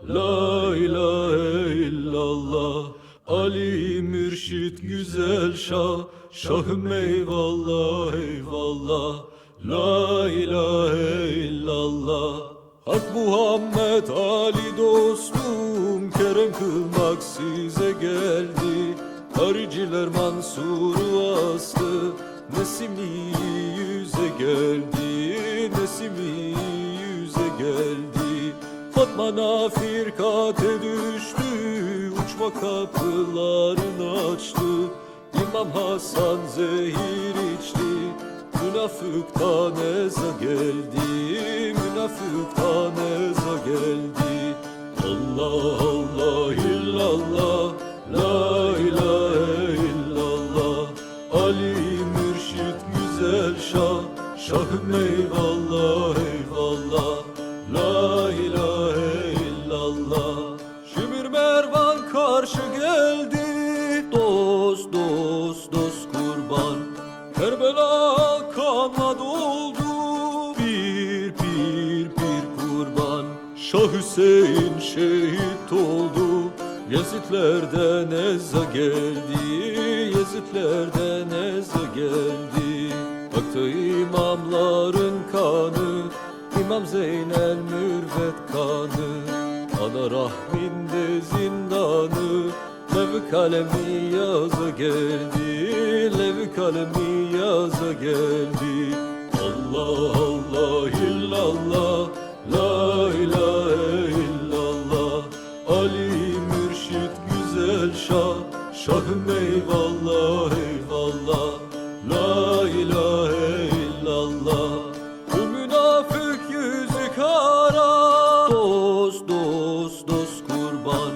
La ilahe illallah. Ali Mürşit güzel Şah, Şahım eyvallah eyvallah. La ilahe illallah. Hak Muhammed Ali dostum, kerem kılmak size geldi. Hariciler Mansur'u astı, Nesimi yüze geldi, Nesimi yüze geldi. Fatma nafirkate düştü, uçma kapılarını açtı. İmam Hasan zehir içti, münafıktan eza geldi, münafıktan eza geldi. Allah Allah illallah, la ilahe illallah. Ali Mürşit güzel Şah, Şahım eyvallah eyvallah. La ilahe illallah. Şimir Mervan karşı geldi, dost dost dost kurban. Kerbela kanla doldu, bir kurban. Şah Hüseyin şehit oldu, Yezidlerden eza geldi, Yezidlerden eza geldi. Aktı imamların kanı, İmam Zeynel mürvet kanı. Ana rahminde zindanı, lev kalemi yaza geldi, lev kalemi yaza geldi. Allah Allah illallah, la ilahe illallah. Ali Mürşit güzel Şah, Şahım eyvallah eyvallah. La ilahe illallah. Bu münafık yüzü kara, dost dost dost kurban.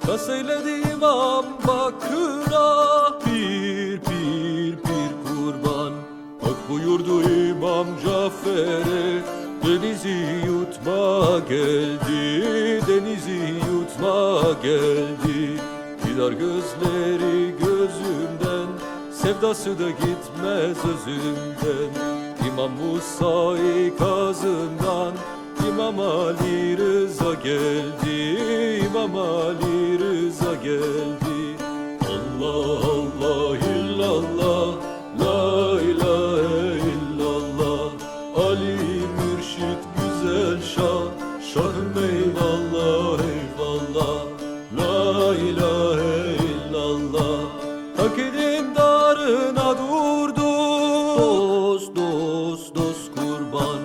Kaseyledi İmam Bakır'a, bir kurban. Hak buyurdu İmam Cafer'e, denizi yutma geldi, denizi yutma geldi. Gider gözleri gözümden, sevdası da gitmez özümden. İmam Musa-i Kazım'dan İmam Ali Rıza geldi, İmam Ali Rıza geldi. Allah Allah illallah, la ilahe illallah. Ali Mürşit güzel Şah, Şahım eyvallah eyvallah. La ilahe illallah. Hak edin darına durdu, dost dost dost kurban.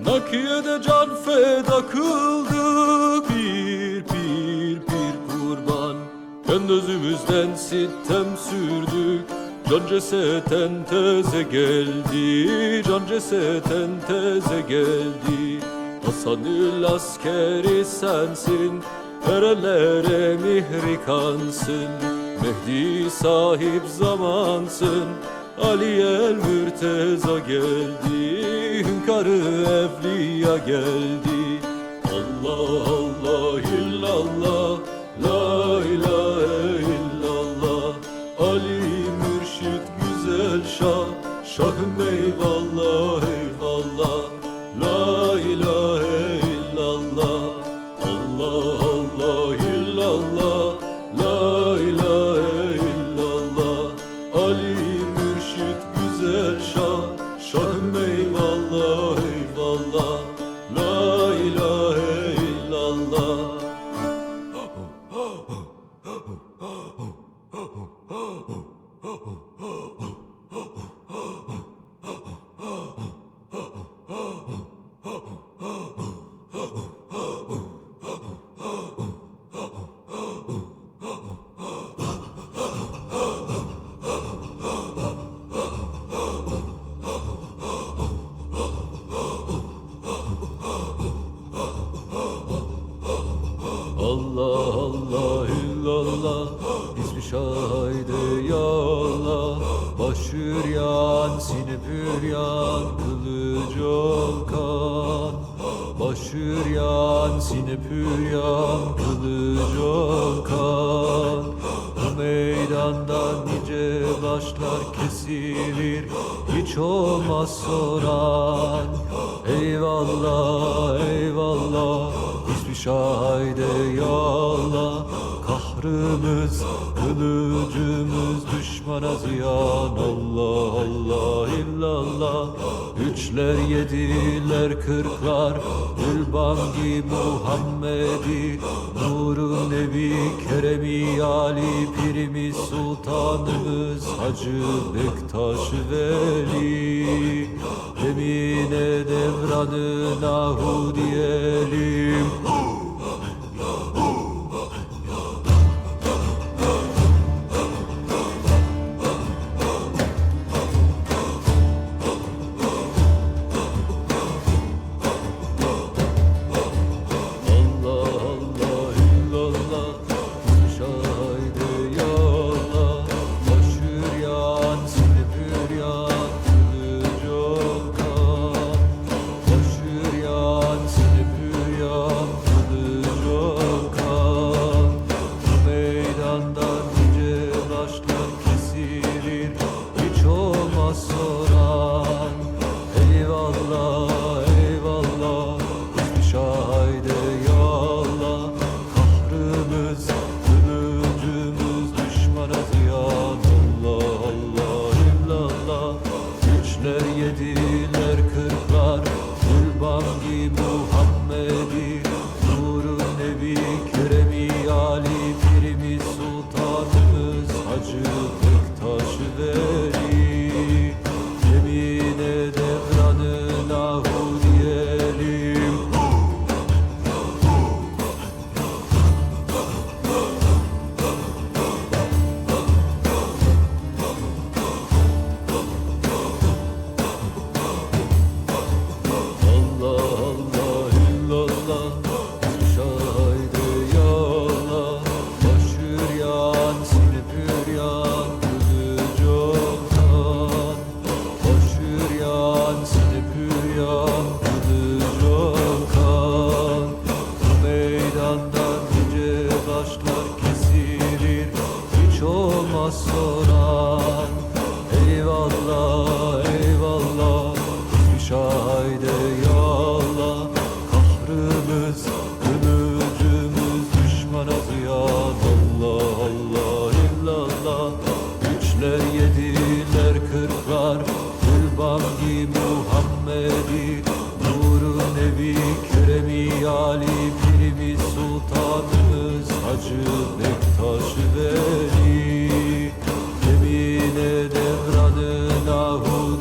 Nakiye'de can feda kıldı, bir kurban. Kendi özümüzden sitem sürdük, can ceseten teze geldi, can ceseten teze geldi. Hasanül askeri sensin, nerelere mihrikansın. Mehdi sahip zamansın, Ali el Mürteza geldi, hünkârı evliya geldi. Allah Allah illallah, la ilahe illallah. Ali Mürşit güzel Şah, Şahım eyvallah eyvallah. La ilahe illallah. Allah Allah illallah, la ilahe illallah. Ali Mürşit güzel Şah, Şahım eyvallah eyvallah. La ilahe illallah. Allah Allah illallah, Hizb-i Şahide ya Allah. Başüryan sine püryan, kılıcı olkan. Başüryan sine püryan, kılıcı olkan. Bu meydan meydanda nice başlar kesilir, hiç olmaz soran. Eyvallah eyvallah, hiçbir şahide yallah. Kahrımız, kılıcımız düşmana ziyan. Allah Allah illallah. Üçler yediler kırklar, Gülbangi Muhammedi, Nuru Nebi Keremi Ali, Pirimiz Sultanımız Hacı Bektaş Veli. Emine devranına hu diyelim. Yediler kırklar, Gülbangi Muhammedi, Nuru Nebi Keremi Ali, Pirimiz Sultanımız Hacı Bektaş Veli. Emine devranına hu diyelim. Olmaz soran. Eyvallah eyvallah, hiçbir şahide yallah. Kahrımız, kılıcımız düşmana ziyan. Allah Allah illallah. Üçler yediler kırklar, Gülbangi Muhammedi, Nuru Nebi Keremi Ali, Pirimiz Sultanımız Hacı Bektaş Veli. Emine devranına hu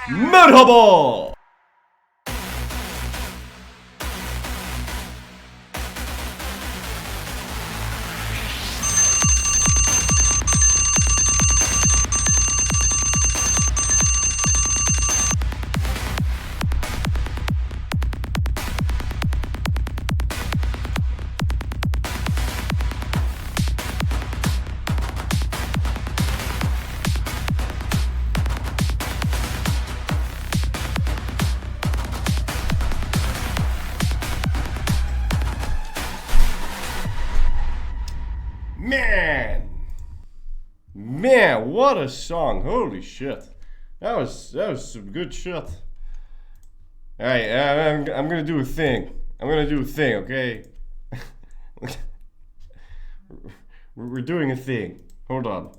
Merhaba. Man, what a song. Holy shit. That was some good shit. Alright, I'm gonna do a thing. Okay? We're doing a thing. Hold on.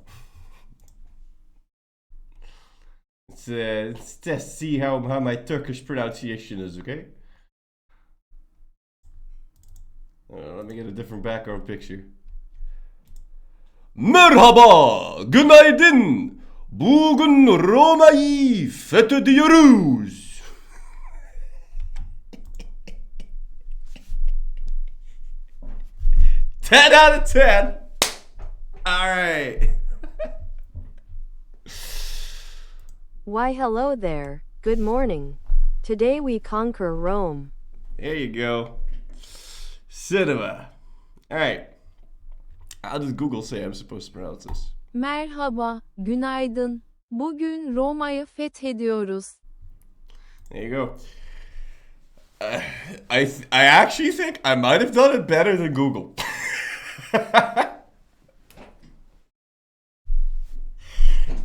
Let's just see how my Turkish pronunciation is, okay? Let me get a different background picture. Merhaba, günaydın. Bugün Roma'yı fethediyoruz. 10 out of 10. Alright. Why hello there, good morning. Today we conquer Rome. There you go. Cinema. Alright. How does Google say I'm supposed to pronounce this? Merhaba, günaydın. Bugün Roma'yı fethediyoruz. There you go. I actually think I might have done it better than Google.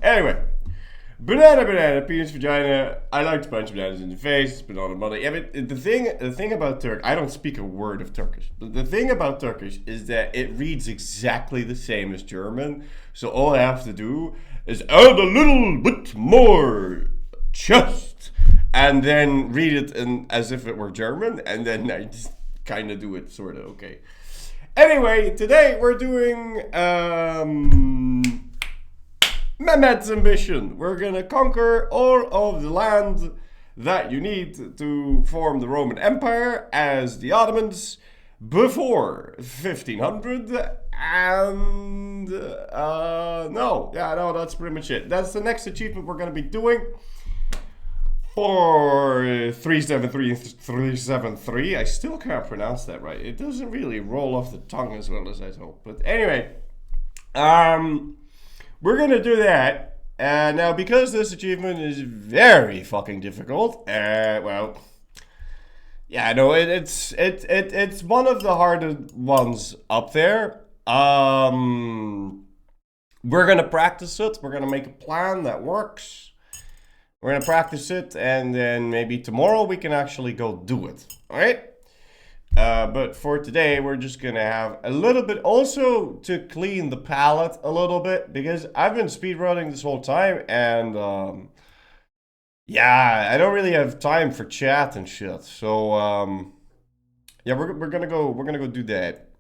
Anyway. Banana, penis, vagina. I like to punch bananas in the face. Banana, mother. Yeah, but the thing about Turkish, I don't speak a word of Turkish. But the thing about Turkish is that it reads exactly the same as German. So all I have to do is add a little bit more just, and then read it as if it were German, and then I just kind of do it sort of okay. Anyway, today we're doing Mehmet's ambition. We're gonna conquer all of the land that you need to form the Roman Empire as the Ottomans before 1500. And no, that's pretty much it. That's the next achievement we're gonna be doing for 373 and 373. I still can't pronounce that right. It doesn't really roll off the tongue as well as I'd hope. But anyway, we're gonna do that. Now, because this achievement is very fucking difficult, well, yeah, no, it's one of the harder ones up there. We're gonna practice it. We're gonna make a plan that works. We're gonna practice it, and then maybe tomorrow we can actually go do it. All right. But for today, we're just gonna have a little bit also to clean the palette a little bit, because I've been speedrunning this whole time, and yeah, I don't really have time for chat and shit. So yeah, we're gonna go do that.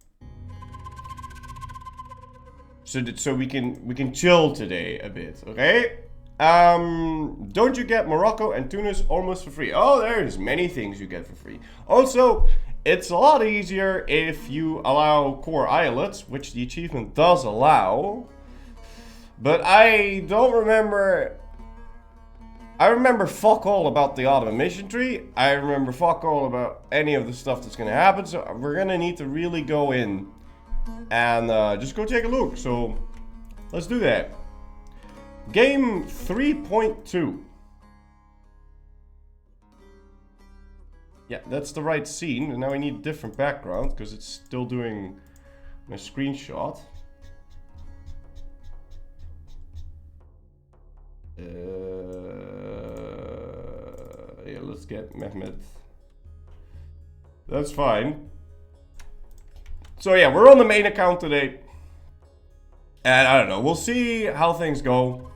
So we can chill today a bit, okay? Don't you get Morocco and Tunis almost for free? Oh, there's many things you get for free. Also, it's a lot easier if you allow core islets, which the achievement does allow. But I don't remember. I remember fuck all about the Ottoman mission tree. I remember fuck all about any of the stuff that's gonna happen. So we're gonna need to really go in and just go take a look. So let's do that. Game 3.2. Yeah, that's the right scene. And now I need a different background because it's still doing my screenshot. Yeah, let's get Mehmet. That's fine. So yeah, we're on the main account today. And I don't know, we'll see how things go.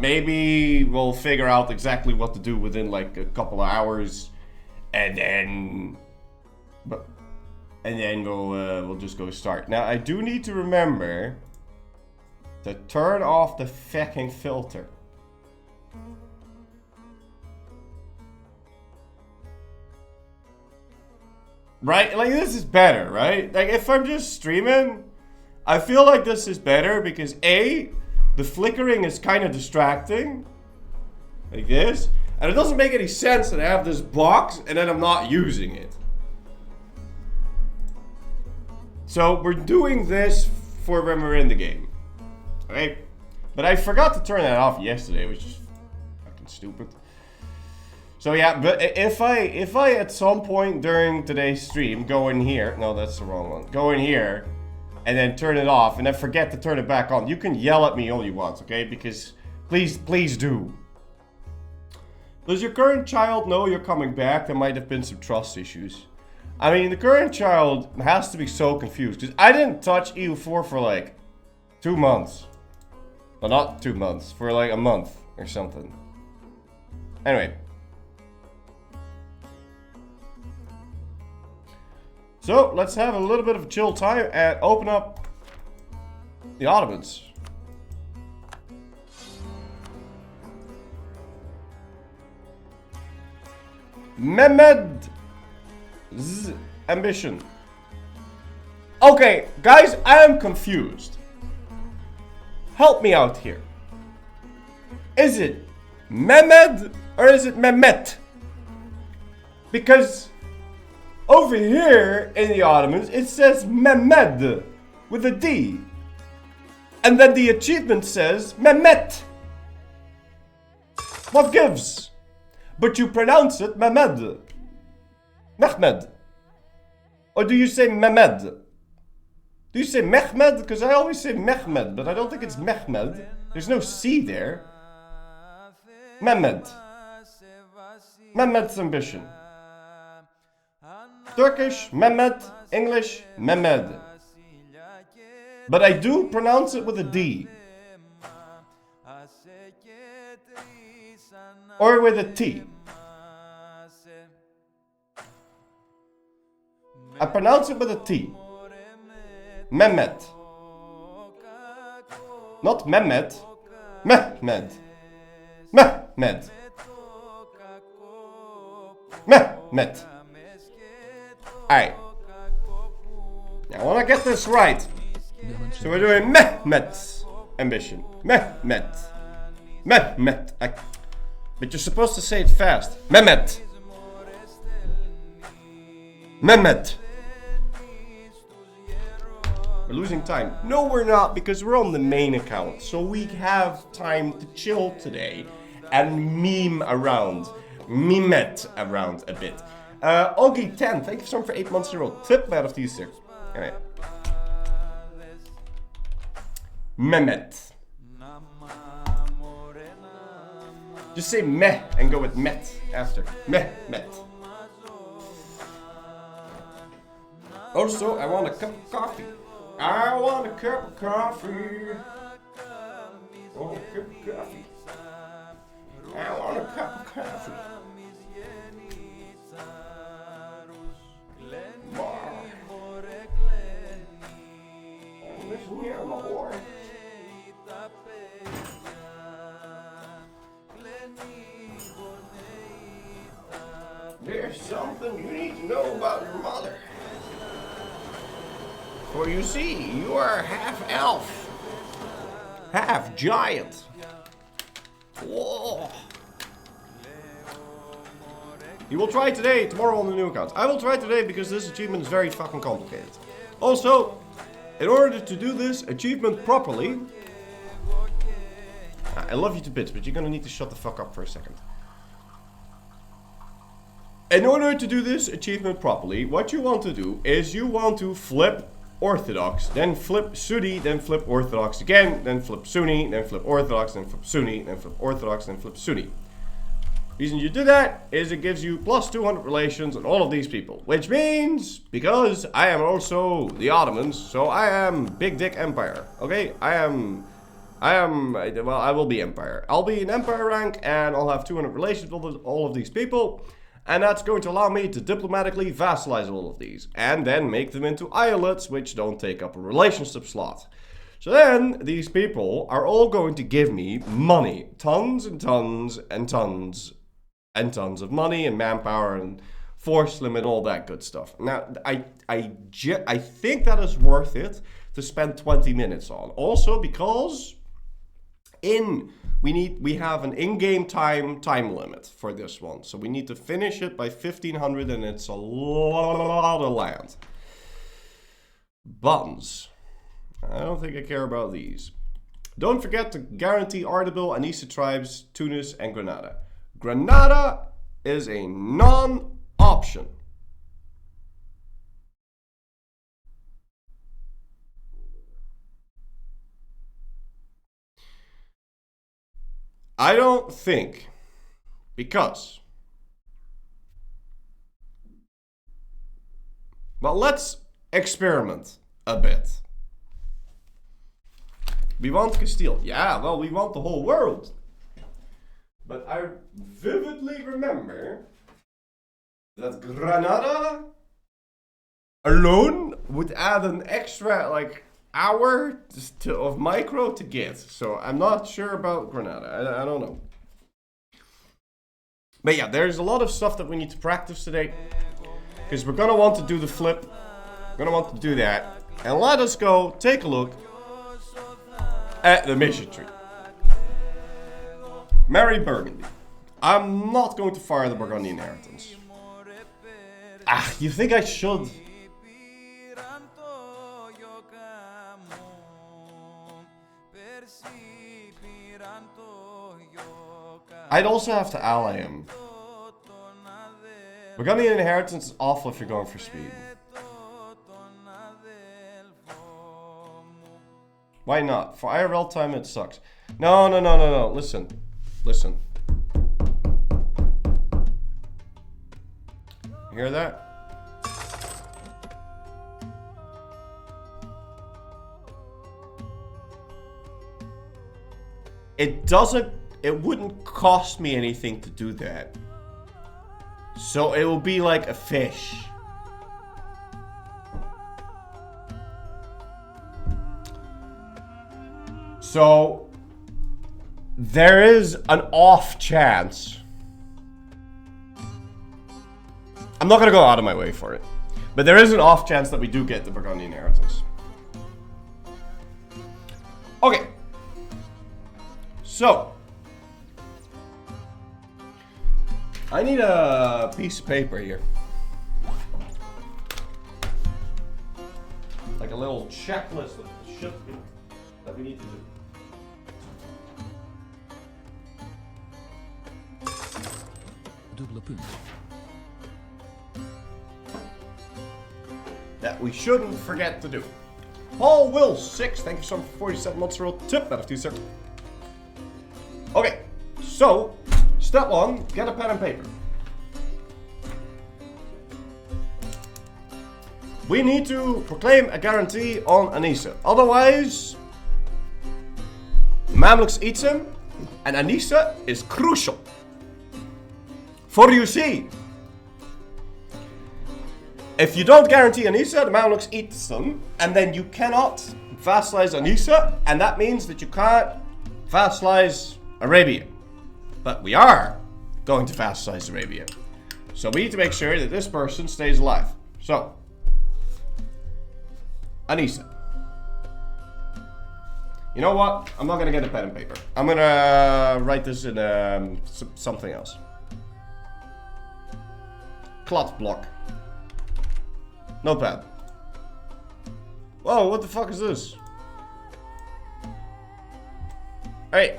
Maybe we'll figure out exactly what to do within like a couple of hours. And then we'll just go start. Now I do need to remember to turn off the fucking filter. Right? Like this is better, right? Like if I'm just streaming, I feel like this is better because A, the flickering is kind of distracting. Like this. And it doesn't make any sense that I have this box and then I'm not using it. So we're doing this for when we're in the game. Right? But I forgot to turn that off yesterday, which is fucking stupid. So yeah, but if I at some point during today's stream go in here, no, that's the wrong one. Go in here and then turn it off and then forget to turn it back on. You can yell at me all you want, okay? Because please do. Does your current child know you're coming back? There might have been some trust issues. I mean, the current child has to be so confused because I didn't touch EU4 for like 2 months. Well, not 2 months, for like a month or something. Anyway. So, let's have a little bit of a chill time and open up the Ottomans. Mehmed's ambition. Okay, guys, I am confused. Help me out here. Is it Mehmed or is it Mehmet? Because over here in the Ottomans it says Mehmed with a D. And then the achievement says Mehmet. What gives? But you pronounce it Mehmed. Mehmed. Or do you say Mehmed? Do you say Mehmed? Because I always say Mehmed, but I don't think it's Mehmed. There's no C there. Mehmed. Mehmed's ambition. Turkish, Mehmet. English, Mehmed. But I do pronounce it with a D. Or with a T. I pronounce it with a T. Mehmet. Not Mehmet. Mehmed. Mehmed. Mehmet. Alright. Now I want to get this right. So we're doing Mehmet's ambition. Mehmet. Mehmet. But you're supposed to say it fast. Mehmet. Mehmet. We're losing time. No, we're not, because we're on the main account. So we have time to chill today and meme around. Mimet around a bit. Oggy10, thank you so much for 8 months in a row. Tip out of these 6. Anyway. Mehmet. Just say meh and go with met after. Mehmet. Also, I want a cup of coffee. I want a cup of coffee. I want a cup of coffee. I want a cup of coffee. Listen here, my boy. There's something you need to know about your mother. For you see, you are half elf, half giant. Whoa. You will try today, tomorrow on the new account. I will try today because this achievement is very fucking complicated. Also, in order to do this achievement properly, I love you to bits, but you're gonna need to shut the fuck up for a second. In order to do this achievement properly, what you want to do is you want to flip Orthodox, then flip Sunni, then flip Orthodox again, then flip Sunni, then flip Orthodox, then flip Sunni, then flip Orthodox, then flip Sunni. Reason you do that is it gives you plus 200 relations on all of these people. Which means, because I am also the Ottomans, so I am Big Dick Empire. Okay? I will be Empire. I'll be in Empire rank and I'll have 200 relations with all of these people. And that's going to allow me to diplomatically vassalize all of these. And then make them into islets, which don't take up a relationship slot. So then, these people are all going to give me money. Tons and tons and tons and tons of money and manpower and force limit, all that good stuff. Now, I think that is worth it to spend 20 minutes on. Also because we have an in-game time limit for this one. So we need to finish it by 1500 and it's a lot of land. Buttons. I don't think I care about these. Don't forget to guarantee Ardabil, Anissa tribes, Tunis, and Granada. Granada is a non-option. I don't think, because, well, let's experiment a bit. We want Castile. Yeah, well, we want the whole world. But I vividly remember that Granada alone would add an extra, like, hour of micro to get. So I'm not sure about Granada. I don't know. But yeah, there's a lot of stuff that we need to practice today. Because we're going to want to do the flip. We're going to want to do that. And let us go take a look at the mission tree. Marry Burgundy. I'm not going to fire the Burgundy inheritance. You think I should? I'd also have to ally him. Burgundy inheritance is awful if you're going for speed. Why not? For IRL time it sucks. No. Listen. You hear that? It wouldn't cost me anything to do that. So it will be like a fish. So there is an off chance. I'm not gonna go out of my way for it. But there is an off chance that we do get the Burgundy inheritance. Okay. So I need a piece of paper here. Like a little checklist of shit that we need to do. Dubbele punt. That we shouldn't forget to do. Paul Wills 6, thank you so much for 47 months roll tip out of 2 sir. Okay, so step 1, get a pen and paper. We need to proclaim a guarantee on Anissa. Otherwise, Mamluks eats him, and Anissa is crucial. For you see, if you don't guarantee Anissa, the Mamluks eat them, and then you cannot vassalize Anissa, and that means that you can't vassalize Arabia. But we are going to vassalize Arabia. So we need to make sure that this person stays alive. So, Anissa. You know what? I'm not going to get a pen and paper. I'm going to write this in something else. Clot block. Notepad. Whoa, what the fuck is this? Hey.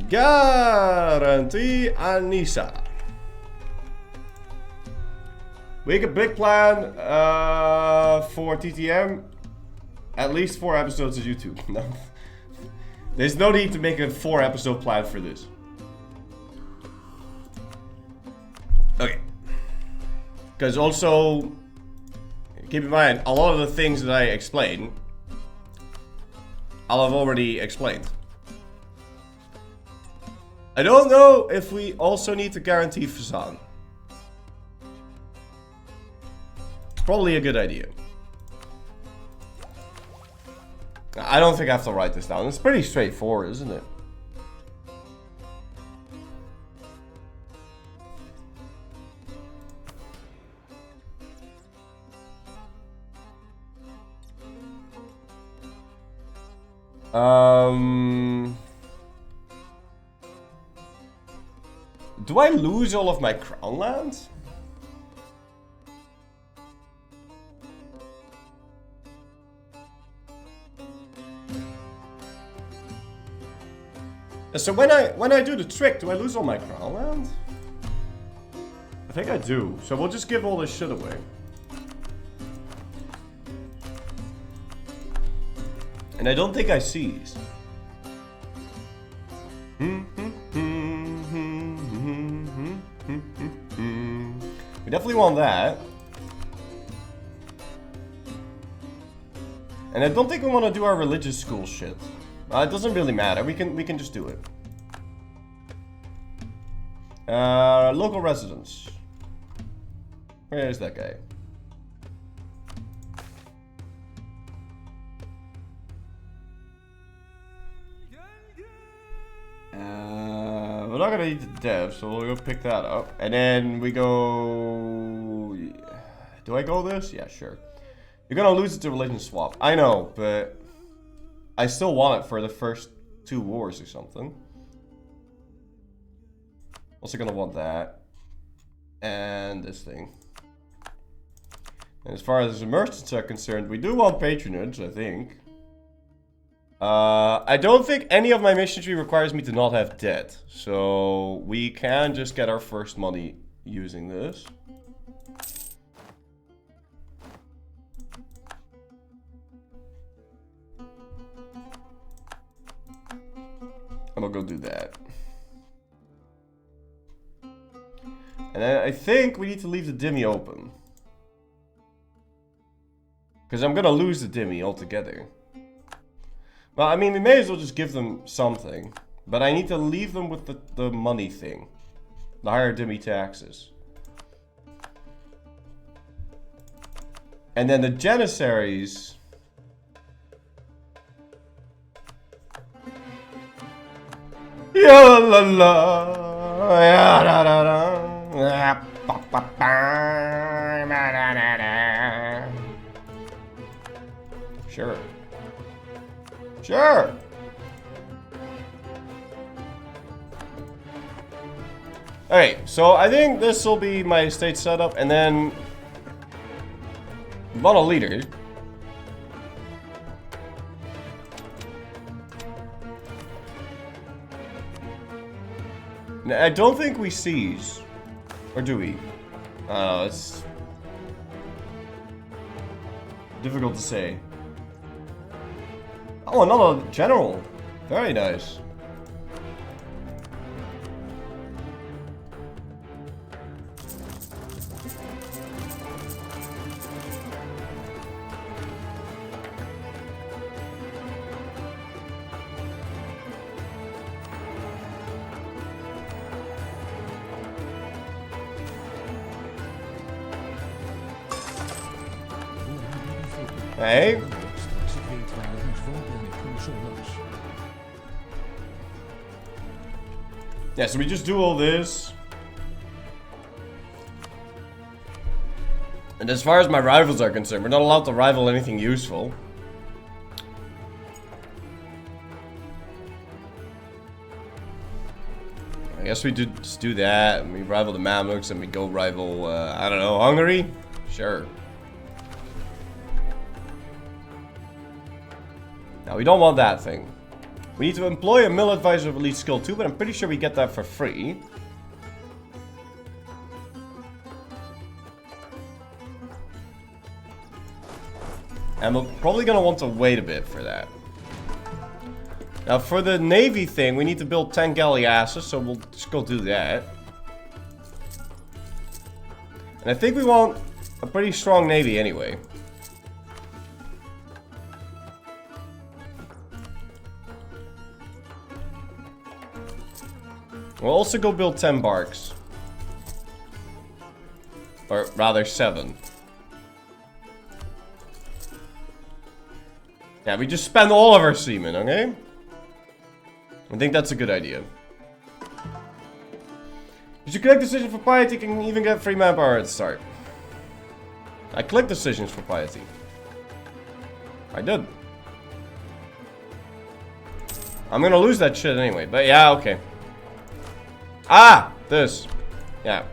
Guarantee Anissa. Make a big plan for TTM. At least 4 episodes of YouTube. No. There's no need to make a 4-episode plan for this. Okay. Because also, keep in mind, a lot of the things that I explain, I'll have already explained. I don't know if we also need to guarantee Fazan. Probably a good idea. I don't think I have to write this down. It's pretty straightforward, isn't it? Do I lose all of my crown lands? So when I do the trick, do I lose all my crown lands? I think I do. So we'll just give all this shit away. And I don't think I seize. We definitely want that. And I don't think we want to do our religious school shit. It doesn't really matter. We can just do it. Local residents. Where is that guy? We're not gonna need the dev, so we'll go pick that up. And then we go... Do I go this? Yeah, sure. You're gonna lose it to religion swap. I know, but... I still want it for the first 2 wars or something. Also gonna want that. And this thing. And as far as the merchants are concerned, we do want patronage, I think. I don't think any of my missionary requires me to not have debt. So we can just get our first money using this. And we'll go do that. And then I think we need to leave the Dhimmi open. Because I'm gonna lose the Dhimmi altogether. Well, I mean, we may as well just give them something. But I need to leave them with the money thing. The higher Dhimmi taxes. And then the Janissaries... Ya la la, ya da da da, ba ba ba, da da da. Sure. Sure. Alright, so I think this will be my estate setup, and then want a leader. I don't think we seize. Or do we? It's difficult to say. Oh, another general. Very nice. Hey. Yeah, so we just do all this. And as far as my rivals are concerned, we're not allowed to rival anything useful. I guess we just do that, and we rival the Mamluks, and we go rival, I don't know, Hungary? Sure. Now, we don't want that thing. We need to employ a mill advisor of elite skill too, but I'm pretty sure we get that for free. And we're probably going to want to wait a bit for that. Now, for the navy thing, we need to build 10 galleasses, so we'll just go do that. And I think we want a pretty strong navy anyway. We'll also go build 10 barks. Or rather 7. Yeah, we just spend all of our seamen, okay? I think that's a good idea. If you click decision for piety, you can even get free manpower at the start. I clicked decisions for piety. I did. I'm gonna lose that shit anyway, but yeah, okay. Ah! This. Yeah.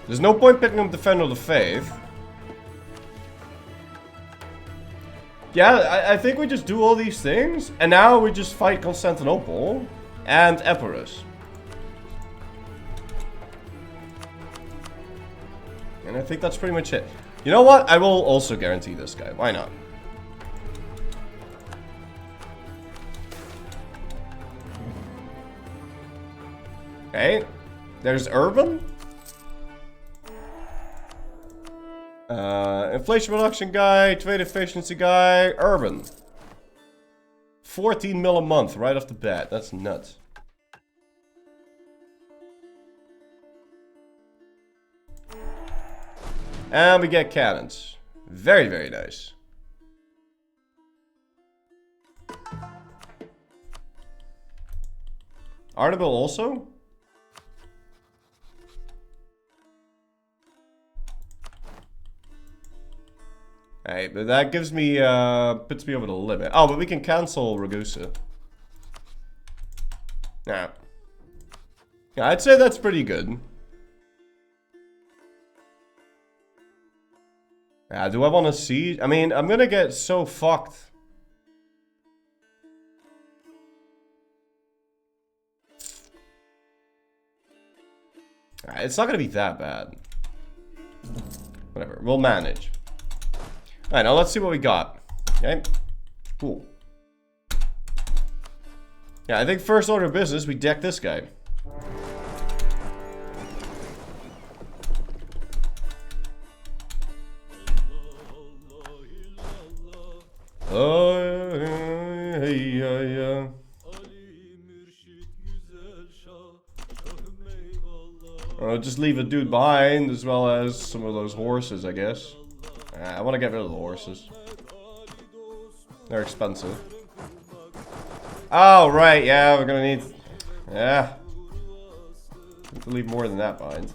There's no point picking up Defender of the Faith. Yeah, I think we just do all these things, and now we just fight Constantinople and Epirus. And I think that's pretty much it. You know what? I will also guarantee this guy. Why not? Okay. There's Urban. Inflation reduction guy, trade efficiency guy, Urban. 14 mil a month right off the bat. That's nuts. And we get cannons. Very, very nice. Artable also? Alright, but that gives me, puts me over the limit. Oh, but we can cancel Ragusa. Yeah. Yeah, I'd say that's pretty good. Yeah, do I want to see? I mean, I'm gonna get so fucked. It's not gonna be that bad. Whatever, we'll manage. Alright, now let's see what we got. Okay, cool. Yeah, I think first order of business, we deck this guy. Oh, yeah. I'll just leave a dude behind, as well as some of those horses, I guess. I want to get rid of the horses. They're expensive. Oh, right, yeah, we're gonna need... Yeah. We can leave more than that behind.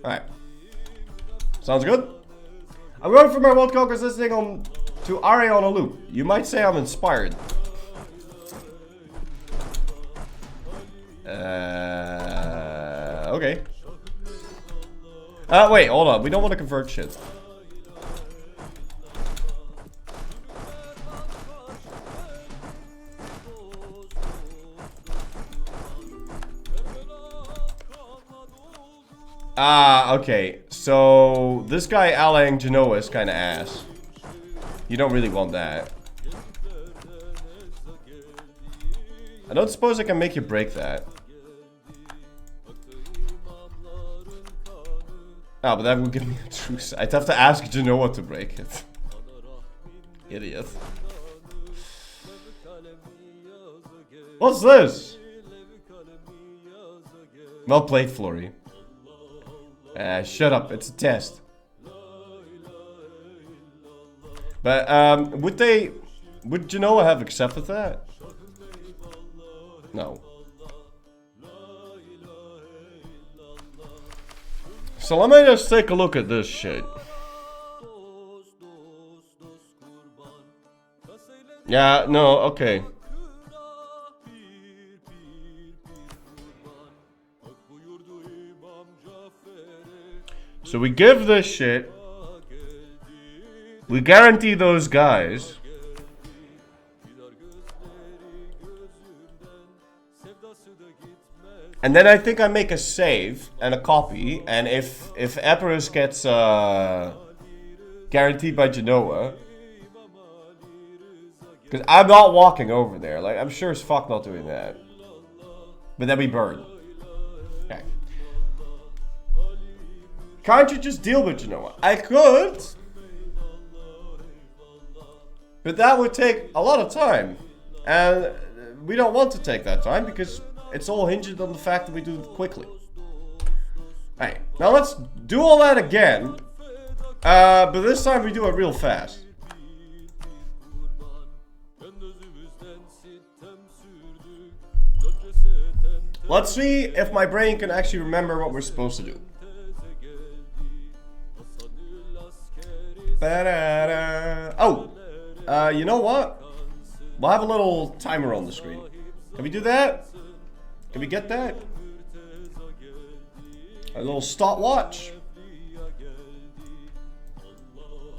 Alright. Sounds good. I'm going for my World Conquest listening on to Ari on a loop. You might say I'm inspired. Okay. Wait, hold on. We don't want to convert shit. Okay. So, this guy Alang Genoa is kind of ass. You don't really want that. I don't suppose I can make you break that. Oh, but that would give me a truce. I'd have to ask Genoa to break it. Idiot. What's this? Well played, Flory. Shut up, it's a test. But, would Genoa have accepted that? No. So let me just take a look at this shit. Yeah, no, okay. So we give this shit. We guarantee those guys. And then I think I make a save and a copy. And if Epirus gets guaranteed by Genoa. Because I'm not walking over there. Like, I'm sure as fuck not doing that. But then we burn. Okay. Can't you just deal with Genoa? I could. But that would take a lot of time. And we don't want to take that time because it's all hinged on the fact that we do it quickly. Alright, now let's do all that again. But this time we do it real fast. Let's see if my brain can actually remember what we're supposed to do. Oh! You know what? We'll have a little timer on the screen. Can we do that? Can we get that? A little stopwatch?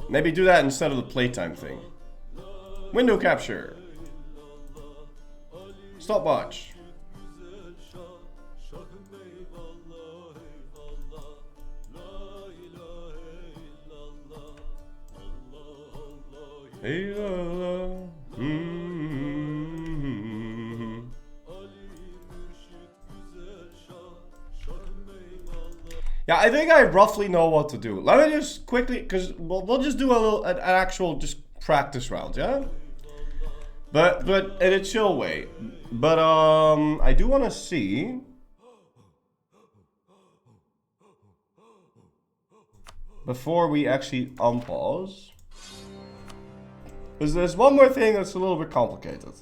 Maybe do that instead of the playtime thing. Window capture. Stopwatch. Hey, la, la. Yeah, I think I roughly know what to do. Let me just quickly, because we'll just do an actual just practice round, yeah? But in a chill way. But I do want to see. Before we actually unpause. Because there's one more thing that's a little bit complicated.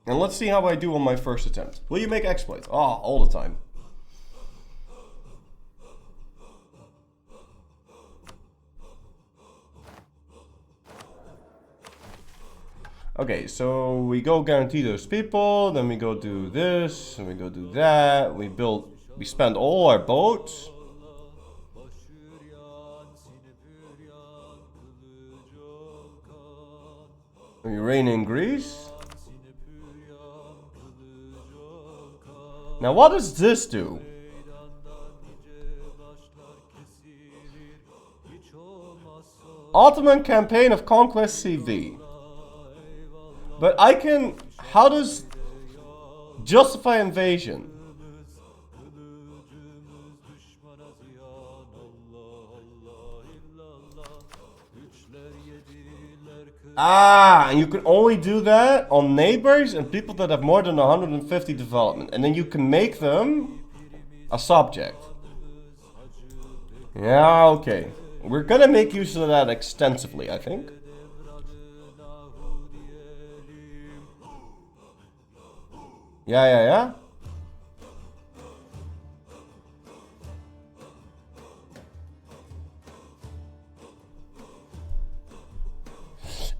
And let's see how I do on my first attempt. Will you make exploits? Oh, all the time. Okay, so we go guarantee those people, then we go do this, and we go do that. We spend all our boats. We reign in Greece. Now what does this do? Ottoman Campaign of Conquest CV. But I can... How does... Justify invasion? Ah, and you can only do that on neighbors and people that have more than 150 development. And then you can make them a subject. Yeah, okay. We're gonna make use of that extensively, I think. Yeah.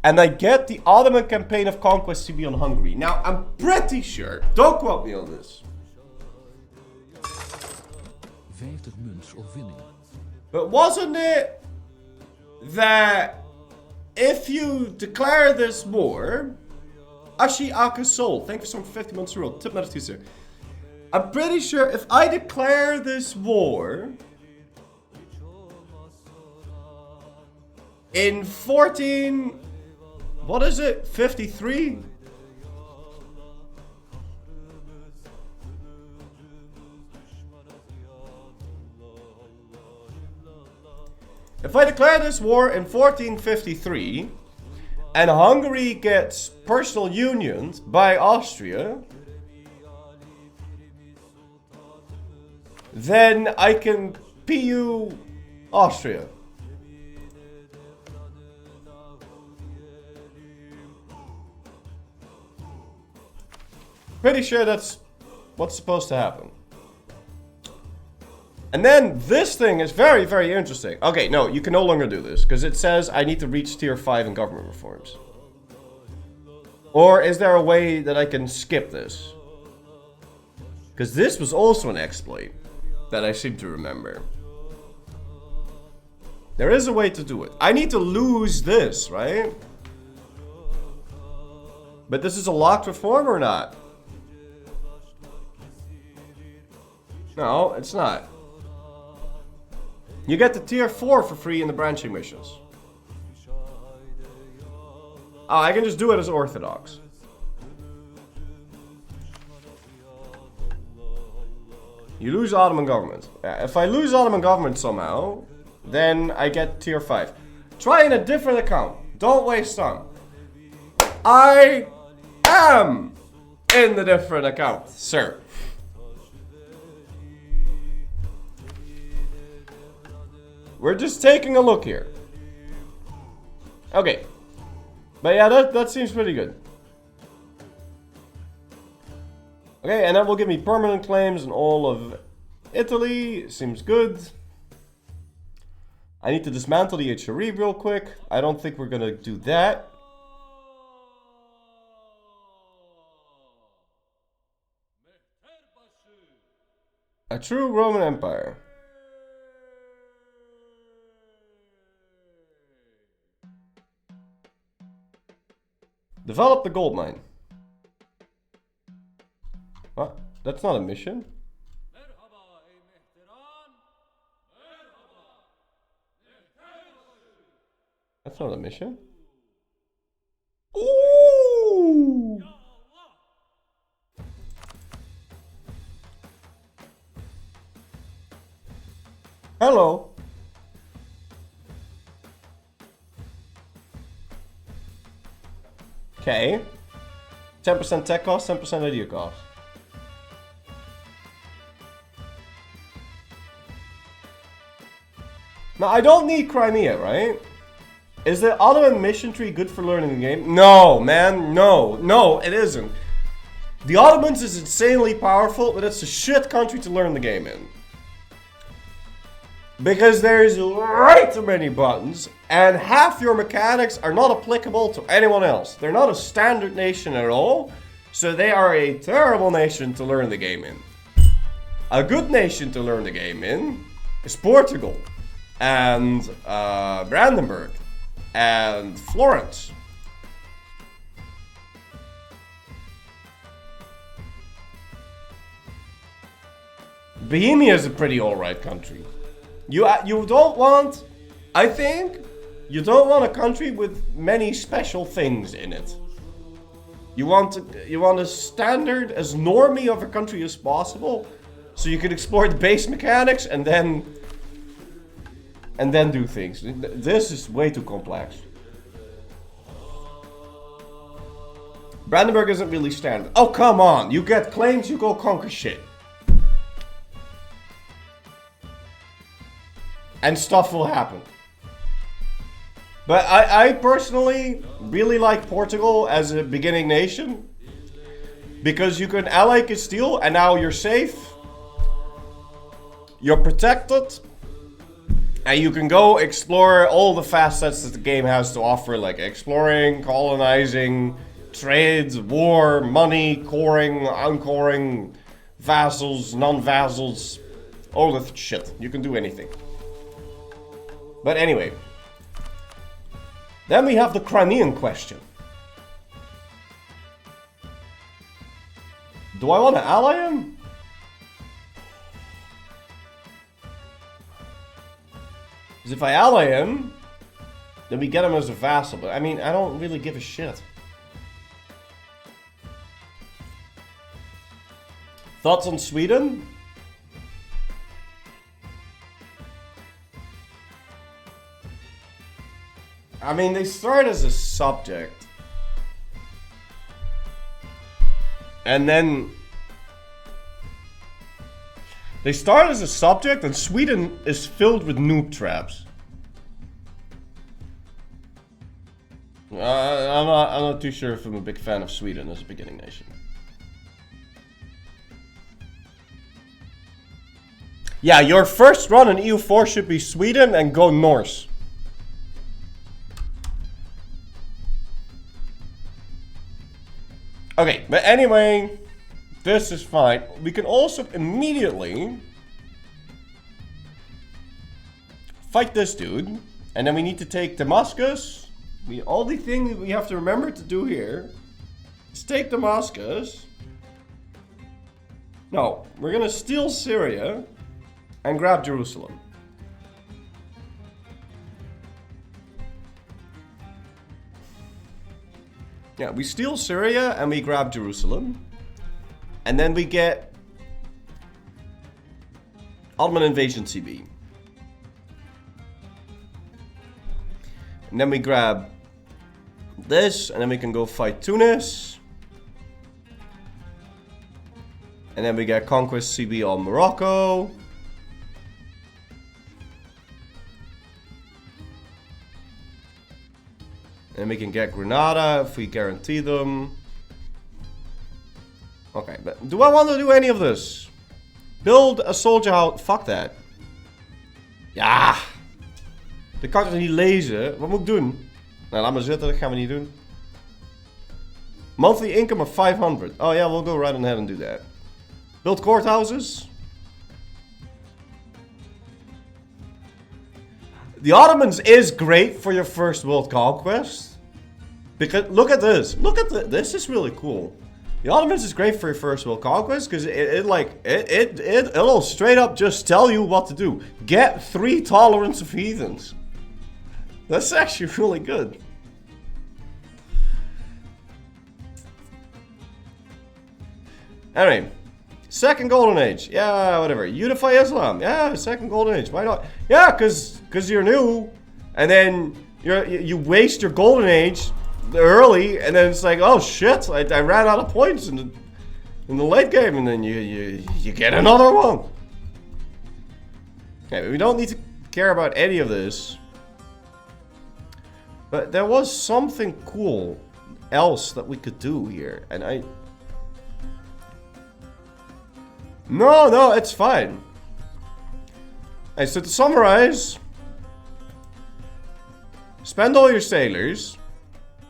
And I get the Ottoman Campaign of Conquest CV on Hungary. Now, I'm pretty sure, don't quote me on this, 50 munts of winning. but wasn't it that if you declare this war, Ashi Akasol, thank you so much for 50 months rule, tip not sir. I'm pretty sure if I declare this war in 14, what is it, 53? If I declare this war in 1453 and Hungary gets personal unions by Austria, then I can PU Austria. Pretty sure that's what's supposed to happen. And then this thing is very, very interesting. Okay, no, you can no longer do this because it says I need to reach tier 5 in government reforms. Or is there a way that I can skip this? Because this was also an exploit that I seem to remember. There is a way to do it. I need to lose this, right? But this is a locked reform or not? No, it's not. You get the tier 4 for free in the branching missions. Oh, I can just do it as Orthodox. You lose Ottoman government. Yeah, if I lose Ottoman government somehow, then I get tier 5. Try in a different account. Don't waste time. I am in the different account, sir. We're just taking a look here. Okay. But yeah, that seems pretty good. Okay, and that will give me permanent claims in all of Italy. Seems good. I need to dismantle the HRE real quick. I don't think we're gonna do that. A true Roman Empire. Develop the gold mine. What? That's not a mission. That's not a mission. Ooh! Hello. Okay. 10% tech cost, 10% idea cost. Now, I don't need Crimea, right? Is the Ottoman mission tree good for learning the game? No, man, no. No, it isn't. The Ottomans is insanely powerful, but it's a shit country to learn the game in. Because there's way too many buttons, and half your mechanics are not applicable to anyone else. They're not a standard nation at all, so they are a terrible nation to learn the game in. A good nation to learn the game in is Portugal, and Brandenburg, and Florence. Bohemia is a pretty alright country. You don't want, I think, you don't want a country with many special things in it. You want a standard, as normie of a country as possible, so you can explore the base mechanics and then do things. This is way too complex. Brandenburg isn't really standard. Oh, come on. You get claims, you go conquer shit. And stuff will happen. But I personally really like Portugal as a beginning nation. Because you can ally Castile and now you're safe. You're protected. And you can go explore all the facets that the game has to offer. Like exploring, colonizing, trade, war, money, coring, uncoring, vassals, non-vassals. All that shit. You can do anything. But anyway, then we have the Crimean question. Do I want to ally him? Because if I ally him, then we get him as a vassal. But I mean, I don't really give a shit. Thoughts on Sweden? I mean, they start as a subject. And then... They start as a subject and Sweden is filled with noob traps. I'm not too sure if I'm a big fan of Sweden as a beginning nation. Yeah, your first run in EU4 should be Sweden and go Norse. Okay, but anyway, this is fine. We can also immediately fight this dude. And then we need to take Damascus. The only thing that we have to remember to do here is take Damascus. No, we're gonna steal Syria and grab Jerusalem. Yeah, we steal Syria and we grab Jerusalem. And then we get Ottoman invasion CB. And then we grab this and then we can go fight Tunis. And then we get conquest CB on Morocco. And we can get Granada if we guarantee them. Okay, but do I want to do any of this? Build a soldier house. Fuck that. Ja. Dat kan ik toch niet lezen? Wat moet ik doen? Nou, laat maar zitten. Dat gaan we niet doen. Monthly income of 500. Oh yeah, we'll go right ahead and do that. Build courthouses. The Ottomans is great for your first world conquest. Because look at this. Look at this is really cool. The Ottomans is great for your first world conquest because it'll straight up just tell you what to do. Get 3 tolerance of heathens. That's actually really good. Anyway, second golden age. Yeah, whatever. Unify Islam. Yeah, second golden age. Why not? Yeah, cause you're new, and then you waste your golden age early, and then it's like, oh shit, I ran out of points in the late game, and then you get another one. Okay, we don't need to care about any of this. But there was something cool else that we could do here, and No, it's fine. Alright, so to summarize, spend all your sailors,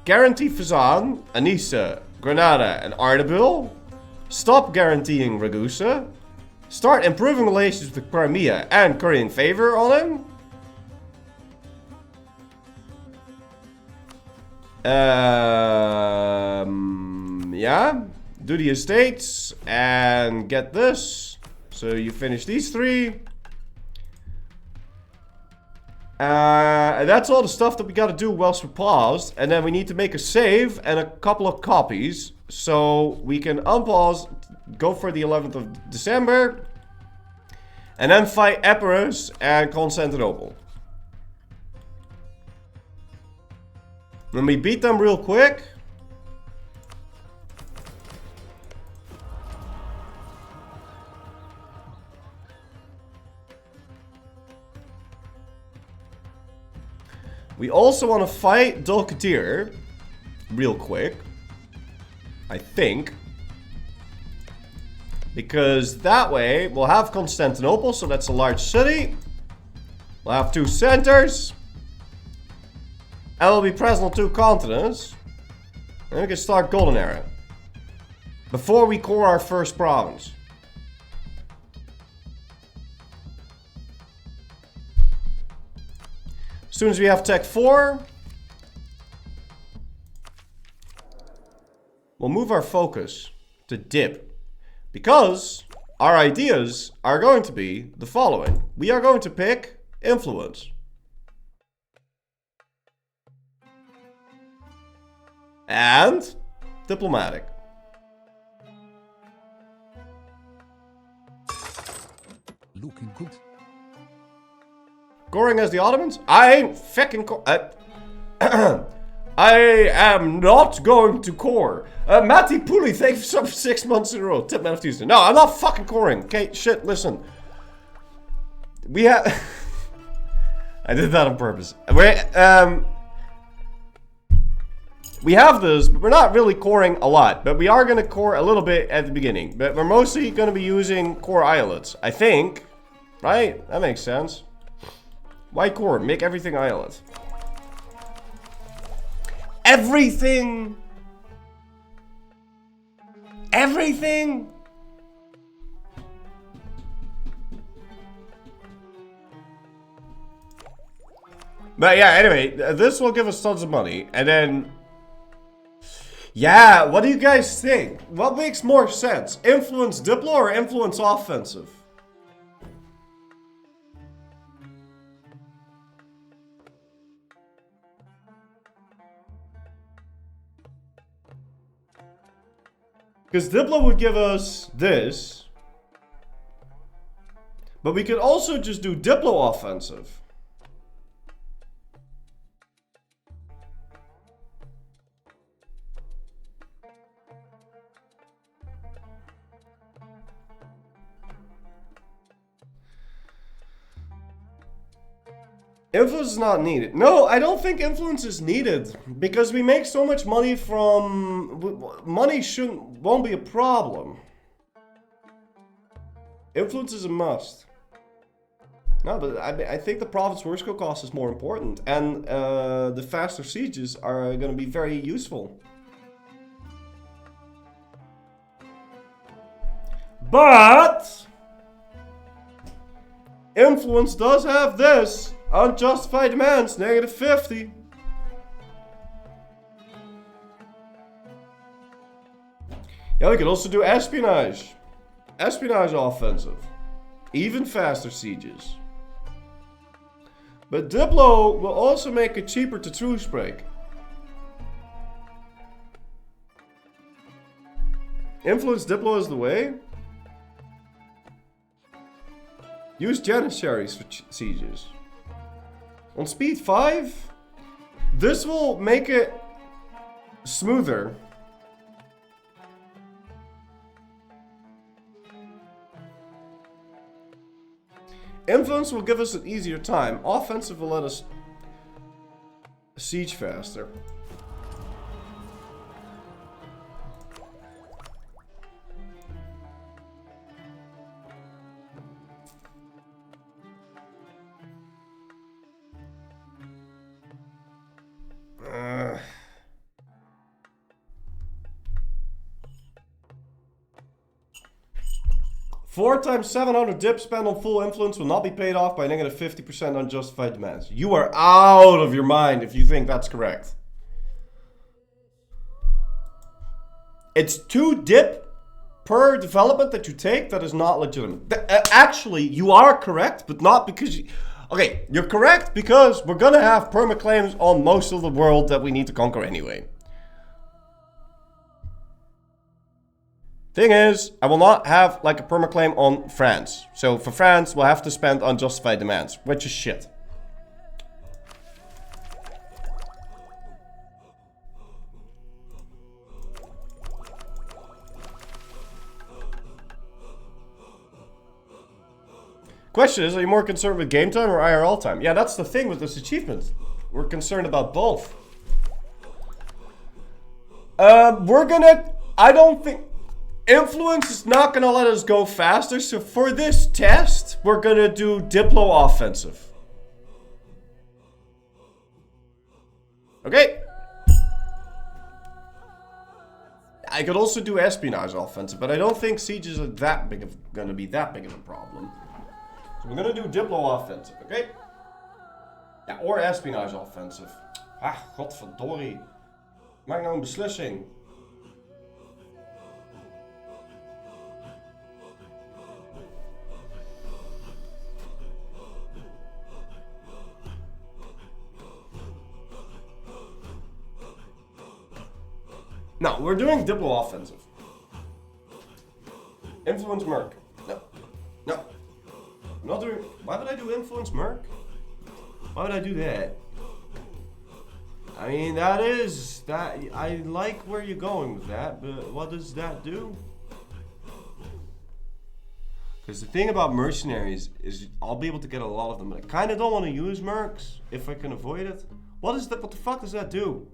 guarantee Fezzan, Anissa, Granada, and Ardabil, stop guaranteeing Ragusa, start improving relations with Crimea and currying favor on him. Yeah. Do the estates and get this. So you finish these 3. And that's all the stuff that we gotta do whilst we're paused. And then we need to make a save and a couple of copies. So we can unpause, go for the 11th of December. And then fight Epirus and Constantinople. When we beat them real quick. We also want to fight Dulcatir real quick, I think, because that way we'll have Constantinople, so that's a large city. We'll have 2 centers, and we'll be present on 2 continents, and we can start Golden Era before we core our first province. As soon as we have Tech 4, we'll move our focus to Dip. Because our ideas are going to be the following. We are going to pick Influence. And Diplomatic. Looking good. Scoring as the Ottomans? I ain't fucking I am not going to core. Matty Pooley, thank you for 6 months in a row. Tip Man of Tuesday. No, I'm not fucking coring. Okay, shit, listen. We have... I did that on purpose. We have this, but we're not really coring a lot. But we are going to core a little bit at the beginning. But we're mostly going to be using core islets, I think. Right? That makes sense. Why core? Make everything islet. Everything! Everything! But yeah, anyway, this will give us tons of money. And then... Yeah, what do you guys think? What makes more sense? Influence Diplo or influence offensive? Because Diplo would give us this. But we could also just do Diplo offensive. Influence is not needed. No, I don't think influence is needed. Because we make so much money from... Money won't be a problem. Influence is a must. No, but I think the province work cost is more important. And the faster sieges are going to be very useful. But... Influence does have this. Unjustified demands, -50. Yeah, we could also do espionage. Espionage offensive. Even faster sieges. But Diplo will also make it cheaper to truce break. Influence Diplo is the way. Use Janissaries for sieges. On speed 5, this will make it smoother. Influence will give us an easier time. Offensive will let us siege faster. Four times 700 dip spent on full influence will not be paid off by negative 50% unjustified demands. You are out of your mind if you think that's correct. It's 2 dip per development that you take that is not legitimate. Actually, you are correct, but not because you... Okay, you're correct because we're gonna have permaclaims on most of the world that we need to conquer anyway. Thing is, I will not have like a permaclaim on France. So for France, we'll have to spend unjustified demands, which is shit. Question is, are you more concerned with game time or IRL time? Yeah, that's the thing with this achievement. We're concerned about both. I don't think... Influence is not going to let us go faster, so for this test, we're going to do Diplo offensive. Okay. I could also do espionage offensive, but I don't think sieges are going to be that big of a problem. So we're going to do Diplo offensive, okay? Ja, or espionage offensive. Ah, godverdorie. Maak nou een beslissing. No, we're doing Diplo offensive. Influence Merc. No. No. I'm not doing... Why would I do Influence Merc? Why would I do that? I mean, that is... I like where you're going with that, but what does that do? Because the thing about mercenaries is I'll be able to get a lot of them, but I kind of don't want to use mercs if I can avoid it. What is that? What the fuck does that do?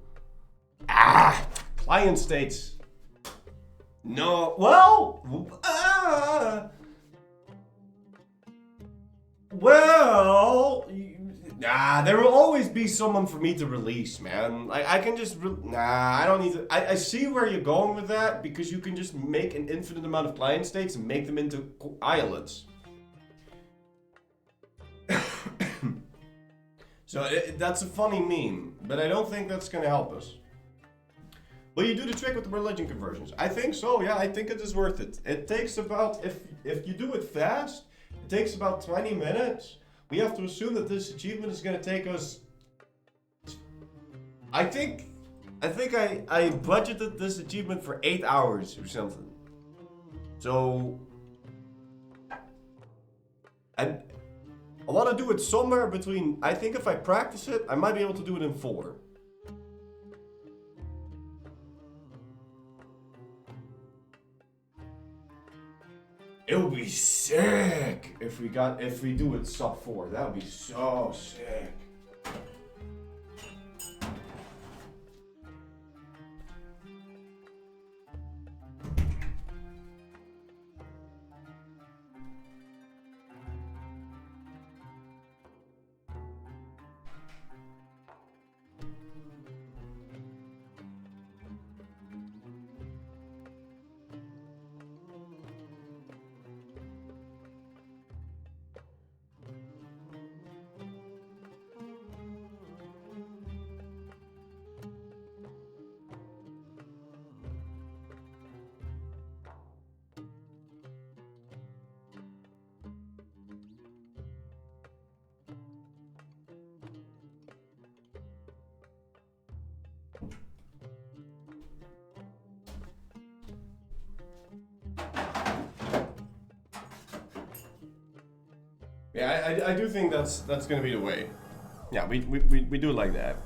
Ah! Client states. No. Well. Well. Nah, there will always be someone for me to release, man. I can just... I don't need to... I see where you're going with that, because you can just make an infinite amount of client states and make them into islets. So that's a funny meme, but I don't think that's going to help us. Will you do the trick with the religion conversions? I think so, yeah, I think it is worth it. It takes about, if you do it fast, it takes about 20 minutes. We have to assume that this achievement is going to take us... I think I budgeted this achievement for 8 hours or something. So... I want to do it somewhere between... I think if I practice it, I might be able to do it in 4. It would be sick if we do it sub 4. That would be so sick. Yeah, I do think that's gonna be the way. Yeah, we do it like that.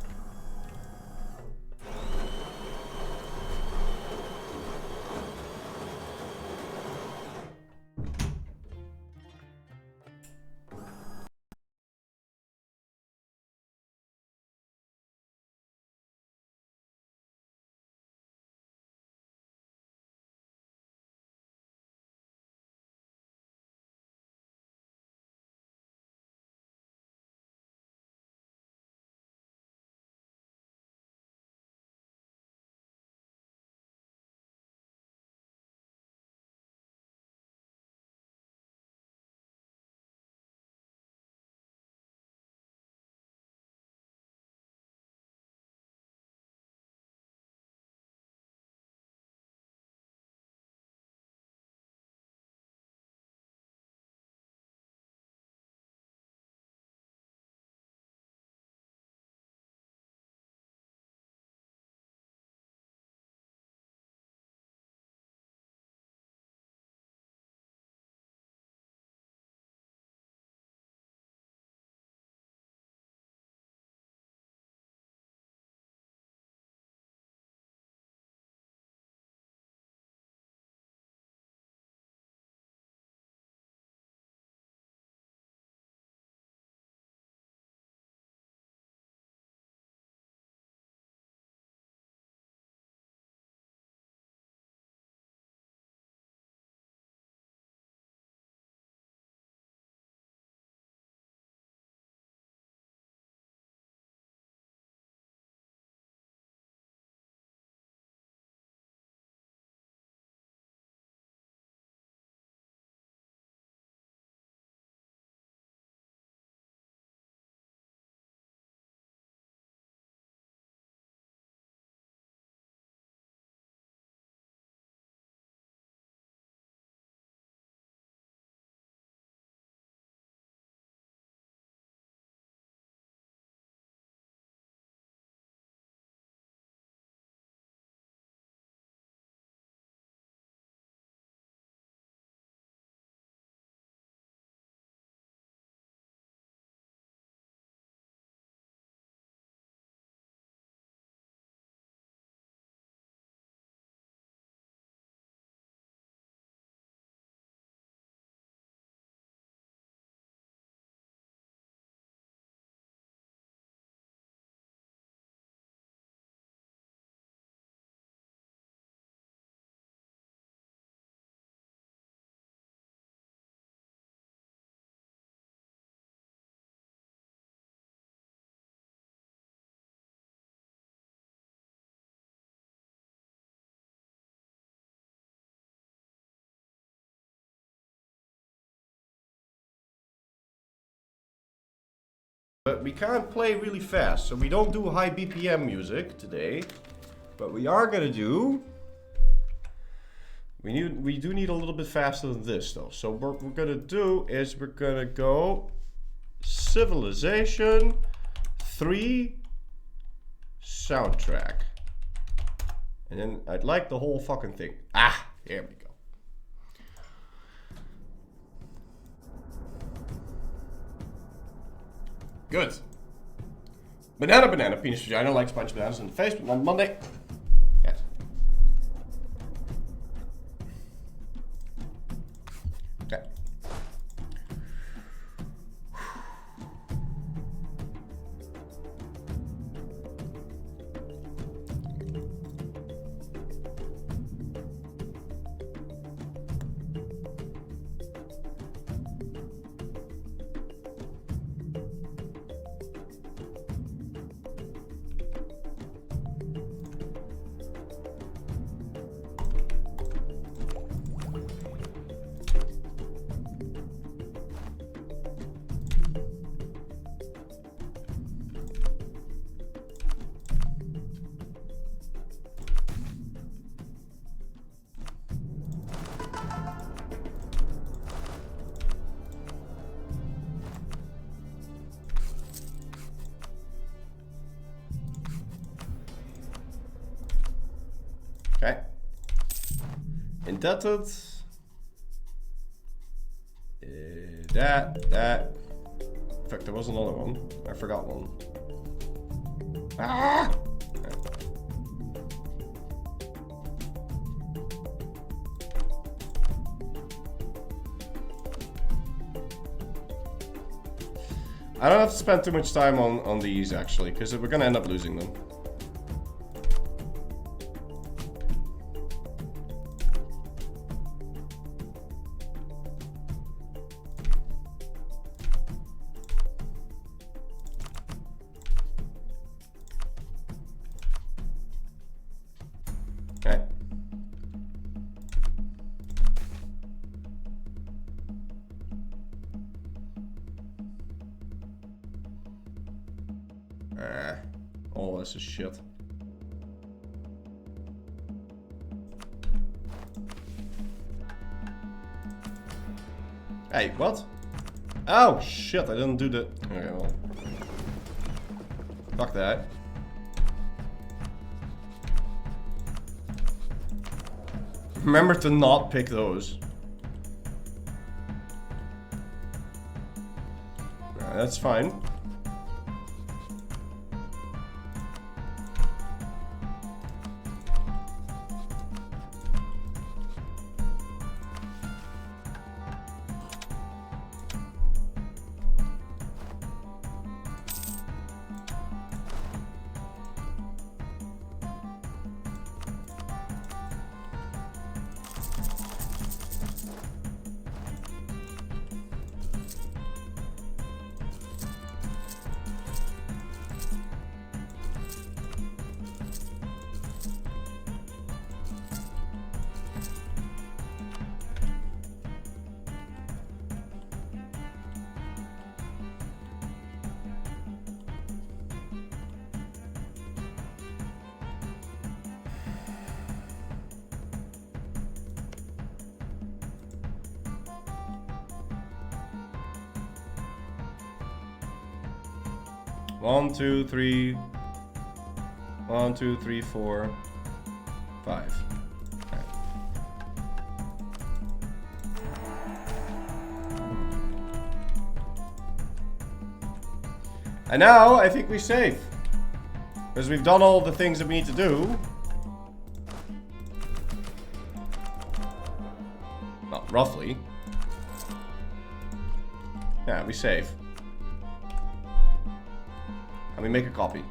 But we can't play really fast, so we don't do high BPM music today. But we are gonna do... We do need a little bit faster than this though. So what we're gonna do is we're gonna go Civilization 3 soundtrack. And then I'd like the whole fucking thing. Ah, here we go. Good. Banana, penis vagina likes punch bananas in the face, but on Monday. Yes. Okay. Okay. Indebted is That. In fact, there was another one. I forgot one. Ah! I don't have to spend too much time on these actually, because we're gonna end up losing them. Okay. Oh, this is shit. Hey, what? Oh, shit, I didn't do the... Okay, well. Fuck that. Remember to not pick those. That's fine. One, two, three. 1, 2, 3, 4, 5. Okay. And now I think we save. Because we've done all the things that we need to do. Well, roughly. Yeah, we save. And we make a copy.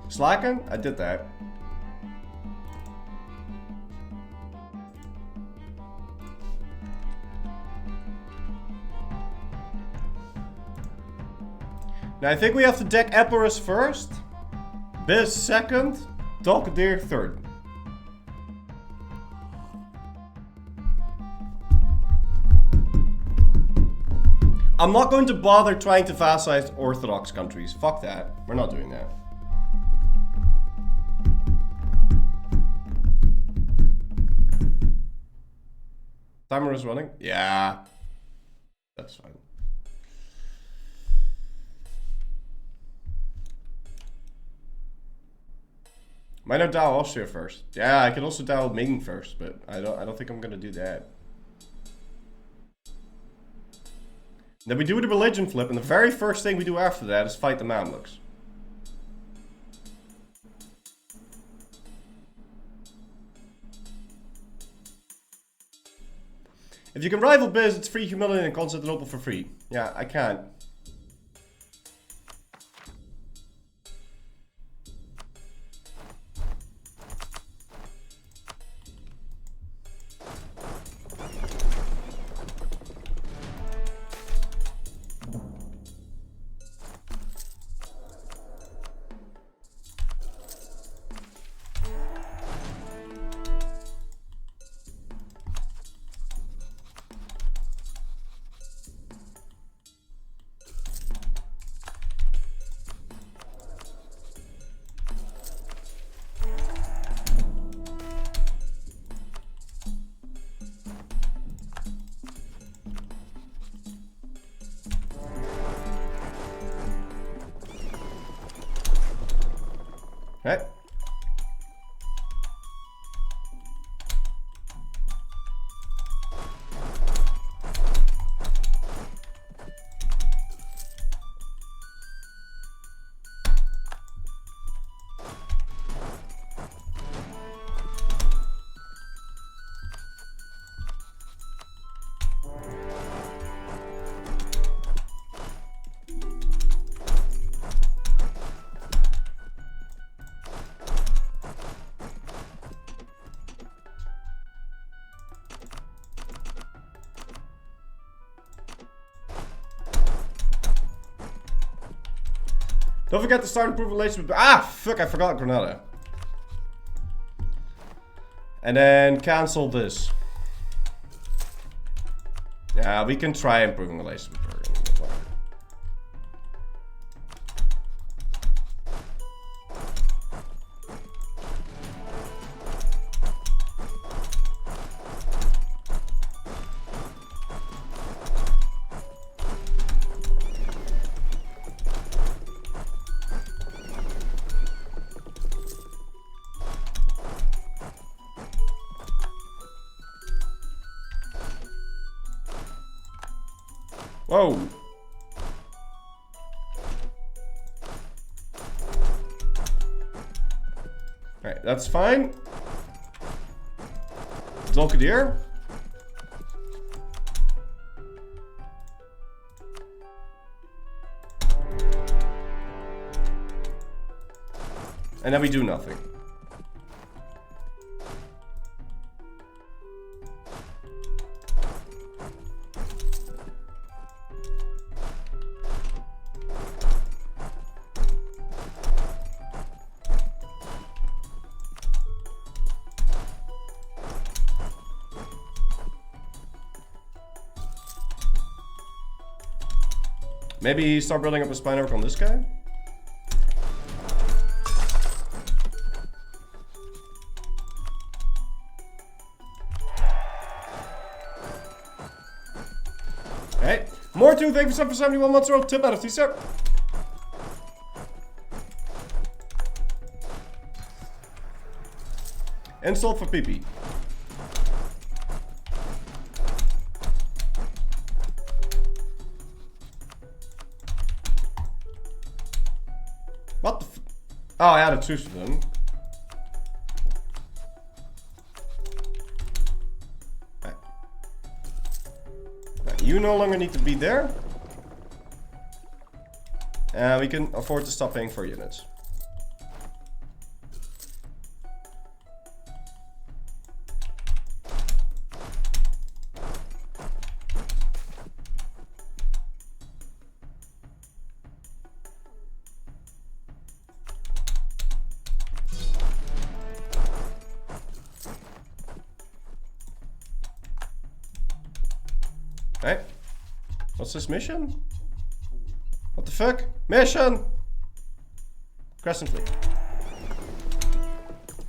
Slacking? I did that. Now I think we have to deck Epirus first, Biz second, Dalkadir third. I'm not going to bother trying to vassalize Orthodox countries. Fuck that. We're not doing that. Timer is running? Yeah. That's fine. Might not Dow Austria first. Yeah, I could also Dow Ming first, but I don't think I'm gonna do that. Then we do the religion flip, and the very first thing we do after that is fight the Mamluks. If you can rival Biz, it's free humility and Constantinople for free. Yeah, I can't. Okay. Don't forget to start improving relations with... Ah, fuck, I forgot Granada. And then cancel this. Yeah, we can try improving relations with Bergen. Whoa. Alright, that's fine. Zolkadir. And then we do nothing. Maybe start building up a spy network on this guy? Okay. More too, thank you for 71 months old. Tip out of T-Sir. Insult for PP. What the f... Oh, I had a truce with them. Right. Right, you no longer need to be there. And we can afford to stop paying for units. Hey, what's this mission? What the fuck? Mission! Crescent Fleet.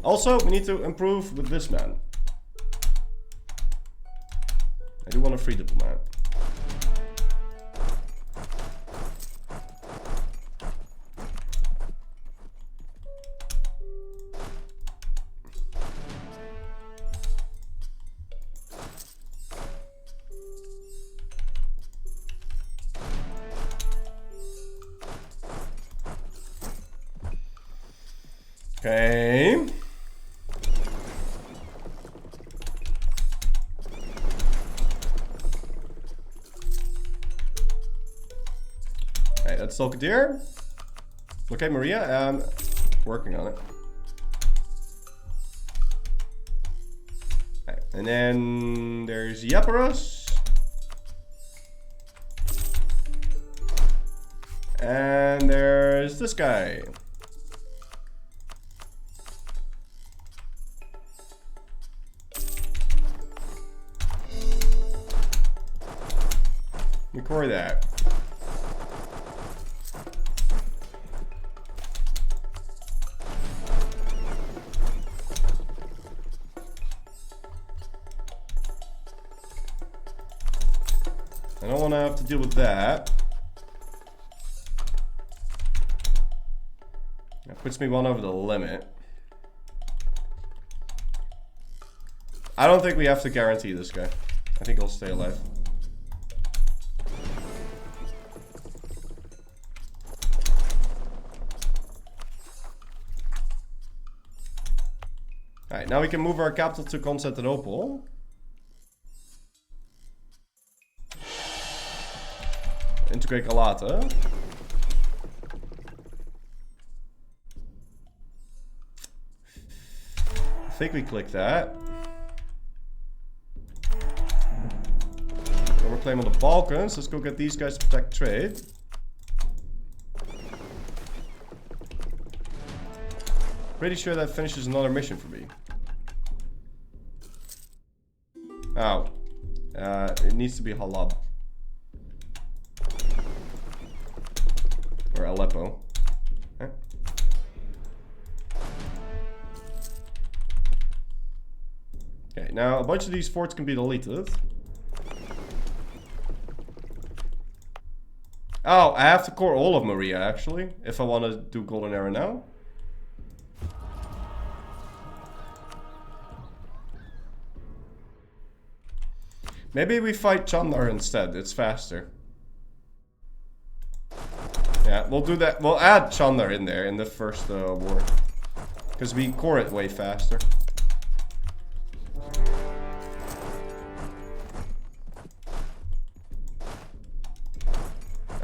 Also, we need to improve with this man. I do want a free diplomat. Okay. Alright, that's Zolkadir. Okay, Maria, working on it. Right, and then there's Yaparos. And there's this guy. Record that. I don't want to have to deal with that. That puts me one over the limit. I don't think we have to guarantee this guy. I think he'll stay alive. Alright, now we can move our capital to Constantinople. Integrate Galata. I think we click that. Then we're claiming on the Balkans. Let's go get these guys to protect trade. Pretty sure that finishes another mission for me. Oh. It needs to be Halab. Or Aleppo. Okay. Okay, now a bunch of these forts can be deleted. Oh, I have to core all of Maria, actually, if I want to do Golden Era now. Maybe we fight Chandar instead, it's faster. Yeah, we'll do that. We'll add Chandar in there in the first war. Because we core it way faster.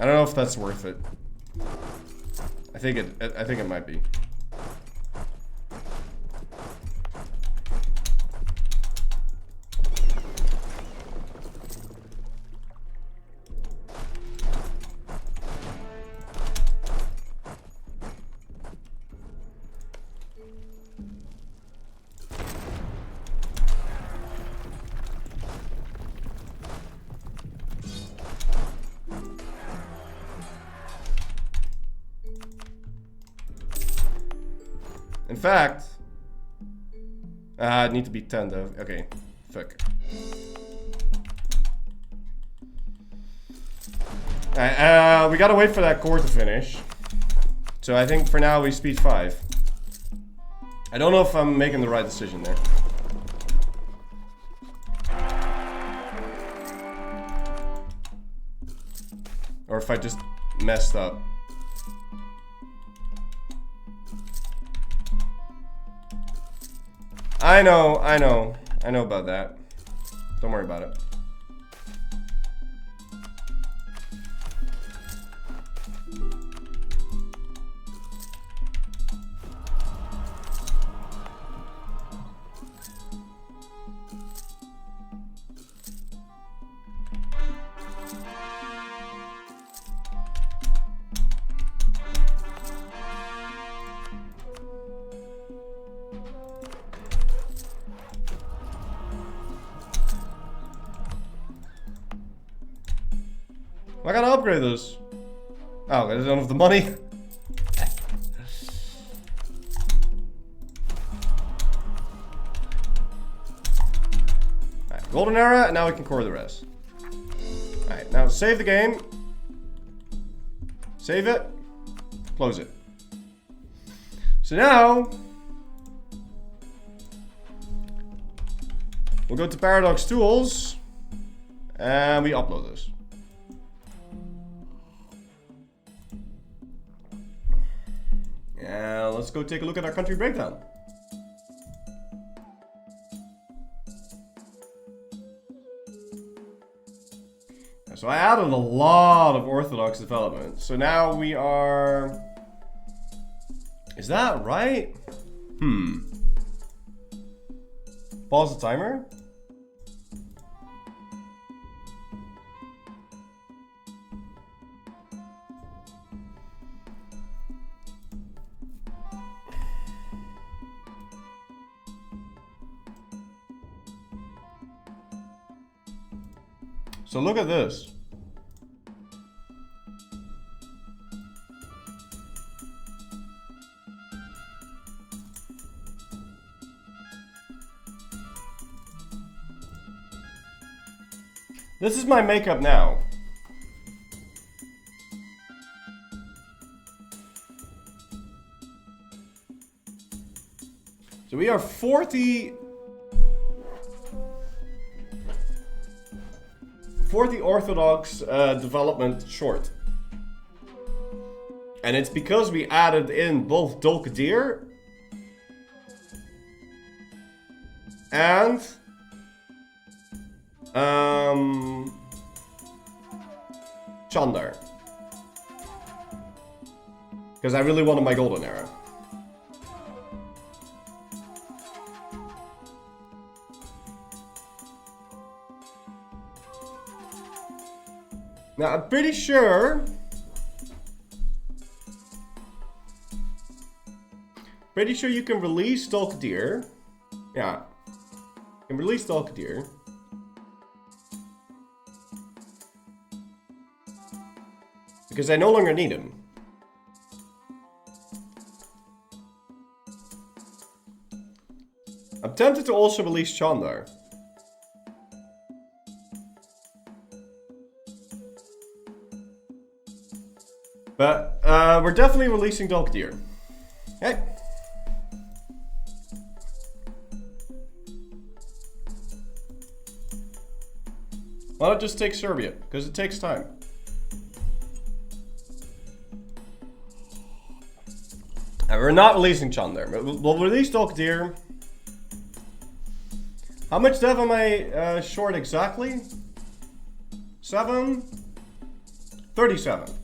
I don't know if that's worth it. I think it might be. In fact, I need to be 10 though. Okay, fuck. Alright, we gotta wait for that core to finish. So I think for now we speed 5. I don't know if I'm making the right decision there. Or if I just messed up. I know about that. Don't worry about it. I gotta upgrade this. Oh, I don't have the money. Alright, Golden Era, and now we can core the rest. Alright, now save the game. Save it. Close it. So now we'll go to Paradox Tools and we upload this. And let's go take a look at our country breakdown. So I added a lot of Orthodox development. So now we are... Is that right? Pause the timer. So look at this. This is my makeup now. So we are 40 Orthodox development short. And it's because we added in both Dolkadir and Chandar. Because I really wanted my Golden Era. Now, I'm pretty sure Pretty sure you can release Dolkadir. Yeah. You can release Dolkadir. Because I no longer need him. I'm tempted to also release Chandar. But we're definitely releasing Dolkadir. Okay. Why not just take Serbia? Because it takes time. And we're not releasing Chandar. We'll release Dolkadir. How much dev am I short exactly? 7? 37.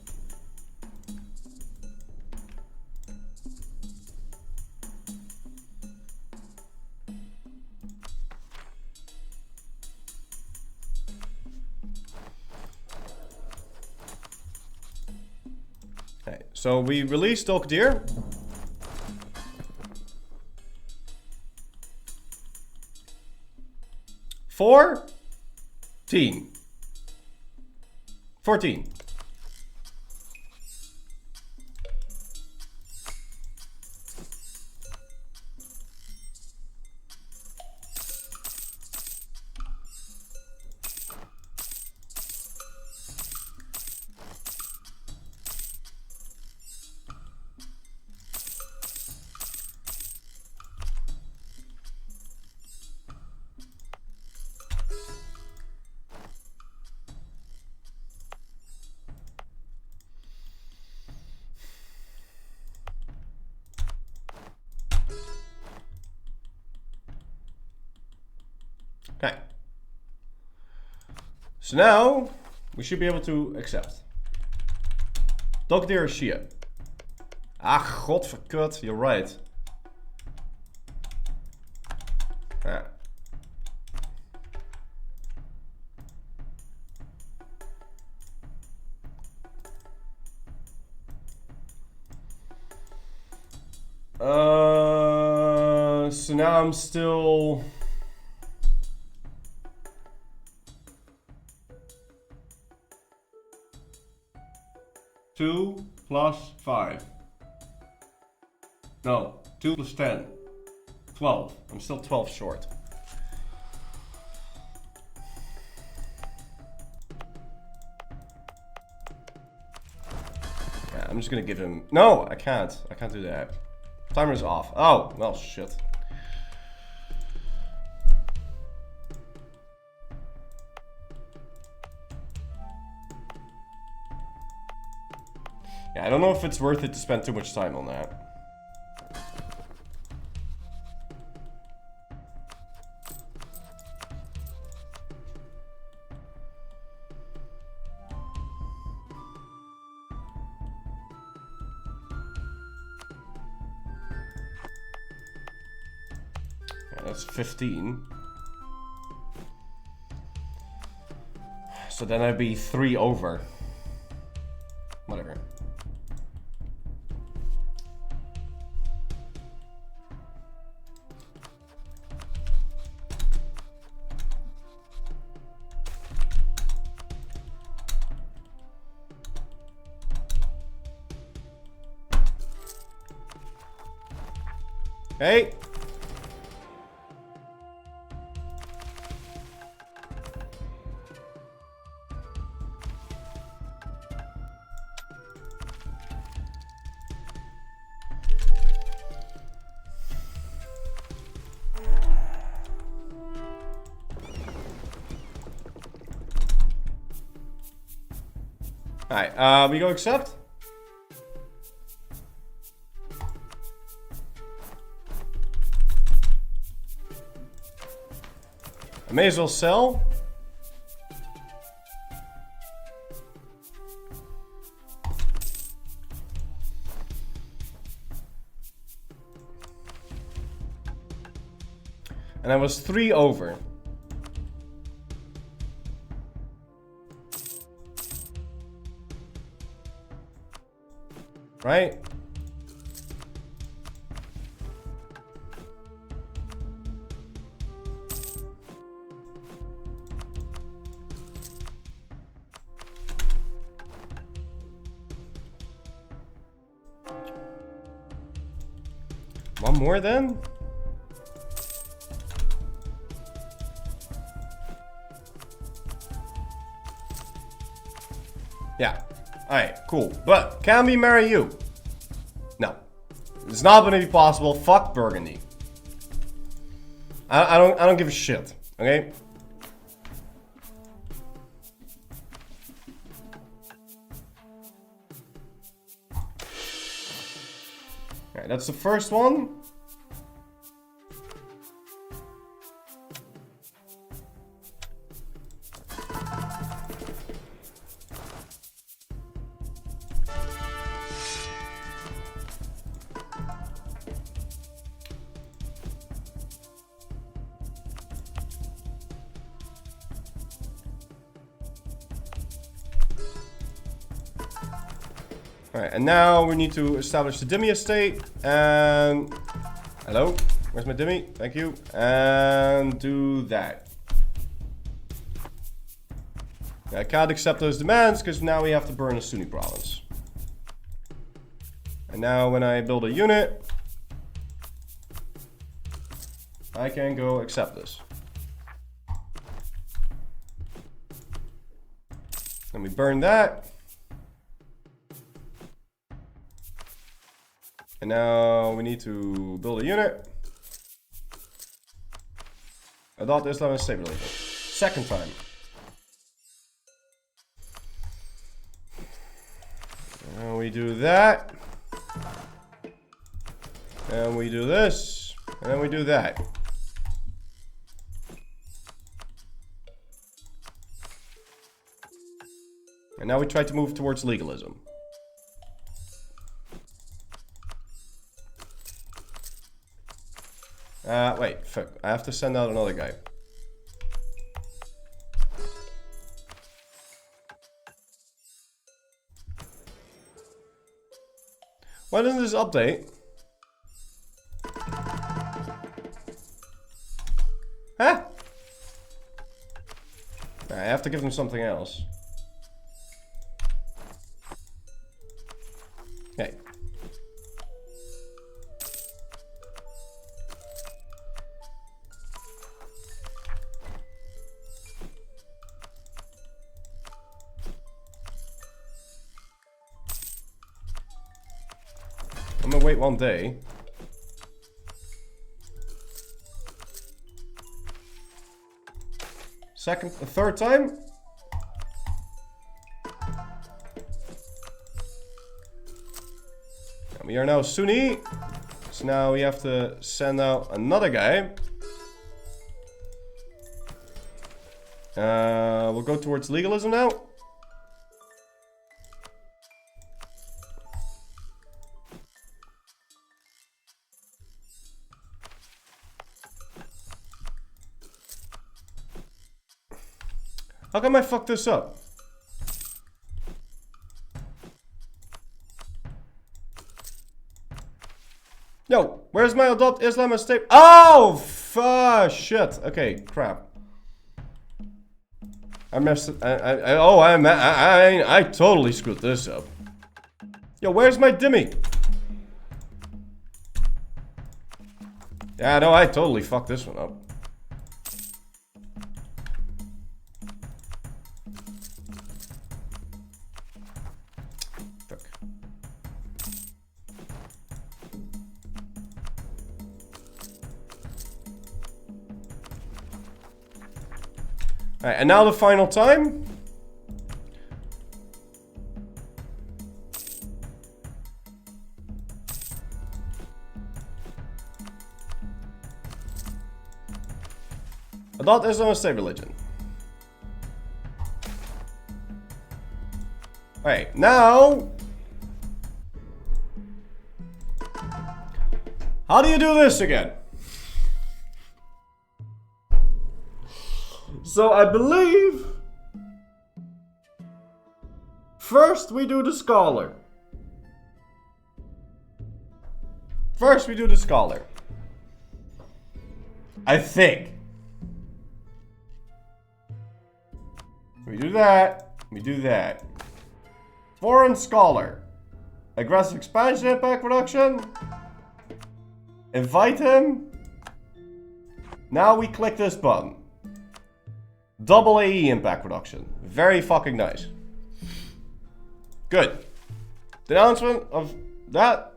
Okay, so we released Dolkadir. $14. Okay. So now we should be able to accept. Dolkadir or Shia? Ah, godverkut, you're right. Ah. So now I'm still... Two plus 5. No, 2 plus 10. 12. I'm still 12 short. Yeah, I'm just gonna give him... No, I can't. I can't do that. Timer's off. Oh, well, shit. Yeah, I don't know if it's worth it to spend too much time on that. Yeah, that's 15. So then I'd be 3 over. Whatever. Hey. Alright, we go accept. I may as well sell. And I was 3 over. Right? One more then? Yeah. Alright, cool. But can we marry you? No. It's not gonna be possible. Fuck Burgundy. I don't give a shit. Okay? Alright, that's the first one. Alright, and now we need to establish the Dhimmi estate, and... Hello? Where's my Dhimmi? Thank you. And do that. I can't accept those demands, because now we have to burn a Sunni province. And now when I build a unit, I can go accept this. Then we burn that. And now we need to build a unit. Adopt Islam and state religion. Second time. And we do that. And we do this. And then we do that. And now we try to move towards legalism. Wait, fuck. I have to send out another guy. Why doesn't this update? Huh? I have to give them something else. Okay. I'm gonna wait one day. Third time? And we are now Sunni. So now we have to send out another guy. We'll go towards legalism now. How come I fucked this up? Yo, where's my adopt Islam estate? Oh, shit. Okay, crap. I messed it. I totally screwed this up. Yo, where's my Dhimmi? Yeah, no, I totally fucked this one up. Alright, and now the final time. Adopt Islam and state religion. Alright, now... How do you do this again? So I believe first we do the scholar. First we do the scholar. I think. We do that. We do that. Foreign scholar. Aggressive expansion impact reduction. Invite him. Now we click this button. Double AE impact reduction. Very fucking nice. Good. Denouncement of that.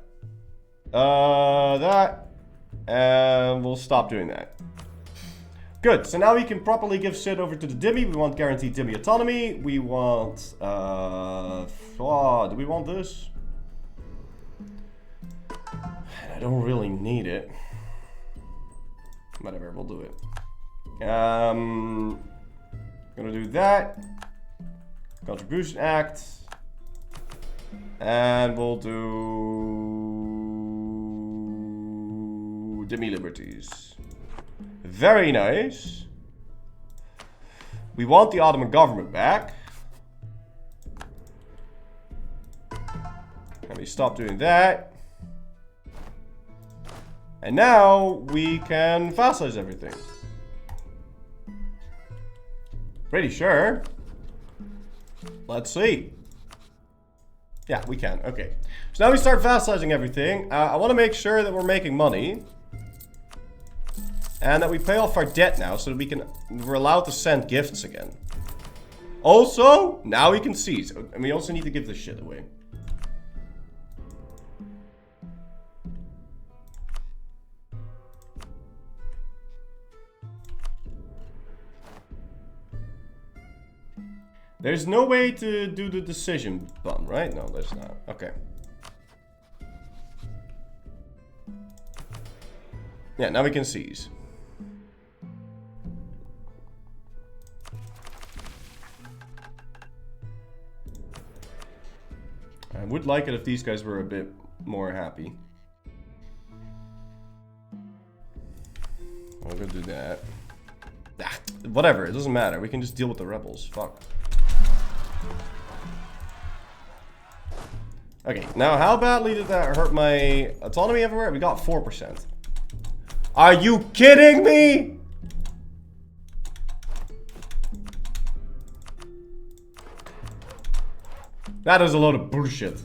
And we'll stop doing that. Good, so now we can properly give shit over to the Dimmy. We want guaranteed Dimmy autonomy. We want, do we want this? I don't really need it. Whatever, we'll do it. Gonna do that. Contribution Act. And we'll do Dimmy Liberties. Very nice. We want the Ottoman government back. Let me stop doing that. And now we can vassalize everything. Pretty sure. Let's see. Yeah, we can. Okay. So now we start vassalizing everything. I want to make sure that we're making money. And that we pay off our debt now so that we're allowed to send gifts again. Also, now we can seize. And we also need to give this shit away. There's no way to do the decision button, right? No, there's not. Okay. Yeah, now we can seize. I would like it if these guys were a bit more happy. I'll go do that. Ah, whatever, it doesn't matter. We can just deal with the rebels. Fuck. Okay, now how badly did that hurt my autonomy everywhere? We got 4%. Are you kidding me? That is a load of bullshit.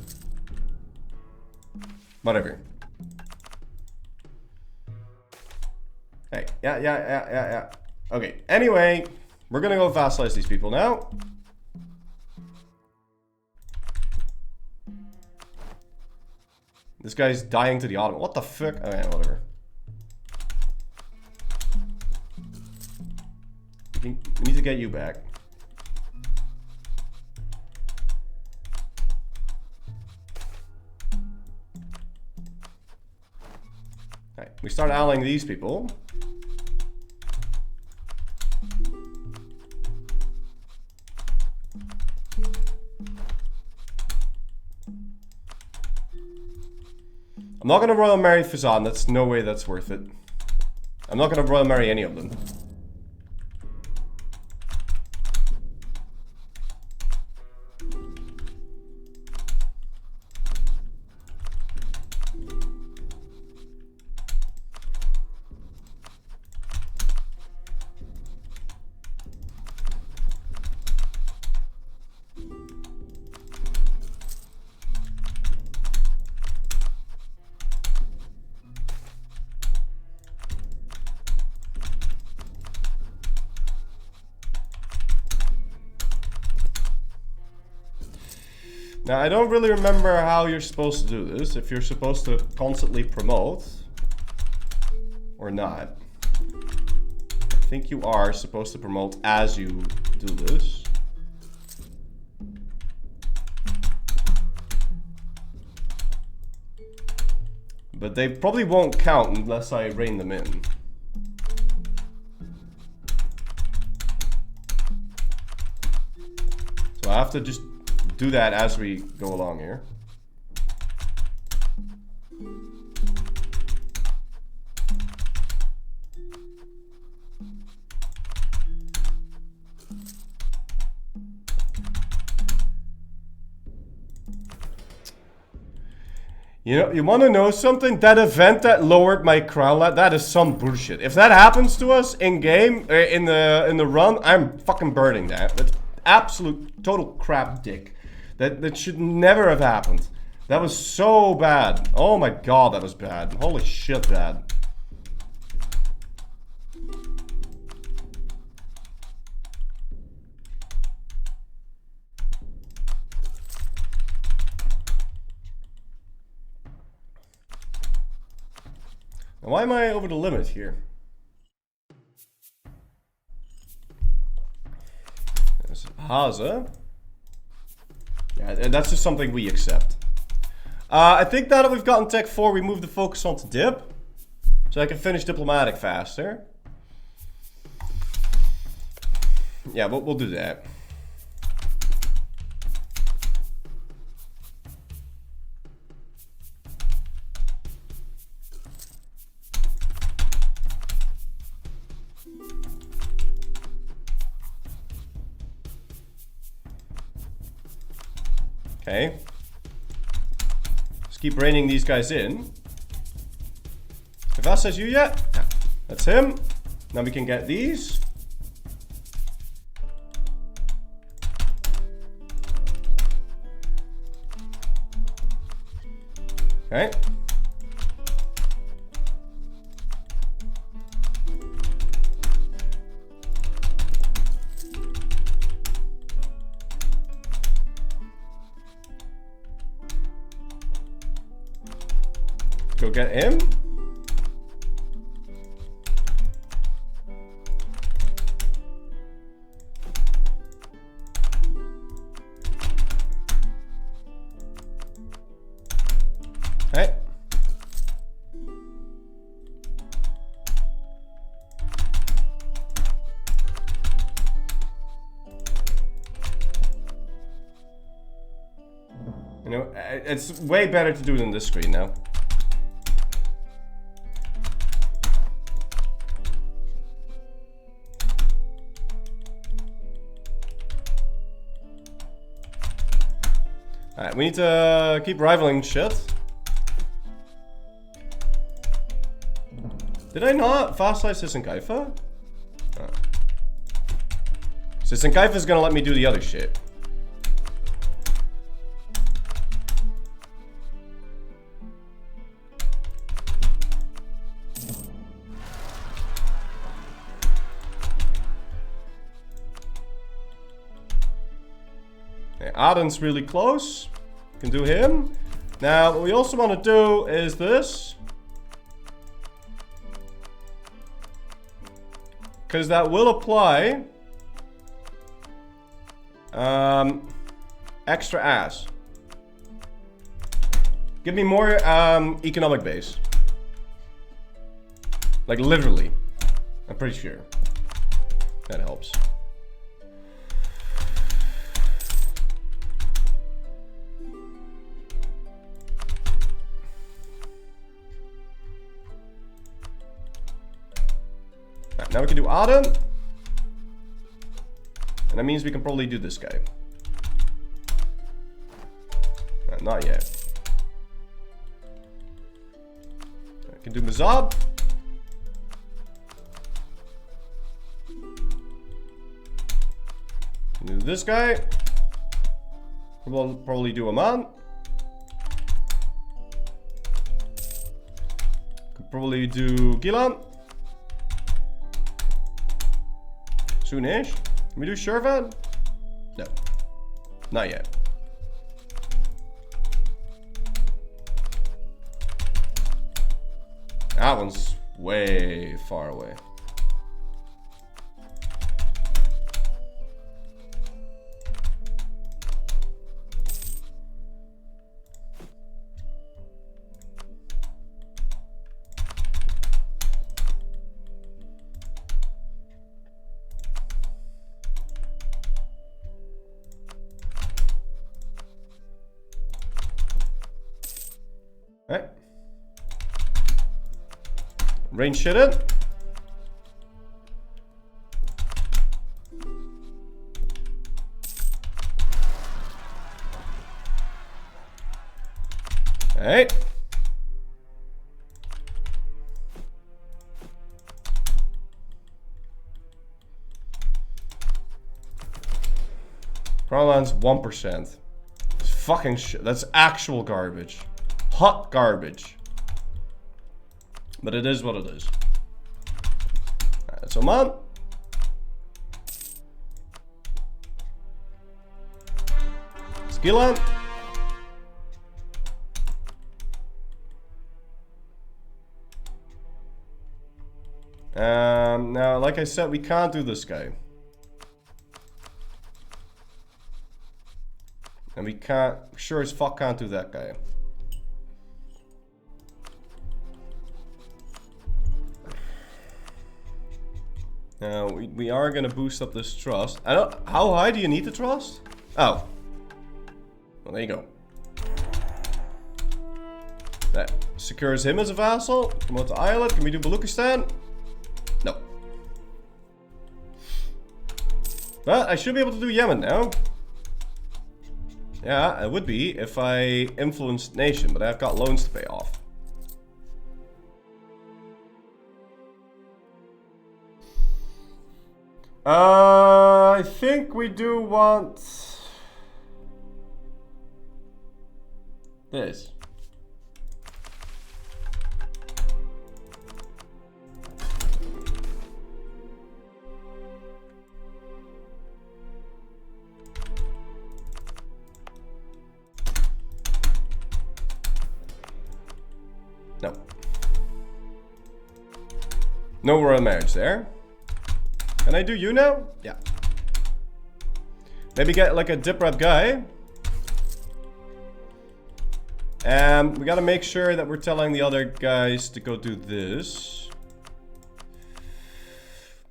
Whatever. Hey, yeah. Okay, anyway, we're gonna go vassalize these people now. This guy's dying to the Ottoman. What the fuck? Okay, whatever. We need to get you back. Alright, we start allying these people. I'm not gonna royal marry Fazan. That's no way that's worth it. I'm not gonna royal marry any of them. Now, I don't really remember how you're supposed to do this. If you're supposed to constantly promote or not. I think you are supposed to promote as you do this. But they probably won't count unless I rein them in. So I have to just do that as we go along here. You know, you want to know something? That event that lowered my crown, that is some bullshit. If that happens to us in game, in the run, I'm fucking burning that. That's absolute total crap dick. That should never have happened. That was so bad. Oh my god, that was bad. Holy shit, bad. Now, why am I over the limit here? There's Haze. Yeah, that's just something we accept. I think now that we've gotten Tech 4, we move the focus onto Dip. So I can finish Diplomatic faster. Yeah, we'll do that. Okay. Just keep reining these guys in. If that says you yet? Yeah. That's him. Now we can get these. Okay. Go get him. Okay. You know, it's way better to do it on this screen now. Alright, we need to keep rivaling shit. Did I not fast-size Sissenkaifa? Oh. Sissenkaifa is gonna let me do the other shit. Okay, Aden's really close. Can do him. Now, what we also want to do is this. Because that will apply extra ass. Give me more economic base. Like literally. I'm pretty sure. That helps. Right, now we can do Aden. And that means we can probably do this guy. Right, not yet. I can do Mazab. Do this guy. We'll probably do Aman. Could probably do Gilan. Soonish. Can we do Shervan? No. Not yet. That one's way far away. Right. Range shit it. Hey. Crownlands 1%. It's fucking shit. That's actual garbage. Hot garbage. But it is what it is. Alright, so Oman. Skilan. Now, like I said, we can't do this guy. And we can't, sure as fuck can't do that guy. Now, we are gonna boost up this trust. I don't, how high do you need the trust? Oh. Well, there you go. That secures him as a vassal. Promote to Islet. Can we do Baluchistan? No. But I should be able to do Yemen now. Yeah, I would be if I influenced nation, but I've got loans to pay off. I think we do want this. No. No royal marriage there. Can I do you now? Yeah. Maybe get like a dip rep guy. And we gotta make sure that we're telling the other guys to go do this.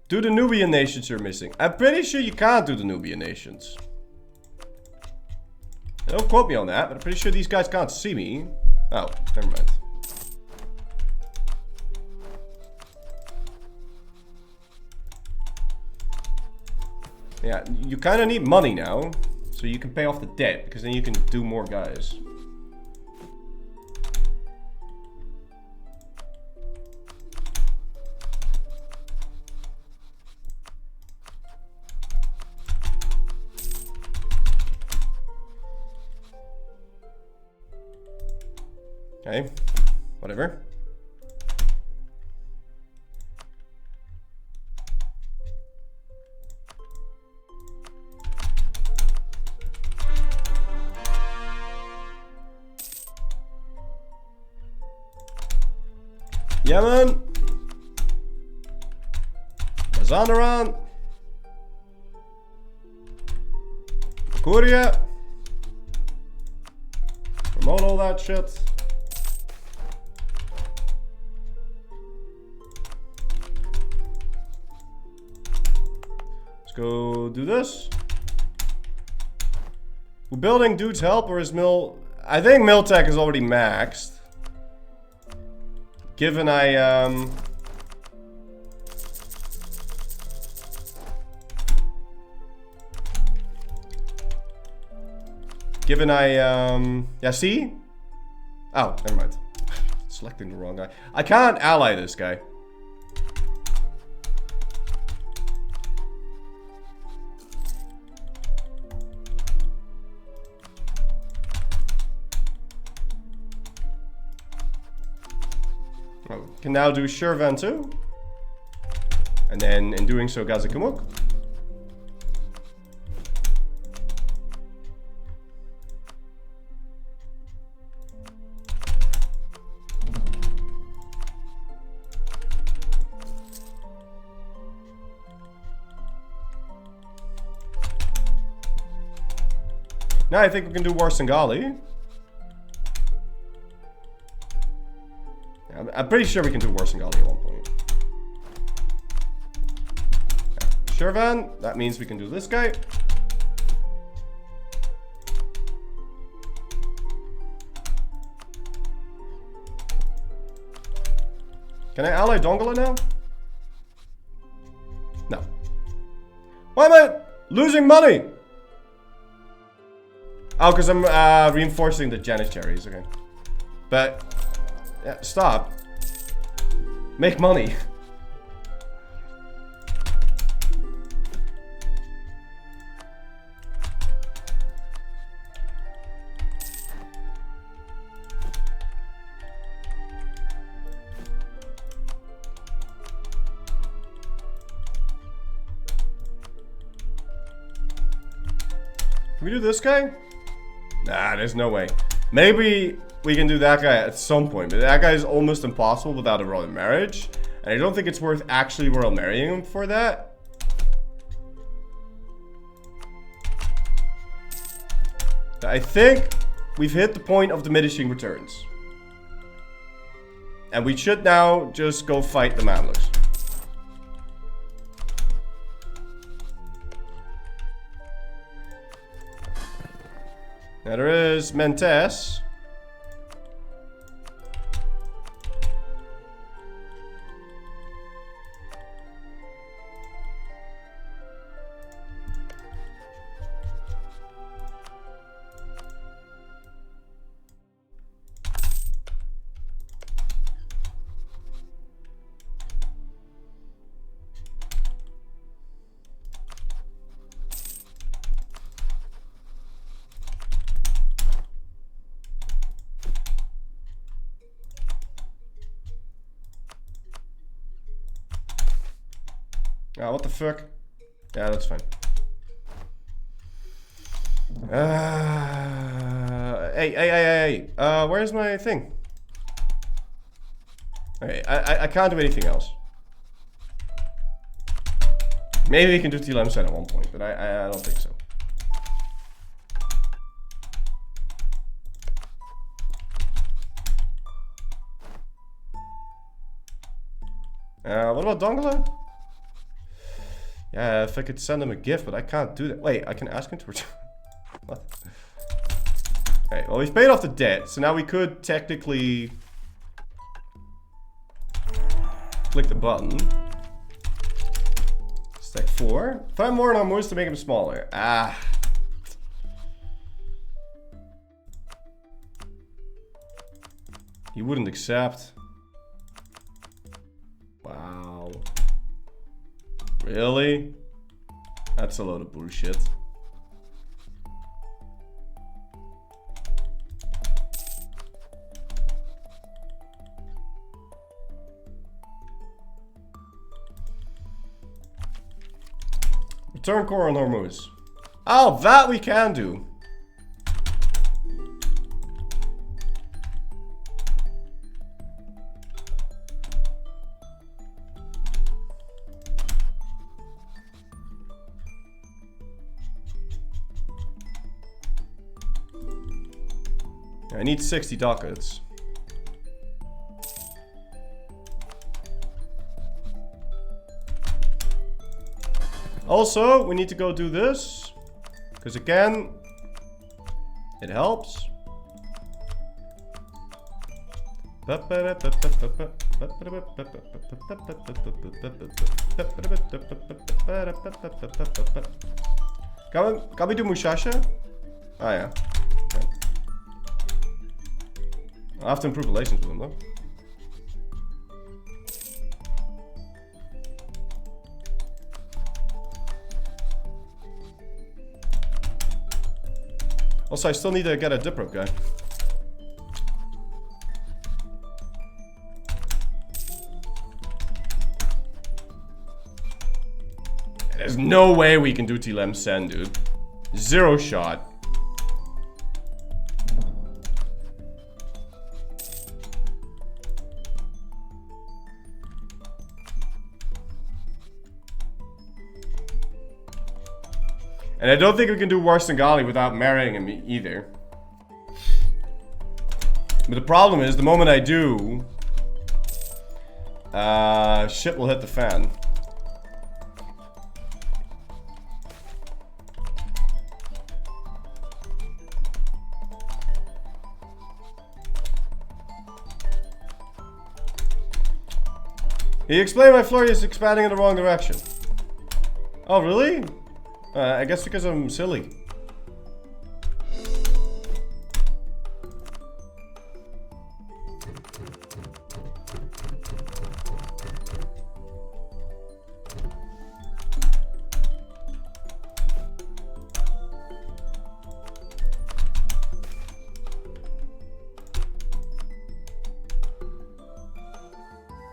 Do the Nubian nations you're missing. I'm pretty sure you can't do the Nubian nations. Don't quote me on that, but I'm pretty sure these guys can't see me. Oh, never mind. Yeah, you kind of need money now, so you can pay off the debt, because then you can do more guys. Okay, whatever. Yemen, Mazandaran, Korea, promote all that shit. Let's go do this. We're building dudes help, or is Mill? I think Miltech is already maxed. Given I, yeah, see? Oh, never mind. Selecting the wrong guy. I can't ally this guy. Can now do Shirvan too. And then in doing so, Gazakumuk. Now I think we can do Warsangali. I'm pretty sure we can do Warsangali at one point. Okay. Shirvan, that means we can do this guy. Can I ally Dongola now? No. Why am I losing money? Oh, because I'm reinforcing the Janissaries, okay. But, yeah, stop. Make money. Can we do this guy? Nah, there's no way. Maybe we can do that guy at some point, but that guy is almost impossible without a royal marriage. And I don't think it's worth actually royal marrying him for that. I think we've hit the point of diminishing returns. And we should now just go fight the Mamluks. Now there is Mentes. Ah, what the fuck? Yeah, that's fine. Hey. Where's my thing? Okay, I can't do anything else. Maybe we can do Tlemcen at one point, but I don't think so. What about Dongala? Yeah, if I could send him a gift, but I can't do that. Wait, I can ask him to return. What? Okay, well, we've paid off the debt, so now we could technically click the button. Stack 4. Find more on moves to make him smaller. Ah. He wouldn't accept. Wow. Really? That's a load of bullshit. Return core on Hormuz. Oh, that we can do. I need 60 ducats. Also, we need to go do this. Because again, it helps. Can we do Mushasha? Ah, yeah. Okay. I have to improve relations with him though. Also, I still need to get a Dipro guy. There's no way we can do Tlemcen, dude. Zero shot. And I don't think we can do Warstengali without marrying him either. But the problem is, the moment I do, shit will hit the fan. He explained my flurry is expanding in the wrong direction. Oh, really? I guess because I'm silly.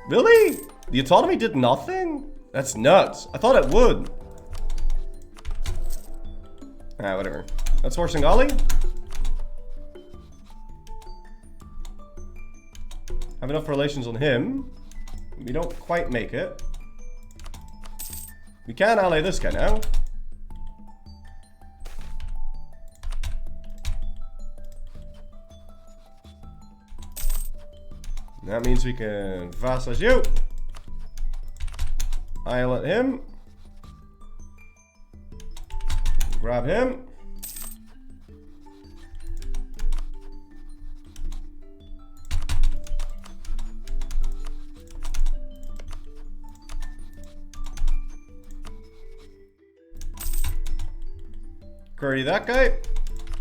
Really? The autonomy did nothing? That's nuts. I thought it would. Ah, whatever. That's for Singali. Have enough relations on him. We don't quite make it. We can ally this guy now. That means we can vassalize you. Islet him. Grab him. Curry that guy.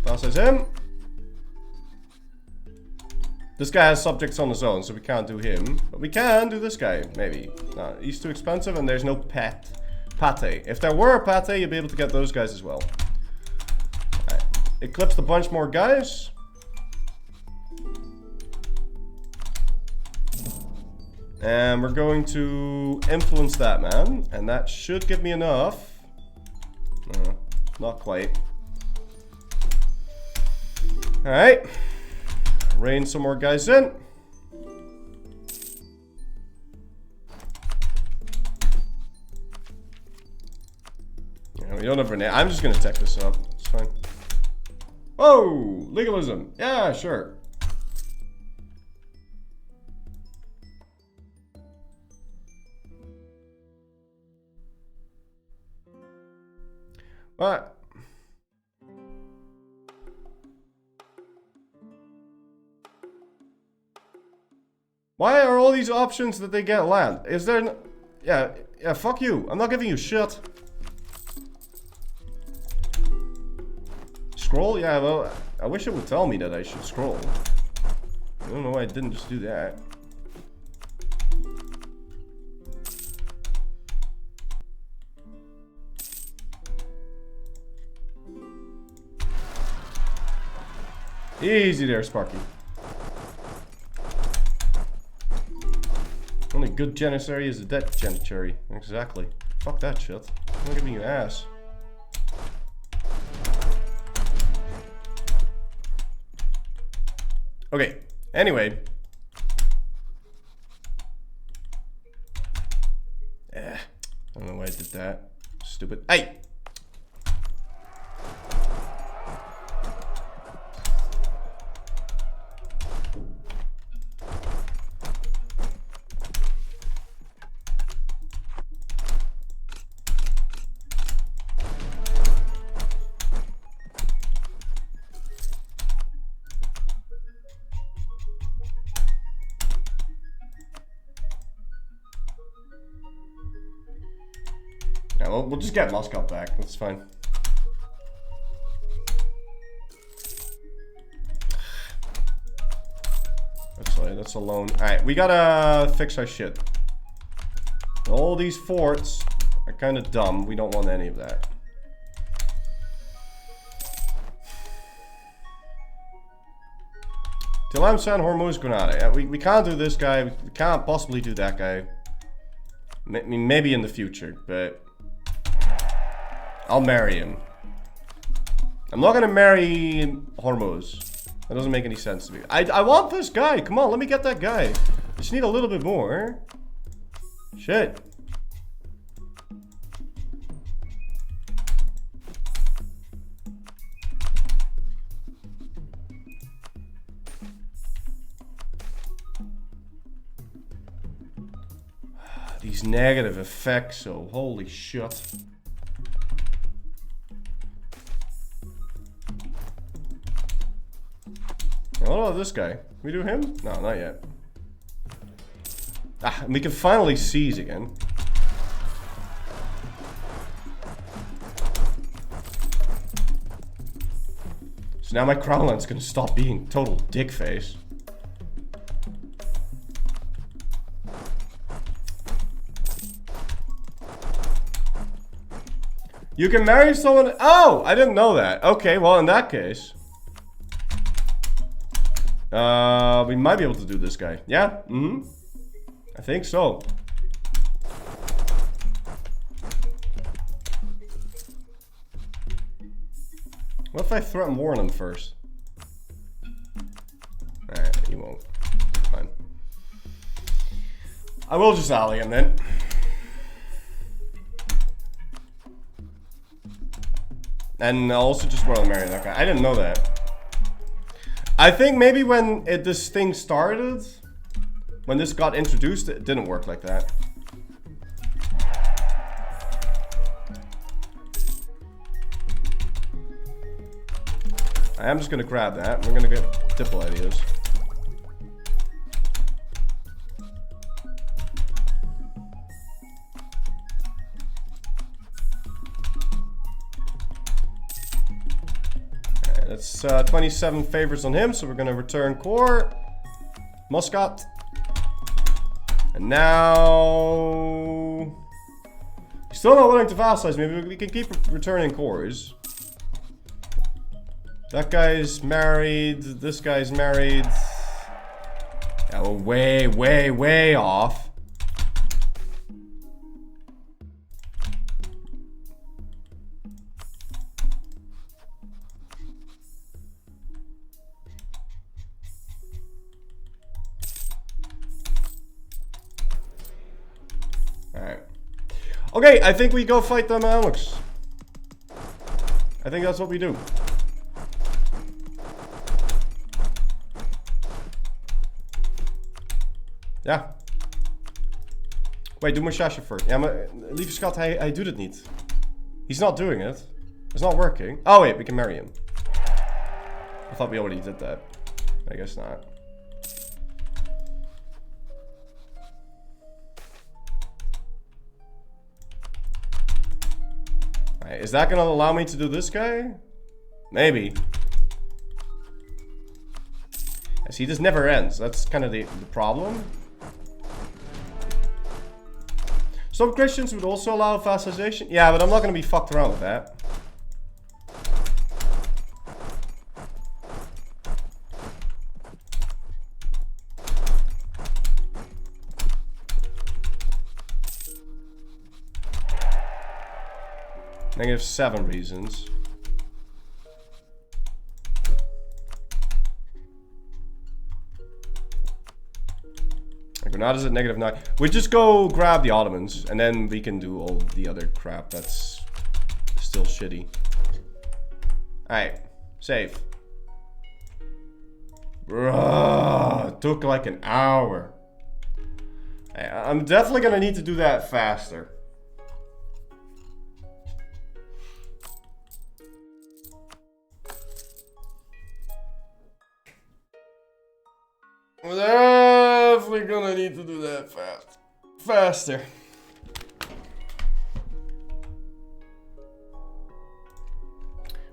Vassalize him. This guy has subjects on his own, so we can't do him. But we can do this guy, maybe. No, he's too expensive and there's no pate. If there were a pate, you'd be able to get those guys as well. Alright. Eclipsed a bunch more guys. And we're going to influence that man. And that should give me enough. No, not quite. Alright. Rain some more guys in. Yeah, we don't have Renee. I'm just gonna tech this up. It's fine. Oh, legalism. Yeah, sure. What? Why are all these options that they get land? Is there no... Yeah, fuck you. I'm not giving you shit. Scroll? Yeah, well, I wish it would tell me that I should scroll. I don't know why I didn't just do that. Easy there, Sparky. Only good Janissary is a dead Janissary. Exactly. Fuck that shit. I'm not giving you ass. Okay. Anyway. I don't know why I did that. Stupid. Hey! Yeah, well, we'll just get Moscow back. That's fine. That's a loan. Alright, we gotta fix our shit. All these forts are kind of dumb. We don't want any of that. Tilamsan, Hormuz, Granada. Yeah, we can't do this guy. We can't possibly do that guy. I mean, maybe in the future, but... I'll marry him. I'm not gonna marry Hormuz. That doesn't make any sense to me. I want this guy. Come on, let me get that guy. Just need a little bit more. Shit. These negative effects, so holy shit. What about this guy? Can we do him? No, not yet. Ah, and we can finally seize again. So now my Crownland's gonna stop being total dick face. You can marry someone. Oh, I didn't know that. Okay, well, in that case. We might be able to do this guy. Yeah? Mm-hmm. I think so. What if I threaten war on him first? Alright, he won't. Fine. I will just ally him then. And I'll also just royal marry that guy. I didn't know that. I think maybe when this thing started, when this got introduced, it didn't work like that. I am just gonna grab that. We're gonna get dipple ideas. Alright, that's 27 favors on him, so we're gonna return core. Muscat. And now... Still not willing to vassalize. Maybe we can keep returning cores. That guy's married. This guy's married. Yeah, we're way, way, way off. Alright. Okay, I think we go fight them Alex. I think that's what we do. Ja. Wait, doe Mushasha first. Ja, maar lieve schat, hij doet het niet. He's not doing it. It's not working. Oh wait, we can marry him. I thought we already did that. I guess not. Alright, is that gonna allow me to do this guy? Maybe. See, this never ends. That's kind of the problem. Some Christians would also allow vassalization. Yeah, but I'm not going to be fucked around with that. -7 reasons. Granada's at -9. We just go grab the Ottomans, and then we can do all the other crap that's still shitty. Alright, save. Bruh, it took like an hour. I'm definitely gonna need to do that faster. We're definitely gonna need to do that faster.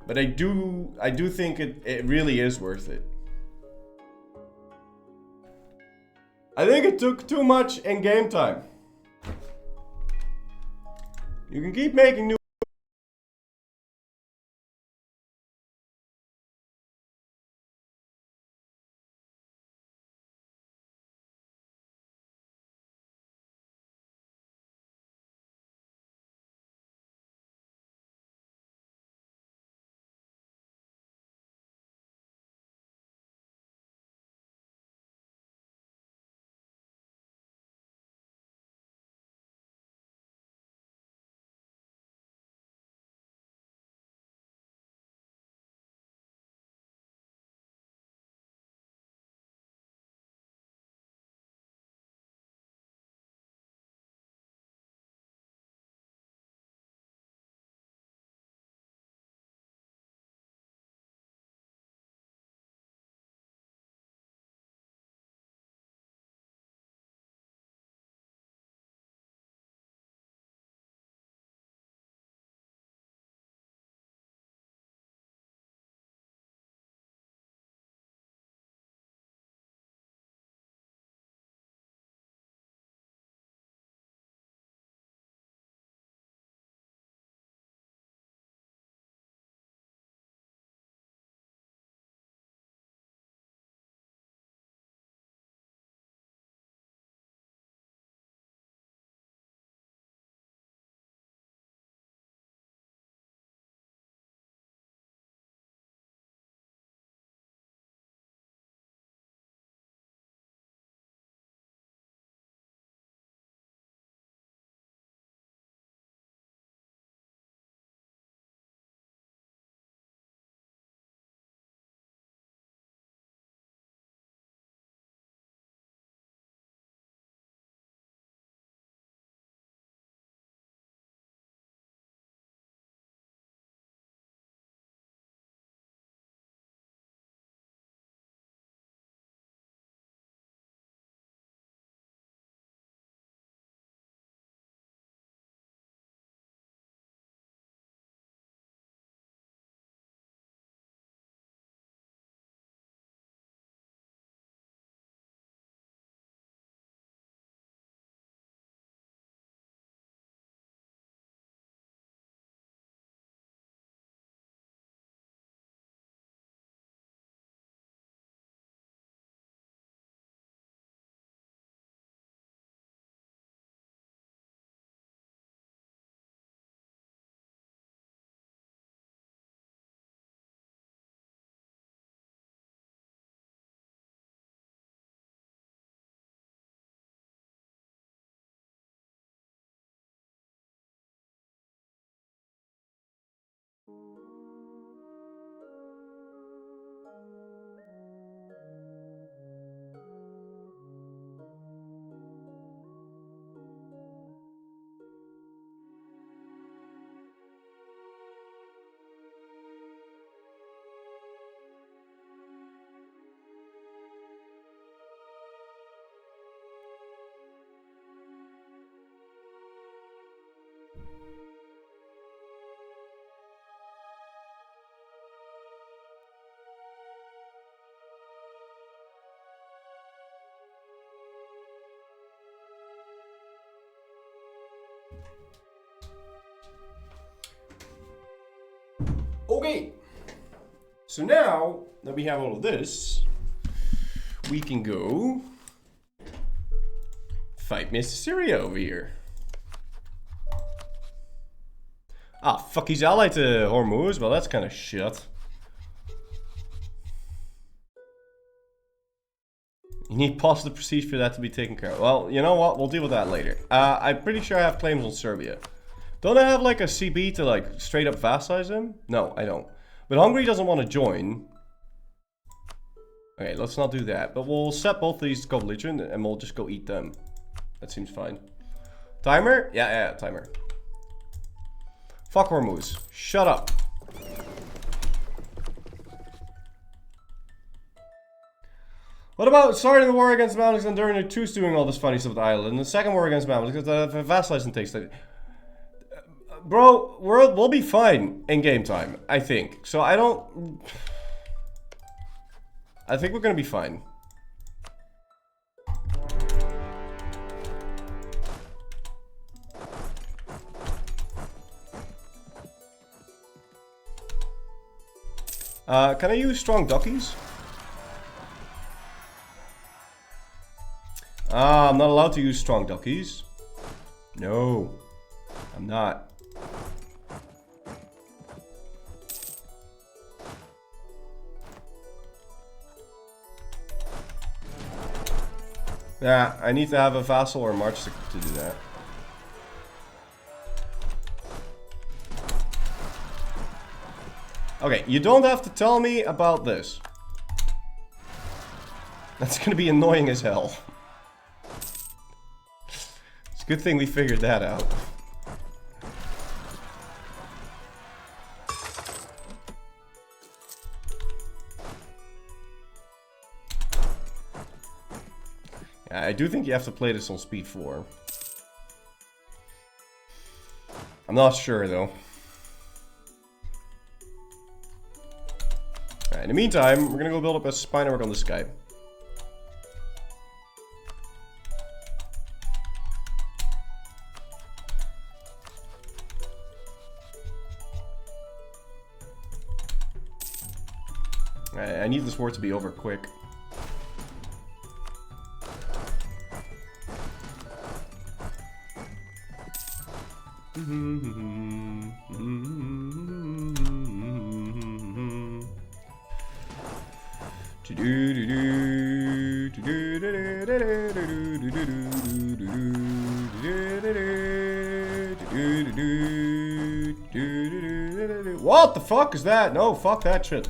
But I do think it really is worth it. I think it took too much in game time. You can keep making new Okay, so now that we have all of this, we can go fight Mr. Syria over here. Ah, fuck, he's allied to Hormuz? Well, that's kind of shit. You need positive prestige for that to be taken care of. Well, you know what? We'll deal with that later. I'm pretty sure I have claims on Serbia. Don't I have like a CB to like straight up vassalize him? No, I don't. But Hungary doesn't want to join. Okay, let's not do that. But we'll set both these co-belligerent and we'll just go eat them. That seems fine. Timer? Yeah, timer. Fuck Hormuz. Shut up. What about starting the war against Mamluks and during the truce doing all this funny stuff with the island? And the second war against Mamluks because the vassalizing takes that. Bro, we'll be fine in game time, I think. So I think we're gonna be fine. Can I use strong duckies? I'm not allowed to use strong duckies. No, I'm not. Yeah, I need to have a vassal or march to do that. Okay, you don't have to tell me about this. That's gonna be annoying as hell. It's a good thing we figured that out. I do think you have to play this on speed 4. I'm not sure though. Alright, in the meantime, we're gonna go build up a spy network on this guy. I need this war to be over quick. What the fuck is that? No, fuck that shit.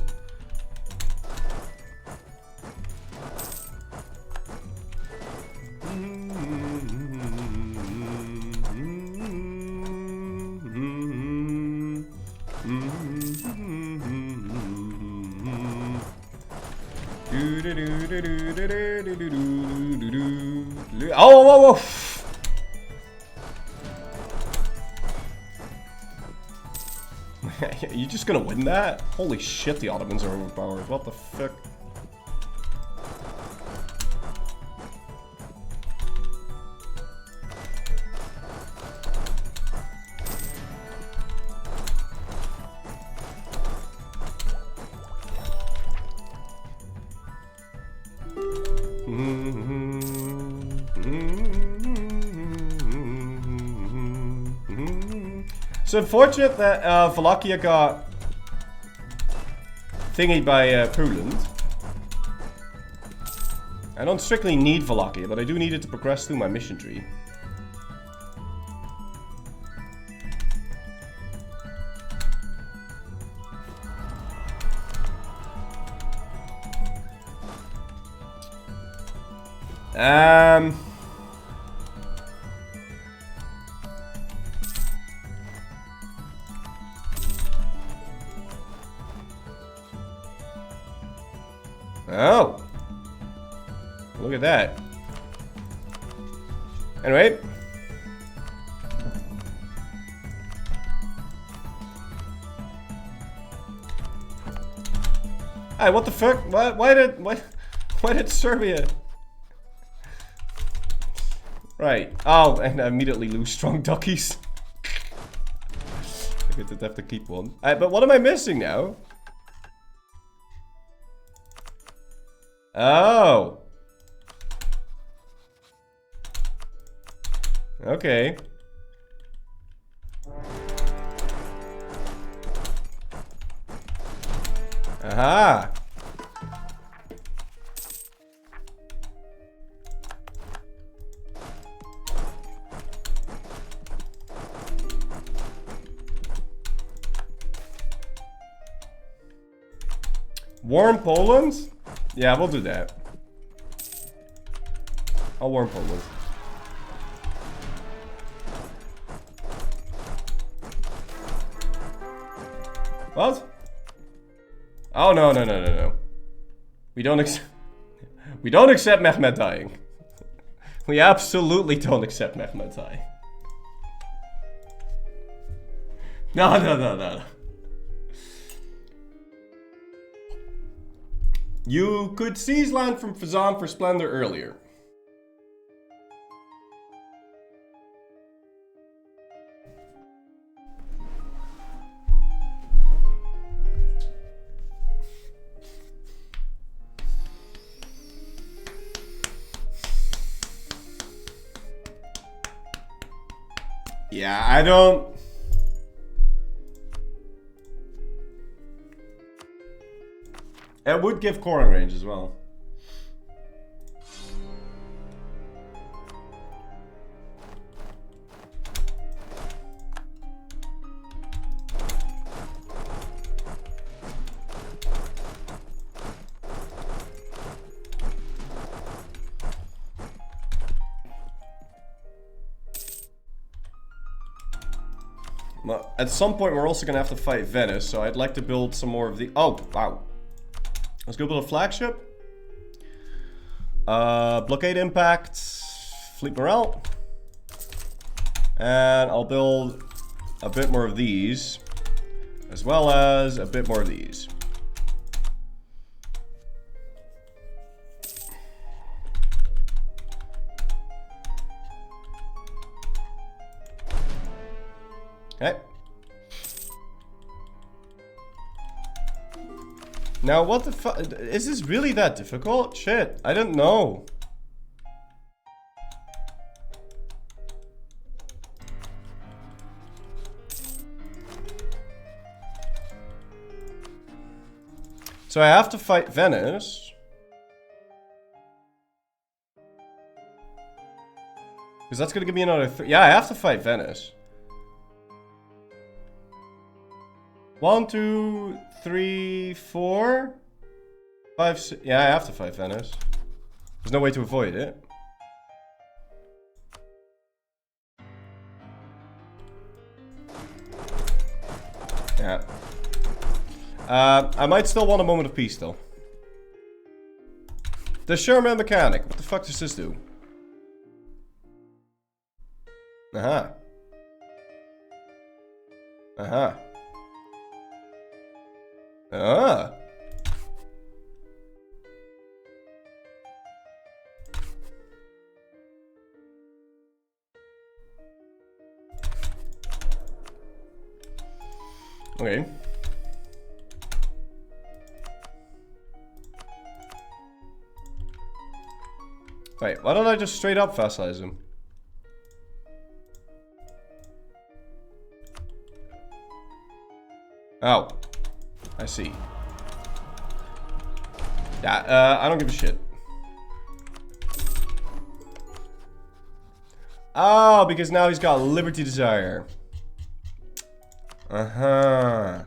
Oh, whoa, whoa. You just gonna win that? Holy shit, the Ottomans are overpowered. What the fuck? It's unfortunate that Wallachia got thingied by Poland. I don't strictly need Wallachia, but I do need it to progress through my mission tree. Oh. Look at that. Anyway. Hey, what the fuck? Why did Serbia? Right. Oh, and I immediately lose strong duckies. I did have to keep one. But what am I missing now? Oh. Okay. Aha. Warm Poland? Yeah, we'll do that. I'll warm Poland. What? Oh no. We don't accept Mehmet dying. We absolutely don't accept Mehmet dying. No. You could seize land from Fazan for Splendor earlier. Yeah, I don't... It would give coring range as well. At some point we're also gonna have to fight Venice, so I'd like to build some more of the... Oh, wow. Let's go build a flagship. Blockade impact. Fleet morale. And I'll build a bit more of these. As well as a bit more of these. Okay. Now, what the fuck? Is this really that difficult? Shit, I don't know. So I have to fight Venice. Because that's gonna give me another... Yeah, I have to fight Venice. 1, 2, 3, 4, 5, 6. Yeah, I have to fight Venice. There's no way to avoid it. Yeah. I might still want a moment of peace, though. The Sherman mechanic. What the fuck does this do? Aha. Aha. Ah. Okay. Wait, why don't I just straight up fossilize him? Oh. I see. Yeah, I don't give a shit. Oh, because now he's got Liberty Desire. Uh-huh.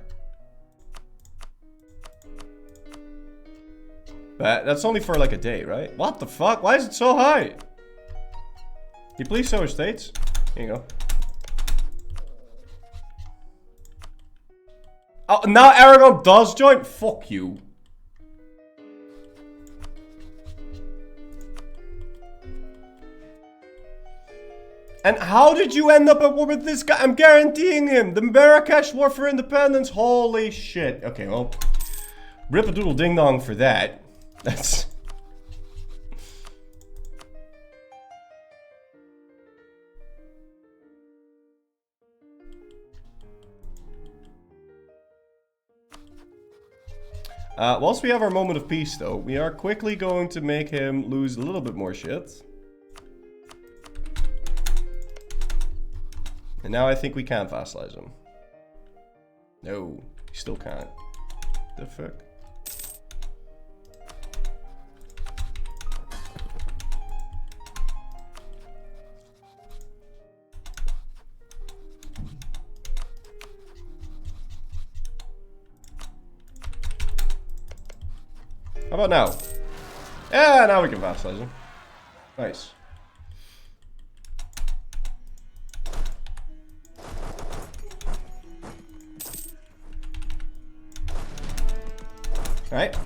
But that's only for like a day, right? What the fuck? Why is it so high? Can you please show estates? Here you go. Oh, now Aragon does join? Fuck you. And how did you end up at war with this guy? I'm guaranteeing him. The Marrakesh War for Independence. Holy shit. Okay, well. Rip a doodle ding dong for that. That's... whilst we have our moment of peace though, we are quickly going to make him lose a little bit more shit. And now I think we can vassalize him. No, we still can't. The fuck? How about now? Yeah, now we can vassalize him. Nice. Alright.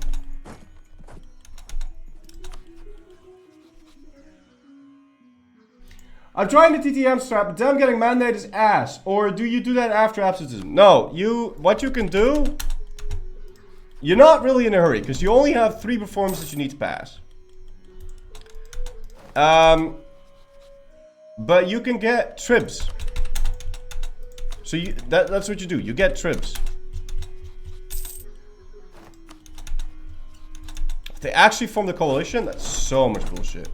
I'm trying the TTM strap, but them getting mandate is ass. Or do you do that after absolutism? No, what you can do, you're not really in a hurry, because you only have 3 performances you need to pass. But you can get tribs. So that's what you do, you get tribs. If they actually form the coalition, that's so much bullshit.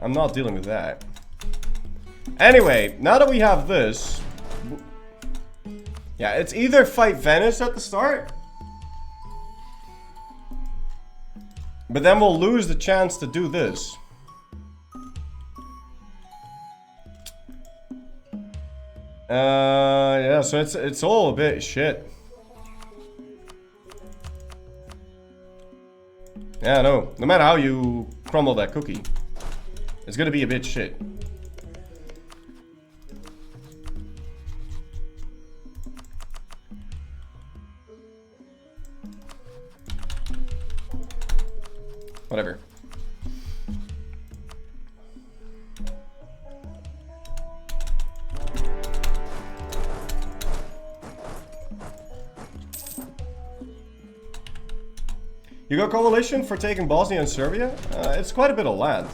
I'm not dealing with that. Anyway, now that we have this... Yeah, it's either fight Venice at the start, but then we'll lose the chance to do this. Yeah, so it's all a bit shit. Yeah, no matter how you crumble that cookie, it's gonna be a bit shit. Whatever. You got coalition for taking Bosnia and Serbia? It's quite a bit of land.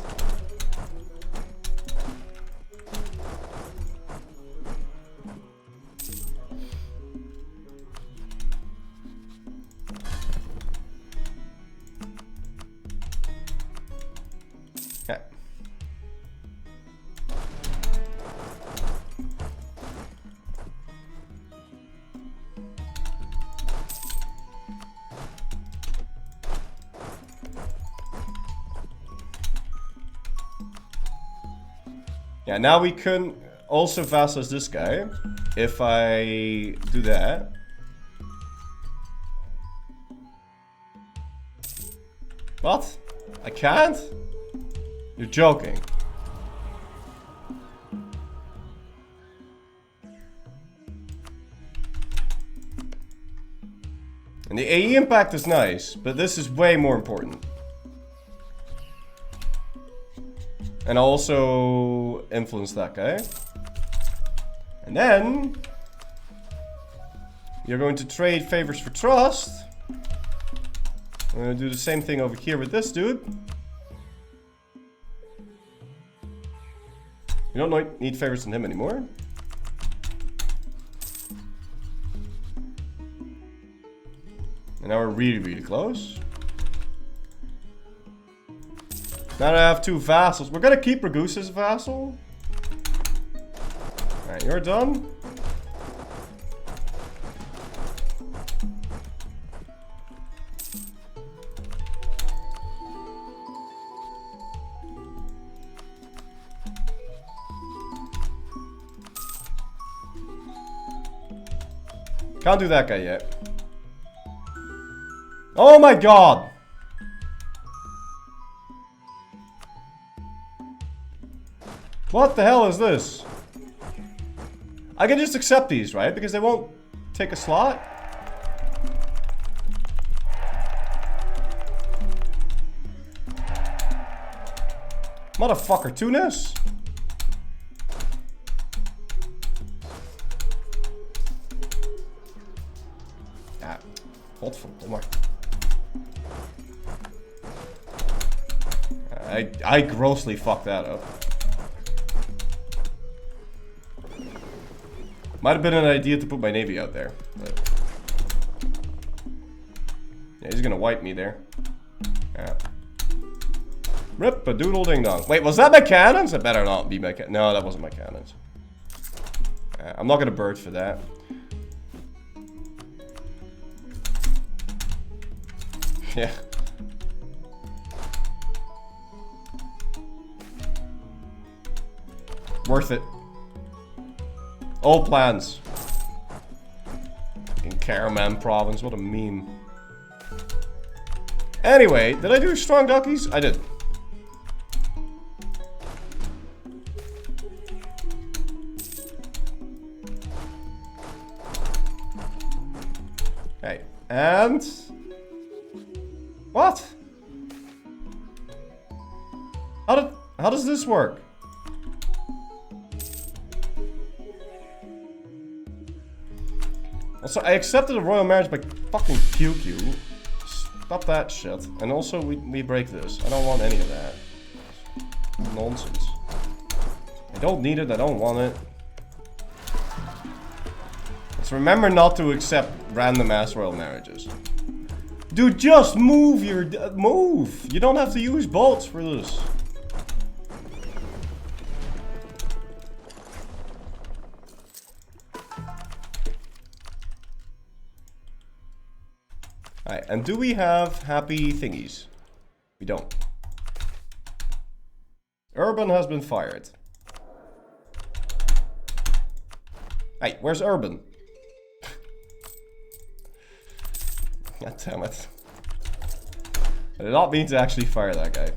Yeah. Yeah, now we can also vassalize this guy if I do that. What? I can't? You're joking. And the AE impact is nice, but this is way more important. And also influence that guy. And then you're going to trade favors for trust. I'm going to do the same thing over here with this dude. You don't need favors from him anymore. And now we're really, really close. Now that I have 2 vassals, we're gonna keep Ragusa as a vassal. Alright, you're done. Can't do that guy yet. Oh my god! What the hell is this? I can just accept these, right? Because they won't take a slot? Motherfucker, Tunis? Ja, godverdomme. I grossly fucked that up. Might have been an idea to put my navy out there. But yeah, he's gonna wipe me there. Yeah. Rip a doodle ding dong. Wait, was that my cannons? That better not be my cannons. No, that wasn't my cannons. I'm not gonna bird for that. Yeah. Worth it. All plans. In Karaman province, what a meme. Anyway, did I do strong duckies? I did. Okay, and... What? How does this work? Also, I accepted a royal marriage by fucking QQ. Stop that shit. And also, we break this. I don't want any of that. Nonsense. I don't need it. I don't want it. Let's remember not to accept random ass royal marriages. Dude, just move your... move! You don't have to use bolts for this. Alright, and do we have happy thingies? We don't. Urban has been fired. Hey, where's Urban? God damn it. I did not mean to actually fire that guy.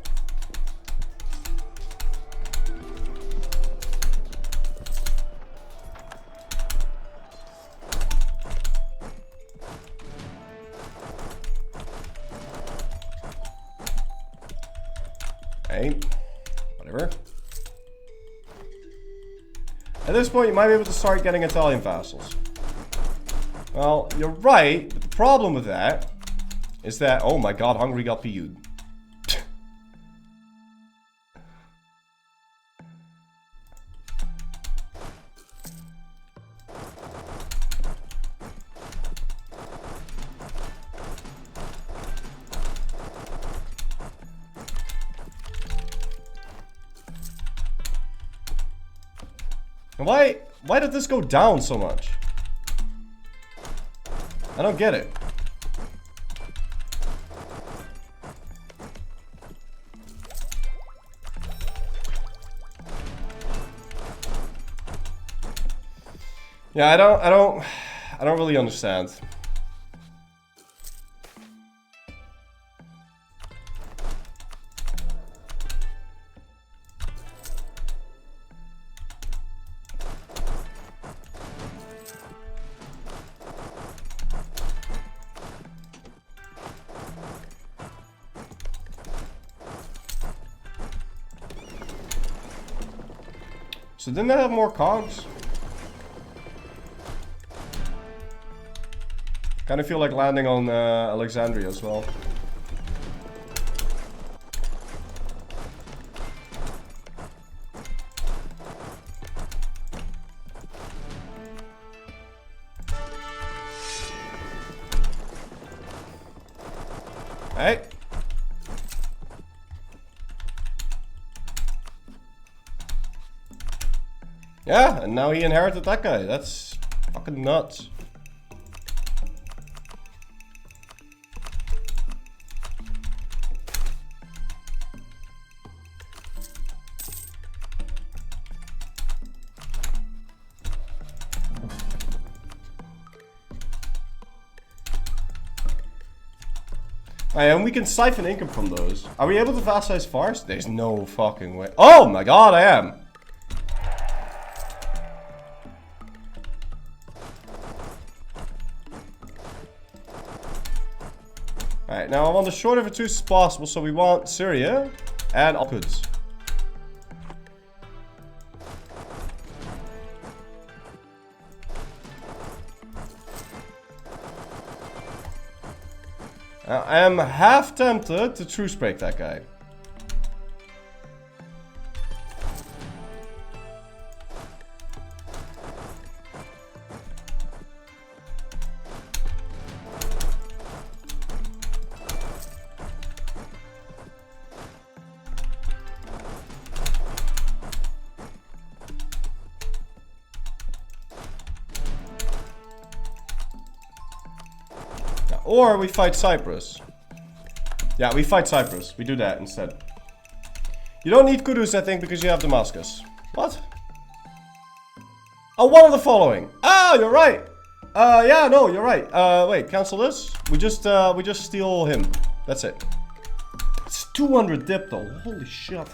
Hey, whatever. At this point, you might be able to start getting Italian vassals. Well, you're right, but the problem with that is that... Oh my god, Hungary got PU'd. Why did this go down so much? I don't get it. Yeah, I don't really understand. So didn't they have more cogs? Kind of feel like landing on Alexandria as well. Hey. Yeah, and now he inherited that guy. That's fucking nuts. And we can siphon income from those. Are we able to vassalize Fars? There's no fucking way. Oh my god, I am. Alright, now I want the short of it as possible, so we want Syria and Al-Quds. I am half tempted to truce break that guy. Or we fight Cyprus. Yeah, we fight Cyprus. We do that instead. You don't need Kudus, I think, because you have Damascus. What? Oh, one of the following. Oh, you're right. Yeah, no, you're right. Wait, cancel this. We just steal him. That's it. It's 200 dip though. Holy shit.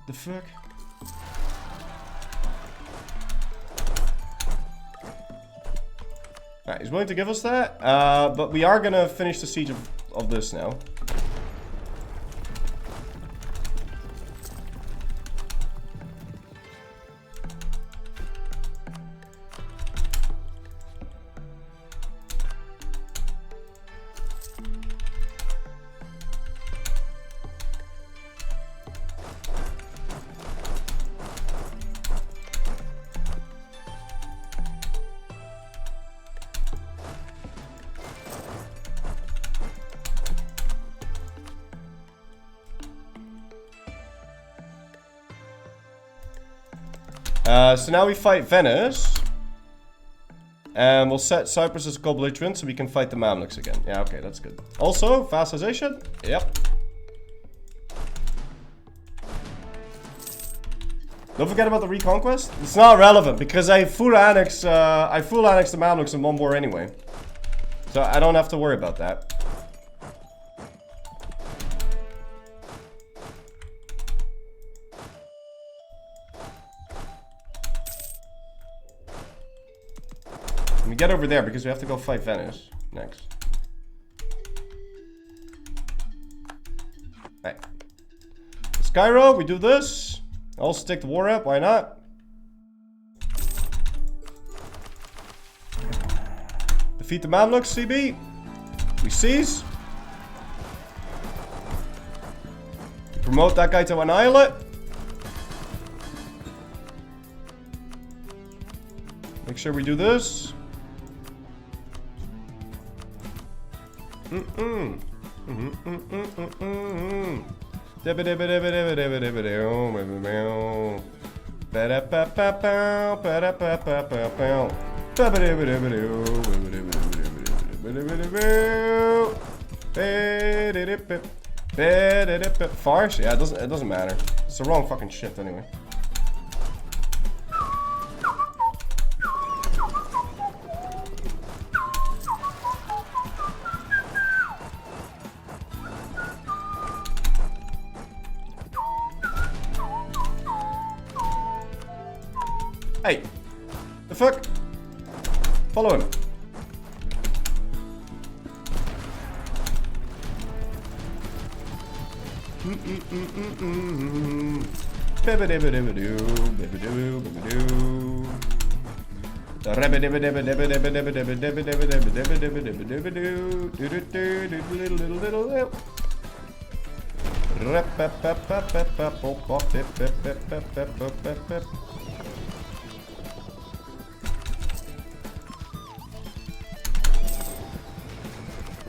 The fuck? Alright, he's willing to give us that, but we are gonna finish the siege of this now. So now we fight Venice. And we'll set Cyprus as a co-belligerent so we can fight the Mamluks again. Yeah, okay, that's good. Also, vassalization. Yep. Don't forget about the reconquest. It's not relevant because I full annex the Mamluks in one war anyway. So I don't have to worry about that. We get over there because we have to go fight Venice next. Right. Skyro, we do this. I'll stick the war up, why not? Defeat the Mamluks, CB. We seize. Promote that guy to annihilate. Make sure we do this. Farce? Yeah, it doesn't matter. It's the wrong fucking shift anyway. Hey, the fuck? Follow him.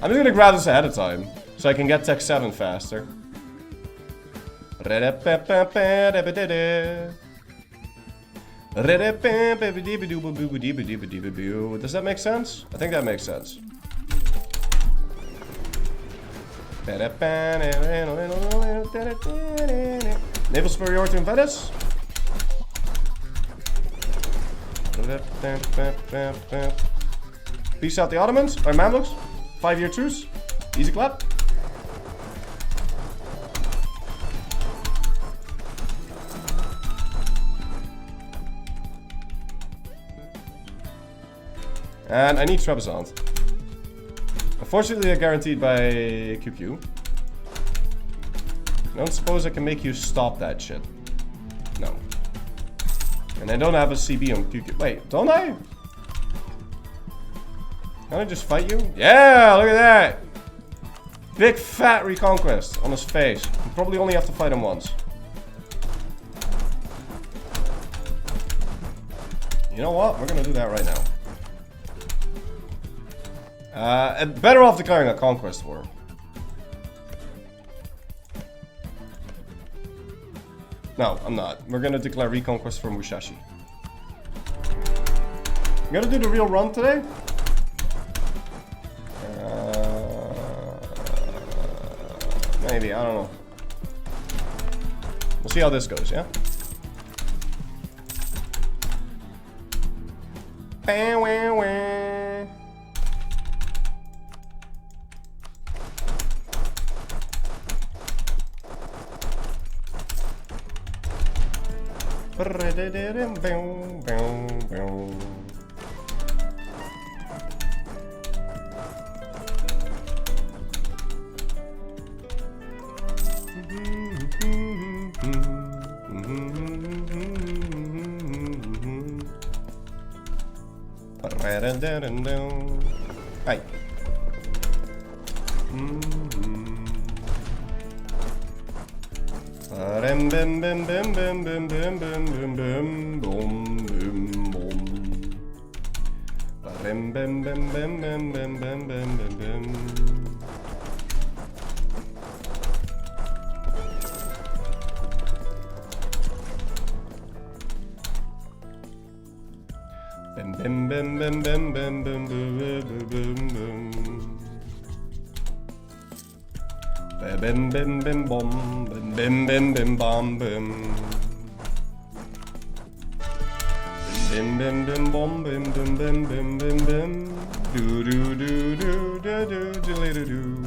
I'm just gonna grab this ahead of time, so I can get Tech 7 faster. Does that make sense? I think that makes sense. Naval superiority in Venice. Peace out the Ottomans, or Mamluks. 5-year truce. Easy clap. And I need Trebizond. Unfortunately, they're guaranteed by QQ. I don't suppose I can make you stop that shit. No. And I don't have a CB on QQ. Wait, don't I? Can I just fight you? Yeah, look at that! Big fat reconquest on his face. You probably only have to fight him once. You know what? We're gonna do that right now. Better off declaring a conquest war. No, I'm not. We're gonna declare reconquest for Musashi. You gonna do the real run today? Maybe, I don't know. We'll see how this goes, yeah? Wah, wah, wah. Hey. Bim bim bim bim bim bim bim bim bim boom boom boom. Bim bim bim bim bim bim bim bim bim bim. Bim bim bim bim bim bim bim bim bim. Bim bim bim bom, bim bim bim bom bim. Bim bim bim bom, bim bim bim bim bim bim. Do do do do do do do do do.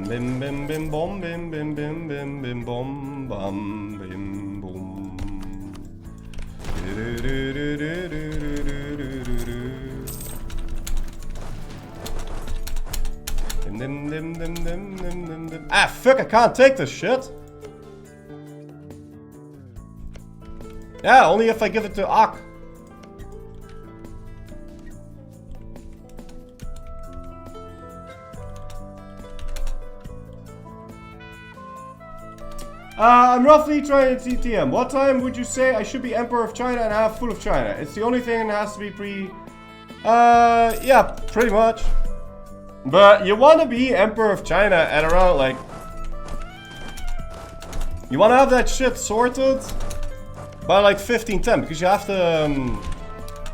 Bim bim bim bom bim bim bim bim bim bom bam bim bom. Dim dim dim dim dim dim dim. Ah fuck! I can't take this shit. Yeah, only if I give it to Ak. I'm roughly trying to TTM. What time would you say I should be Emperor of China and have full of China? It's the only thing that has to be pre... yeah, pretty much. But you want to be Emperor of China at around, like... You want to have that shit sorted by, like, 1510. Because you have to...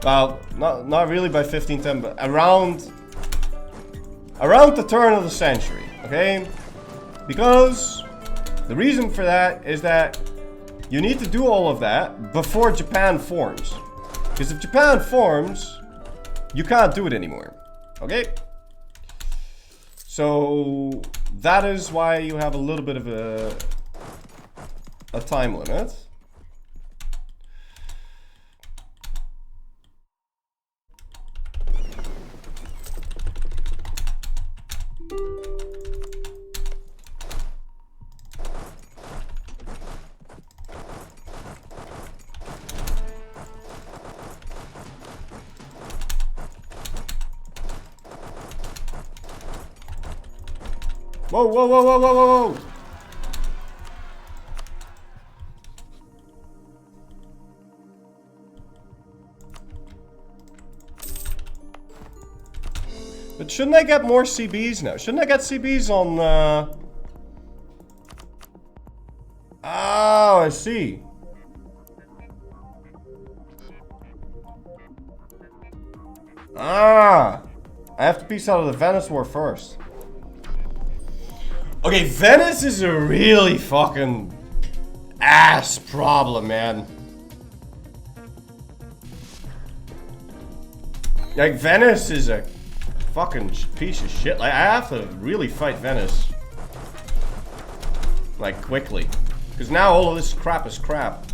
well, not really by 1510, but around... around the turn of the century, okay? Because... the reason for that is that you need to do all of that before Japan forms. Because if Japan forms, you can't do it anymore. Okay? So that is why you have a little bit of a time limit. Whoa, whoa, whoa, whoa, whoa, whoa, whoa! But shouldn't I get more CBs now? Shouldn't I get CBs on, Oh, I see. Ah! I have to piece out of the Venice War first. Okay, Venice is a really fucking ass problem, man. Like, Venice is a fucking piece of shit. Like, I have to really fight Venice. Like, quickly. Because now all of this crap is crap.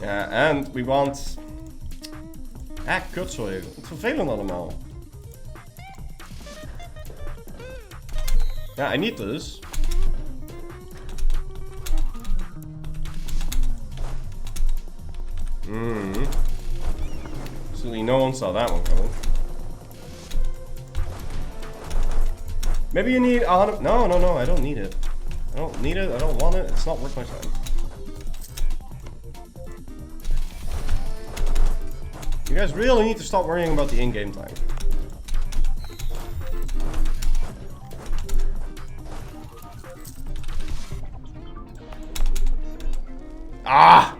Ja, and we want... Ah, kutzooi. Wat vervelend allemaal. Ja, I need this. Certainly no one saw that one coming. Maybe you need 100... No, no, no, I don't need it. I don't need it, I don't want it, it's not worth my time. You guys really need to stop worrying about the in-game time. Ah!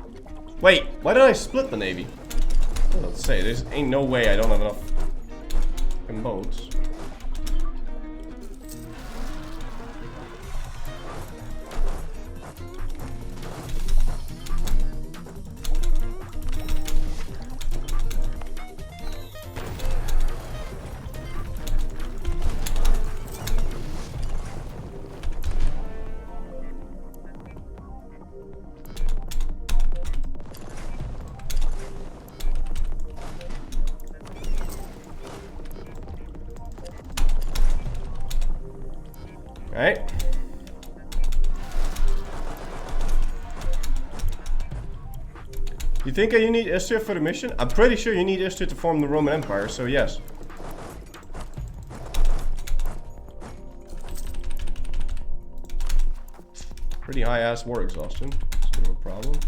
Wait, why did I split the Navy? I was about to say, there's ain't no way I don't have enough fucking boats. Alright. You think you need Istria for the mission? I'm pretty sure you need Istria to form the Roman Empire, so yes. Pretty high ass war exhaustion. It's a bit of a problem.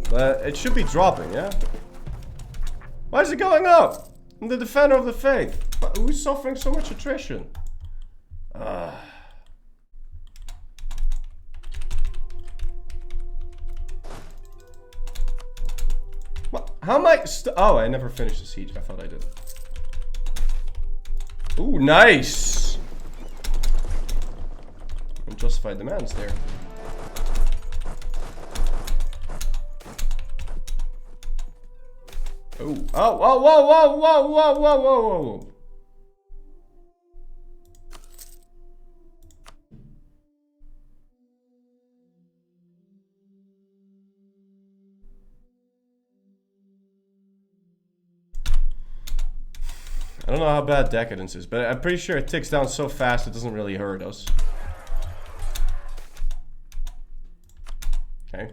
But it should be dropping, yeah? Why is it going up? I'm the defender of the faith. But who's suffering so much attrition? How am I oh, I never finished the siege. I thought I did. Ooh, nice! Unjustified demands there. Oh, oh, whoa, whoa, whoa, whoa, whoa, whoa, whoa, whoa. I don't know how bad Decadence is, but I'm pretty sure it ticks down so fast it doesn't really hurt us. Okay.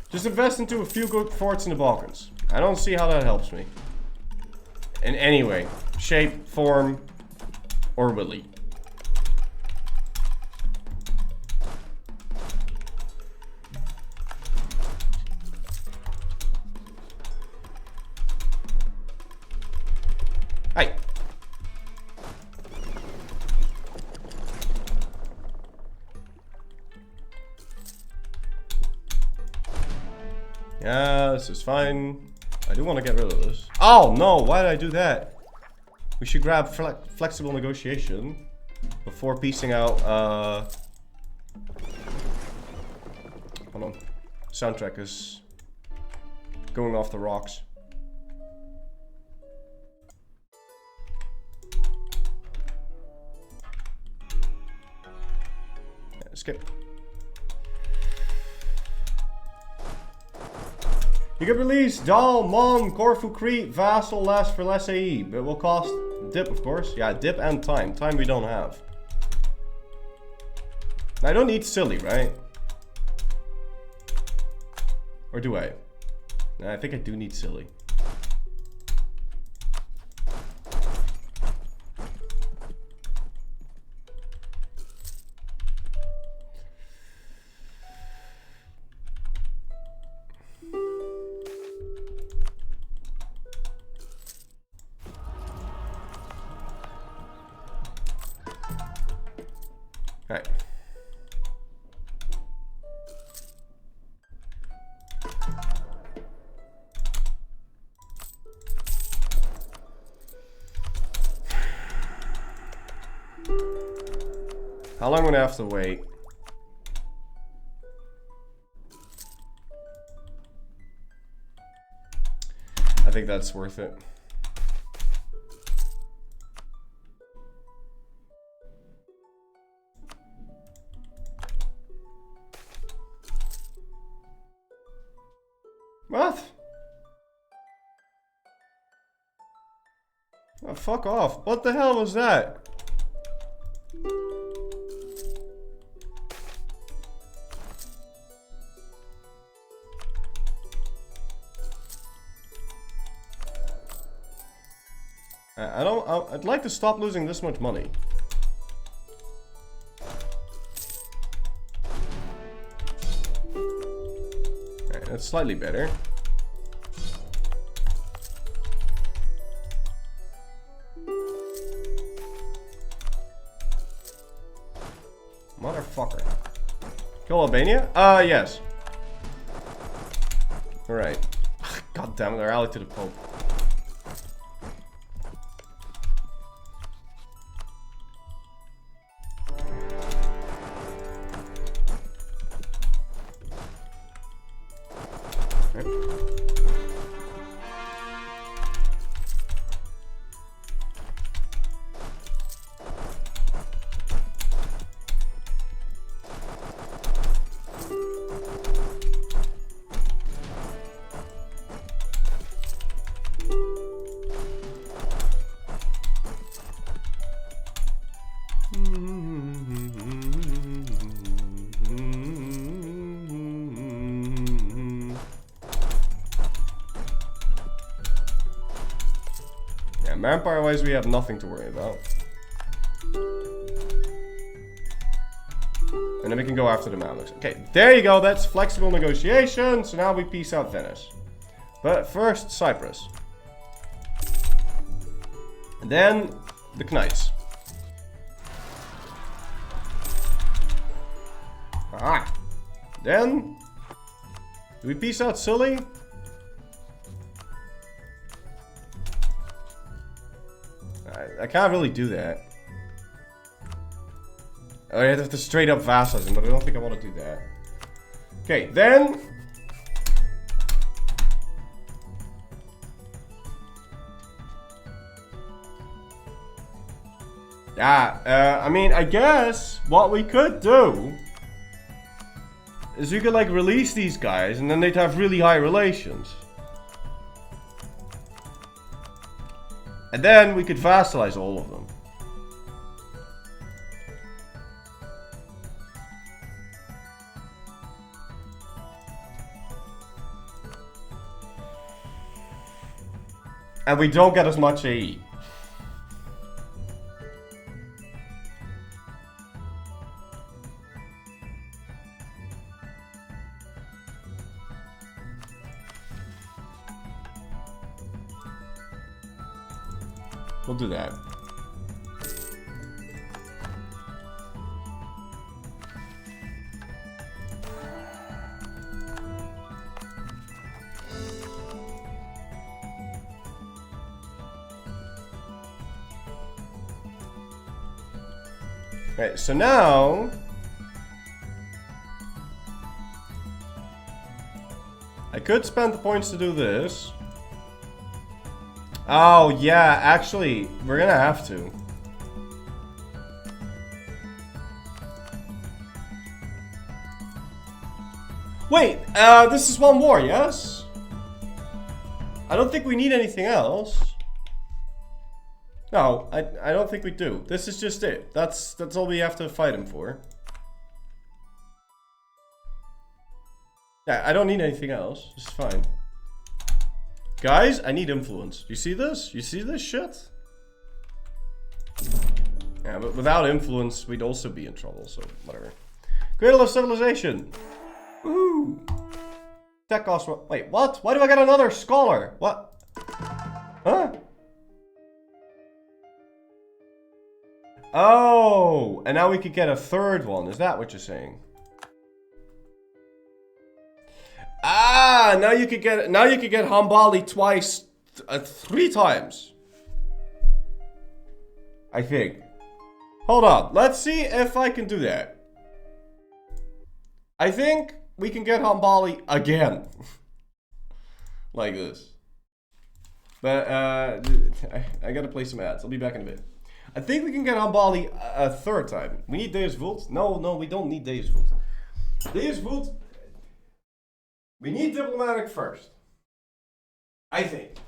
Just invest into a few good forts in the Balkans. I don't see how that helps me. In any way. Shape, form, orbitally. Hey. Yeah, this is fine. I do want to get rid of this. Oh no, why did I do that? We should grab flexible negotiation before piecing out. Hold on. Soundtrack is going off the rocks. Yeah, skip. You can release Dal, Mon, Corfu, Crete, Vassal, less for less AE, but it will cost dip, of course. Yeah, dip and time. Time we don't have. I don't need silly, right? Or do I? Nah, I think I do need silly. Alright. How long am I gonna have to wait? I think that's worth it. What? Oh, fuck off. What the hell was that? I'd like to stop losing this much money. Alright, that's slightly better. Motherfucker. Kill Albania? Yes. Alright. God damn it, they're allied to the Pope. Manpower wise, we have nothing to worry about. And then we can go after the Mamluks. Okay, there you go. That's flexible negotiation. So now we peace out Venice. But first, Cyprus. And then the Knights. Ah. Then, do we peace out Sully? I can't really do that. I have to straight up vassalize him, but I don't think I want to do that. Okay, then... Yeah, I mean, I guess what we could do is we could, like, release these guys and then they'd have really high relations. And then we could vassalize all of them. And we don't get as much AE. We'll do that. Right, so now I could spend the points to do this. Oh yeah, actually, we're gonna have to. Wait, this is one more, yes? I don't think we need anything else. No, I don't think we do. This is just it. That's all we have to fight him for. Yeah, I don't need anything else. It's fine. Guys, I need influence. You see this? You see this shit? Yeah, but without influence, we'd also be in trouble, so whatever. Cradle of Civilization. Woohoo! Tech cost. Wait, what? Why do I get another scholar? What? Huh? Oh, and now we could get a third one. Is that what you're saying? Ah, now you could get Hambali twice, 3 times. I think. Hold on, let's see if I can do that. I think we can get Hambali again. Like this. But I gotta play some ads. I'll be back in a bit. I think we can get Hambali a 3rd time. We need Deus Vult. No, we don't need Deus Vult. Deus Vult. We need diplomatic first. I think.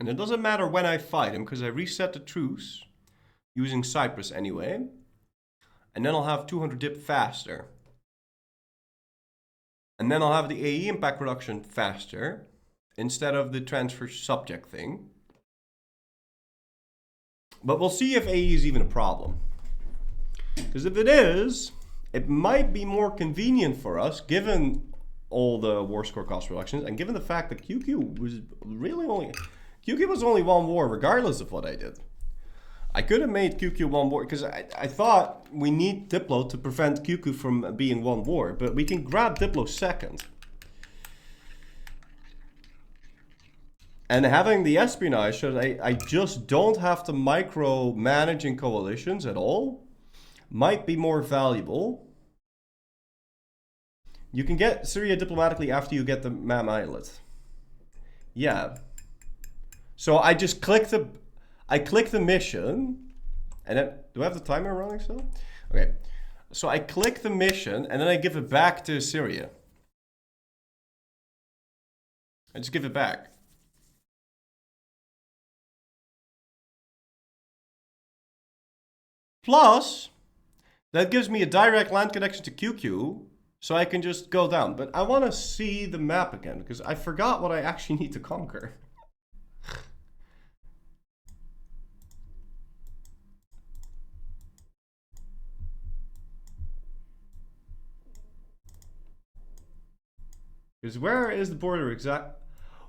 And it doesn't matter when I fight him, because I reset the truce using Cyprus anyway. And then I'll have 200 dip faster. And then I'll have the AE impact reduction faster, instead of the transfer subject thing. But we'll see if AE is even a problem. Because if it is, it might be more convenient for us, given all the war score cost reductions, and given the fact that QQ was really only... QQ was only one war, regardless of what I did. I could have made QQ one war, because I thought we need Diplo to prevent QQ from being one war, but we can grab Diplo second. And having the espionage so that I just don't have to micro-managing coalitions at all might be more valuable. You can get Syria diplomatically after you get the Mam Islet. Yeah. So I just click the mission, and then, do I have the timer running still? Okay. So I click the mission, and then I give it back to Syria. I just give it back. Plus, that gives me a direct land connection to QQ, so I can just go down. But I want to see the map again, because I forgot what I actually need to conquer. Because where is the border exact?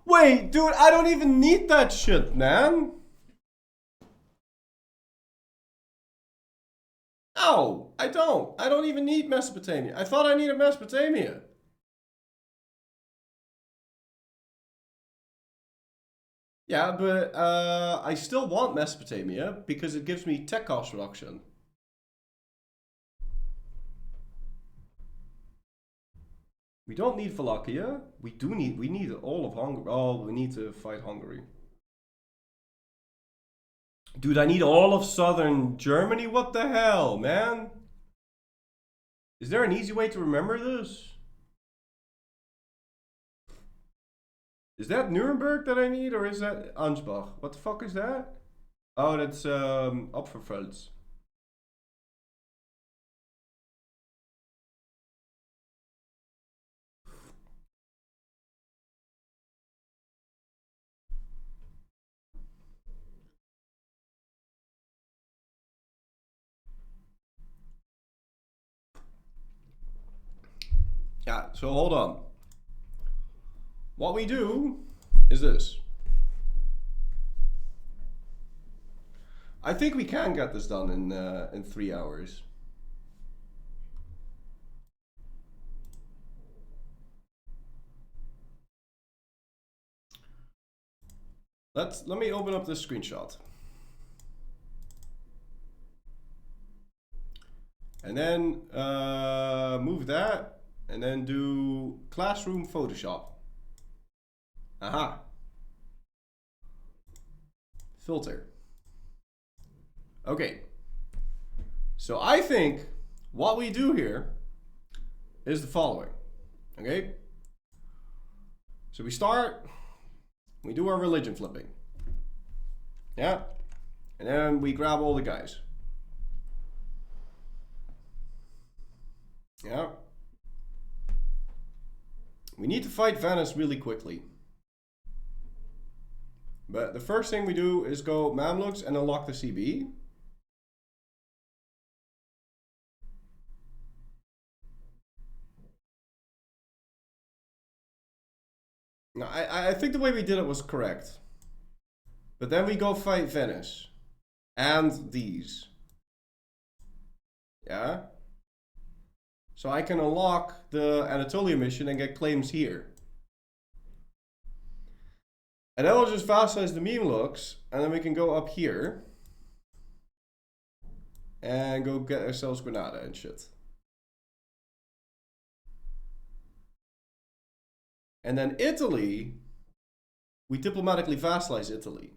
Wait, dude, I don't even need that shit, man. No, I don't. I don't even need Mesopotamia. I thought I needed Mesopotamia. Yeah, but I still want Mesopotamia because it gives me tech cost reduction. We don't need Wallachia. We need all of Hungary. Oh, we need to fight Hungary. Dude, I need all of southern Germany? What the hell, man? Is there an easy way to remember this? Is that Nuremberg that I need, or is that Ansbach? What the fuck is that? Oh, that's Opferfeld. Yeah, so hold on. What we do is this. I think we can get this done in 3 hours. Let me open up this screenshot. And then move that. And then do Classroom Photoshop. Aha. Filter. Okay. So I think what we do here is the following. Okay. So we start, we do our religion flipping. Yeah. And then we grab all the guys. Yeah. We need to fight Venice really quickly. But the first thing we do is go Mamluks and unlock the CB. Now, I think the way we did it was correct. But then we go fight Venice. And these. Yeah? So I can unlock the Anatolia mission and get claims here. And then we'll just vassalize the Mamluks, and then we can go up here. And go get ourselves Granada and shit. And then Italy, we diplomatically vassalize Italy.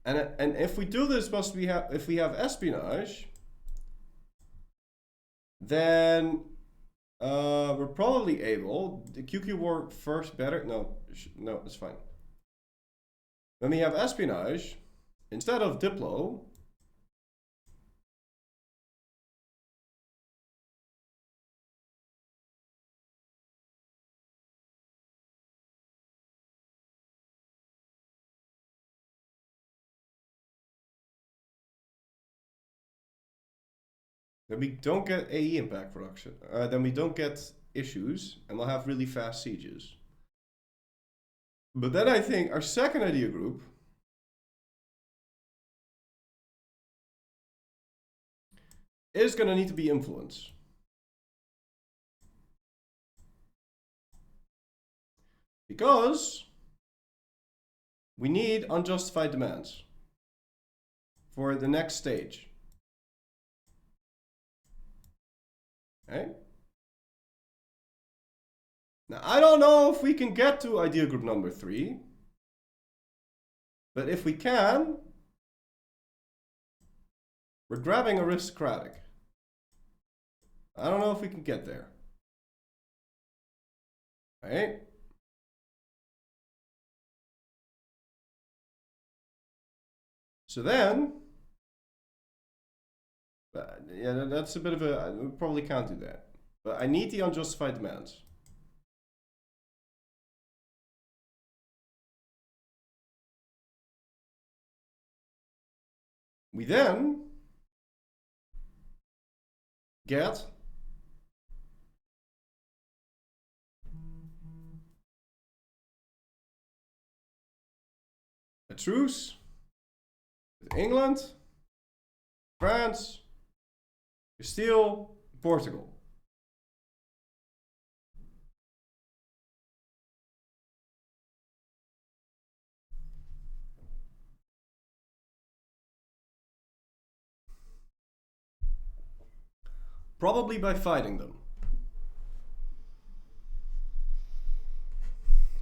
And if we do this, if we have espionage, then We're probably able. The QQ war first better? No, no, it's fine. When we have espionage, instead of Diplo, then we don't get AE impact production. Then we don't get issues, and we'll have really fast sieges. But then I think our second idea group is going to need to be influence. Because we need unjustified demands for the next stage. Okay? Now, I don't know if we can get to idea group number 3. But if we can, we're grabbing aristocratic. I don't know if we can get there. Right? So then, yeah, that's a bit of a, we probably can't do that. But I need the unjustified demands. We then get a truce with England, France, Castile, Portugal. Probably by fighting them.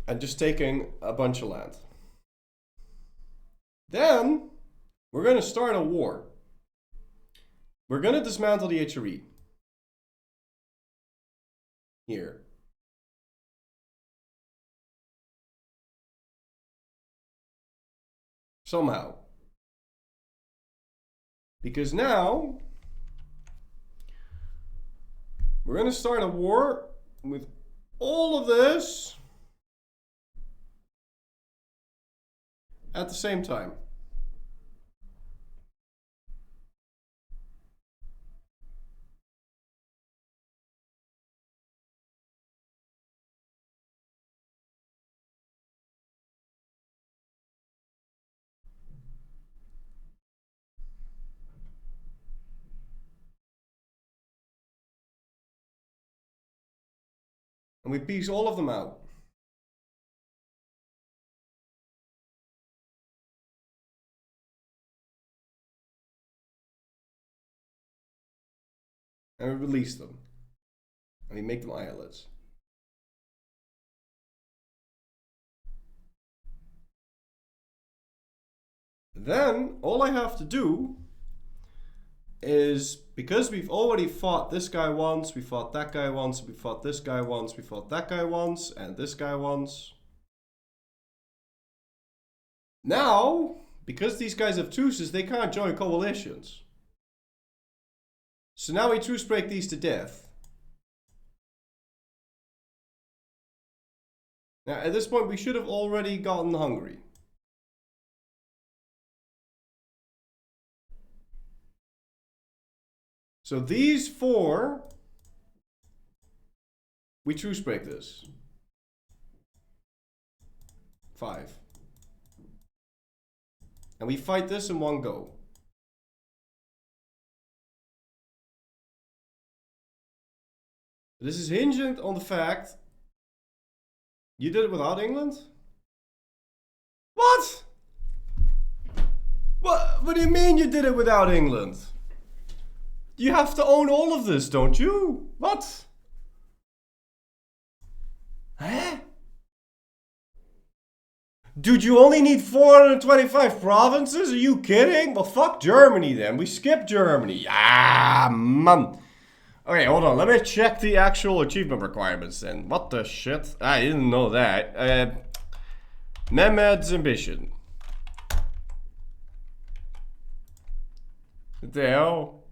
And just taking a bunch of land. Then, we're going to start a war. We're going to dismantle the HRE. Here. Somehow. Because now, we're going to start a war with all of this at the same time. And we piece all of them out. And we release them. And we make them islets. Then, all I have to do is, because we've already fought this guy once, we fought that guy once, we fought this guy once, we fought that guy once, and this guy once. Now, because these guys have truces, they can't join coalitions. So now we truce break these to death. Now, at this point, we should have already gotten Hungary. So these 4, we truce break this. 5. And we fight this in one go. This is hinged on the fact you did it without England? What? What do you mean you did it without England? You have to own all of this, don't you? What? Huh? Dude, you only need 425 provinces? Are you kidding? Well, fuck Germany then. We skip Germany. Ah, man. Okay, hold on. Let me check the actual achievement requirements then. What the shit? I didn't know that. Mehmet's ambition. What the hell?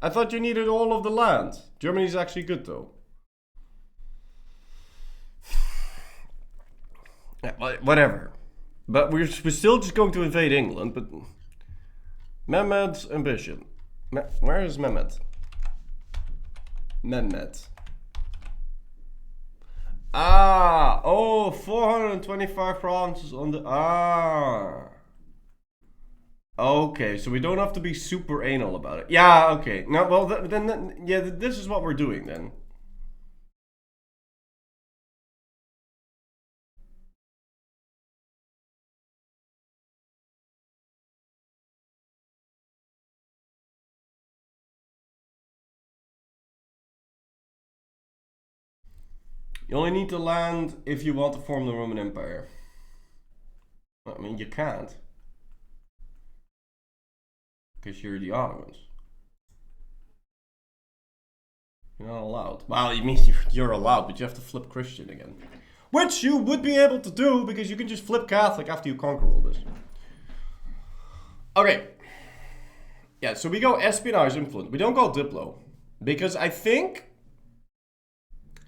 I thought you needed all of the land. Germany's actually good though. Yeah, whatever. But we're still just going to invade England, but... Mehmet's ambition. Where is Mehmet? Mehmet. Ah! Oh, 425 provinces on the... Ah! Okay, so we don't have to be super anal about it. Yeah, okay. No, well, then yeah, this is what we're doing then. You only need to land if you want to form the Roman Empire. I mean, you can't. Because you're the Ottomans. You're not allowed. Well, you mean you're allowed, but you have to flip Christian again. Which you would be able to do, because you can just flip Catholic after you conquer all this. Okay. Yeah, so we go espionage influence. We don't go Diplo. Because I think...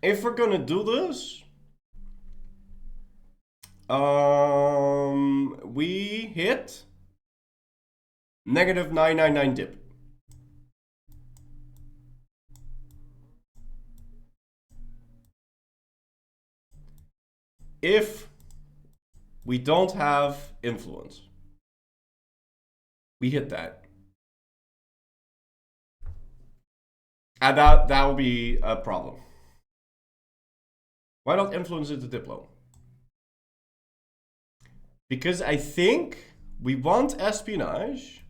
if we're gonna do this, we hit negative 999 dip. If we don't have influence, we hit that. And that will be a problem. Why not influence into Diplo? Because I think we want espionage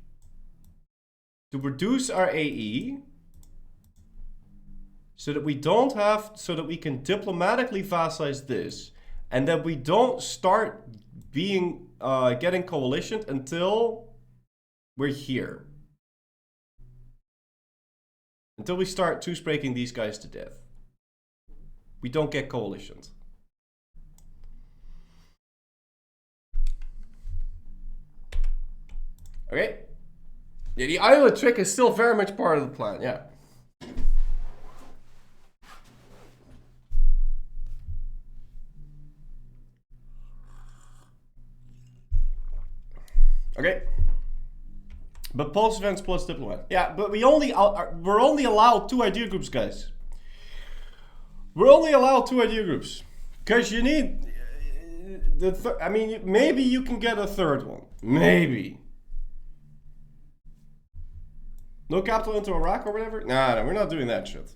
to reduce our AE so that we don't have, so that we can diplomatically vassalize this, and that we don't start being getting coalition until we're here. Until we start two-spraking these guys to death. We don't get coalitions. Okay. Yeah, the island trick is still very much part of the plan, yeah. Okay. But pulse events plus diplomat. Yeah, but we're only allowed 2 idea groups, guys. We're only allowed 2 idea groups. Because you need... I mean, maybe you can get a 3rd one. Maybe. No capital into Iraq or whatever? Nah, no, we're not doing that shit.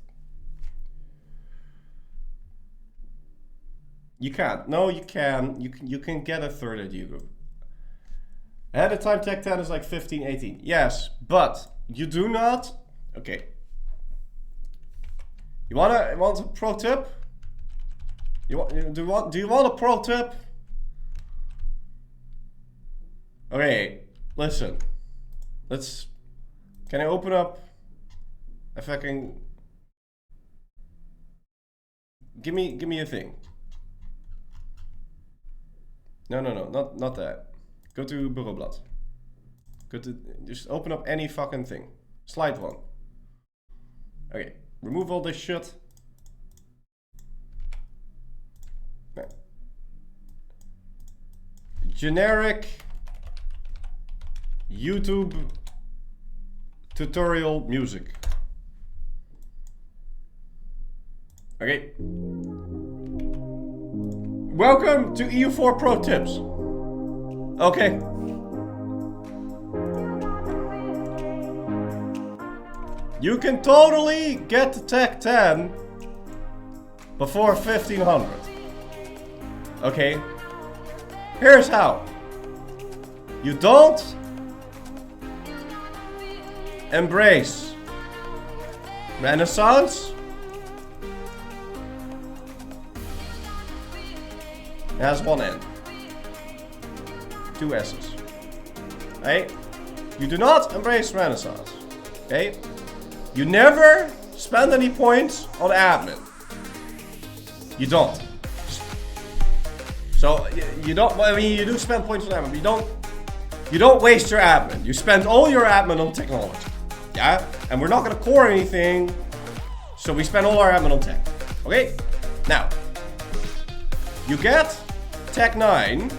You can't. No, you can. You can get a 3rd idea group. Ahead of time Tech 10 is like 15, 18. Yes, but you do not... Okay. You want a pro tip? Do you want a pro tip? Okay, listen. Can I open up a fucking... Give me a thing. No, not that. Go to Bureaublad. Just open up any fucking thing. Slide 1. Okay, remove all this shit. No. Generic YouTube tutorial music. Okay. Welcome to EU4 Pro Tips. Okay. You can totally get to Tech 10 before 1500. Okay. Here's how. You don't embrace Renaissance. It has one N. 2 S's. Right? you do not embrace Renaissance. Okay? You never spend any points on admin. You don't. So you don't. I mean, you do spend points on admin, but you don't waste your admin. You spend all your admin on technology. Yeah? And we're not gonna core anything, so we spend all our admin on tech. Okay? Now, you get Tech 9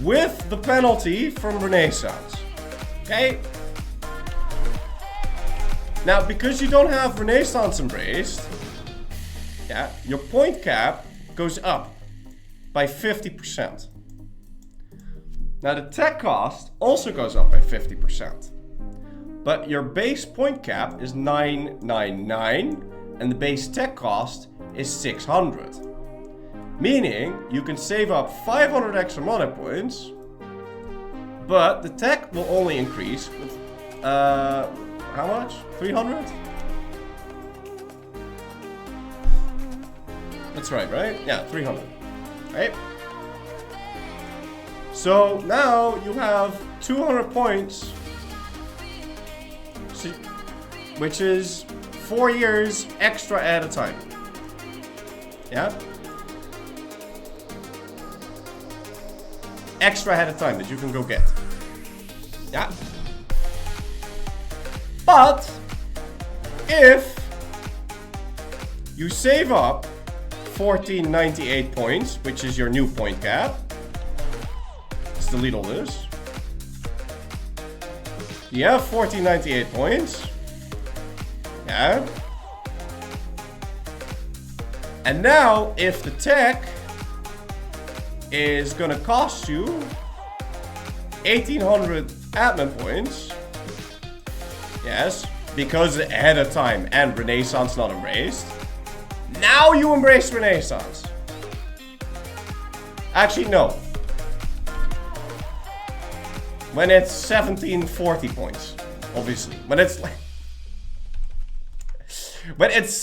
with the penalty from Renaissance. Okay? Now, because you don't have Renaissance embraced, yeah, your point cap goes up by 50%. Now, the tech cost also goes up by 50%. But your base point cap is 999 and the base tech cost is 600. Meaning you can save up 500 extra mana points, but the tech will only increase with how much? 300? That's right? Yeah, 300. Right? So now you have 200 points, which is 4 years extra at a time. Yeah? Extra ahead of time that you can go get. Yeah? But if you save up 1498 points, which is your new point cap, let's delete all this. You have 1498 points. Yeah. And now, if the tech is gonna cost you 1800 admin points, yes, because ahead of time and Renaissance not embraced, now you embrace Renaissance. Actually, no. When it's 1740 points, obviously. When it's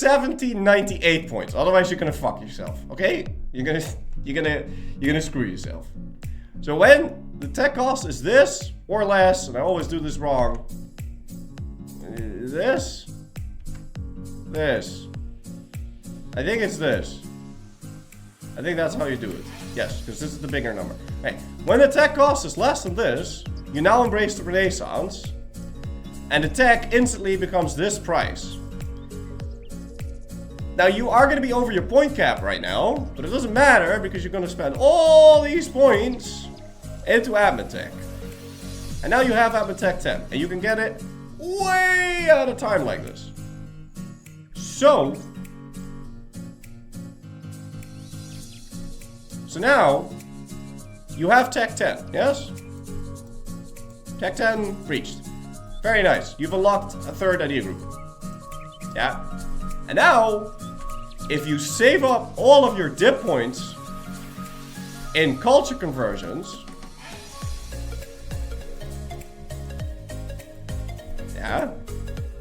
1798 points. Otherwise, you're gonna fuck yourself. Okay? You're gonna screw yourself. So when the tech cost is this or less, and I always do this wrong. This. I think it's this. I think that's how you do it. Yes, because this is the bigger number. Hey, when the tech cost is less than this, you now embrace the Renaissance, and the tech instantly becomes this price. Now you are going to be over your point cap right now, but it doesn't matter because you're going to spend all these points into admin tech. And now you have admin tech 10, and you can get it way at a time like this. So now you have tech 10, yes? Tech 10 reached. Very nice. You've unlocked a third idea group. Yeah. And now, if you save up all of your dip points in culture conversions, yeah,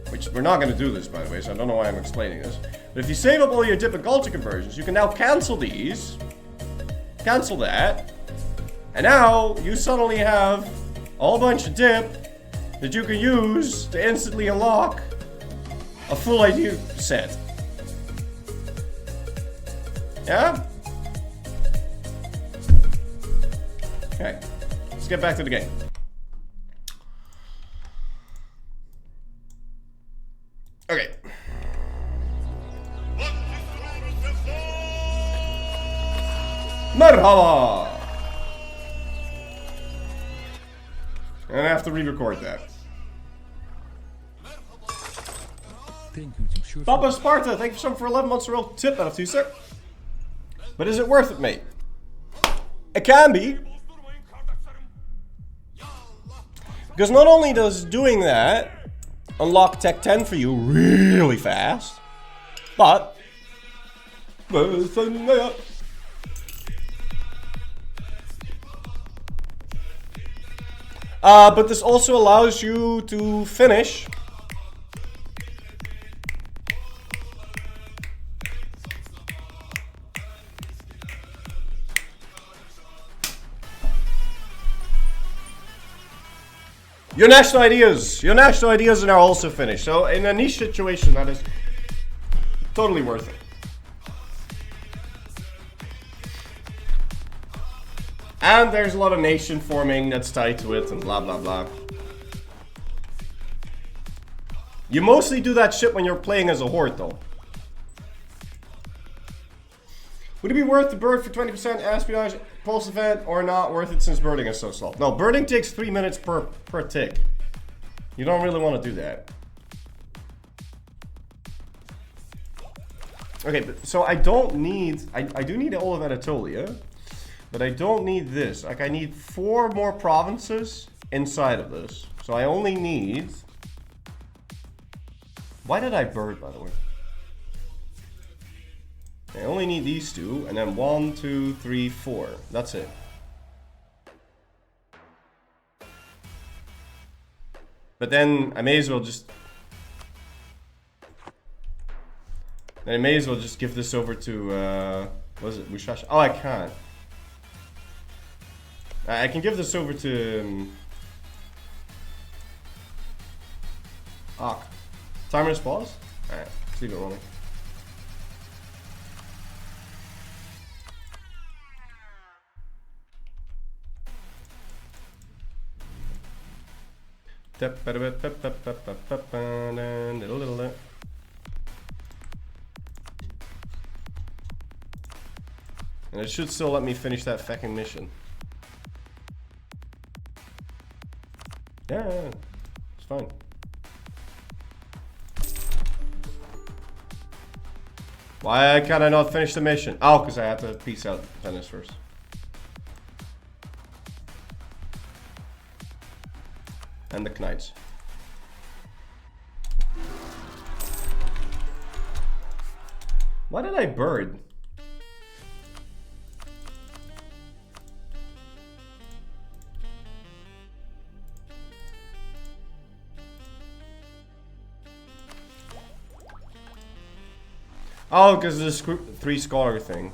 which we're not going to do this, by the way, so I don't know why I'm explaining this. But if you save up all your dip and culture conversions, you can now cancel these, cancel that, and now you suddenly have a whole bunch of dip that you can use to instantly unlock a full idea set. Yeah? Okay, let's get back to the game. Okay. Marhaba! And I have to re-record that. Thank you, Team Sure. Papa Sparta, thank you so much for 11 months. A real tip out of you, sir. But is it worth it, mate? It can be. Because not only does doing that unlock Tech 10 for you really fast, but this also allows you to finish Your national ideas! Your national ideas are now also finished. So in a niche situation, that is totally worth it. And there's a lot of nation forming that's tied to it and blah blah blah. You mostly do that shit when you're playing as a horde though. Would it be worth the bird for 20% espionage pulse event or not worth it since birding is so slow? No, birding takes 3 minutes per tick. You don't really want to do that. Okay, but, so I don't need... I do need all of Anatolia. But I don't need this. Like, I need 4 more provinces inside of this. So I only need... Why did I bird, by the way? I only need these 2, and then 1, 2, 3, 4. That's it. But then I may as well just... Then I may as well just give this over to... what is it? Mushasha? Oh, I can't. I can give this over to... Timer is paused? Alright, let's leave it rolling. And it should still let me finish that fucking mission. Yeah, it's fine. Why can I not finish the mission? Oh, because I have to peace out Venice first. And the Knights. Why did I bird? Oh, because of this 3 scholar thing.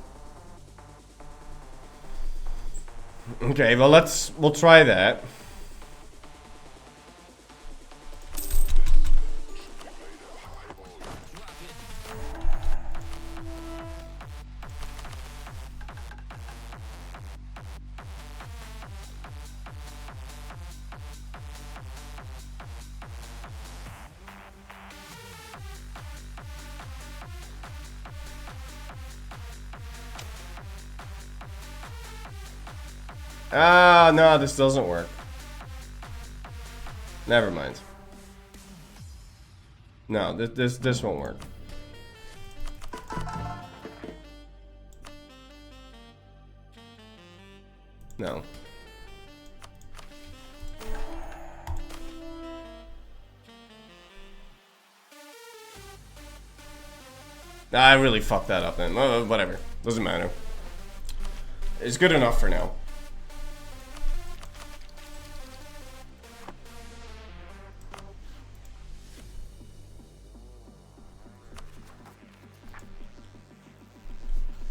Okay, well we'll try that. Ah, no, this doesn't work. Never mind. No, this won't work. No. I really fucked that up then. Whatever. Doesn't matter. It's good enough for now.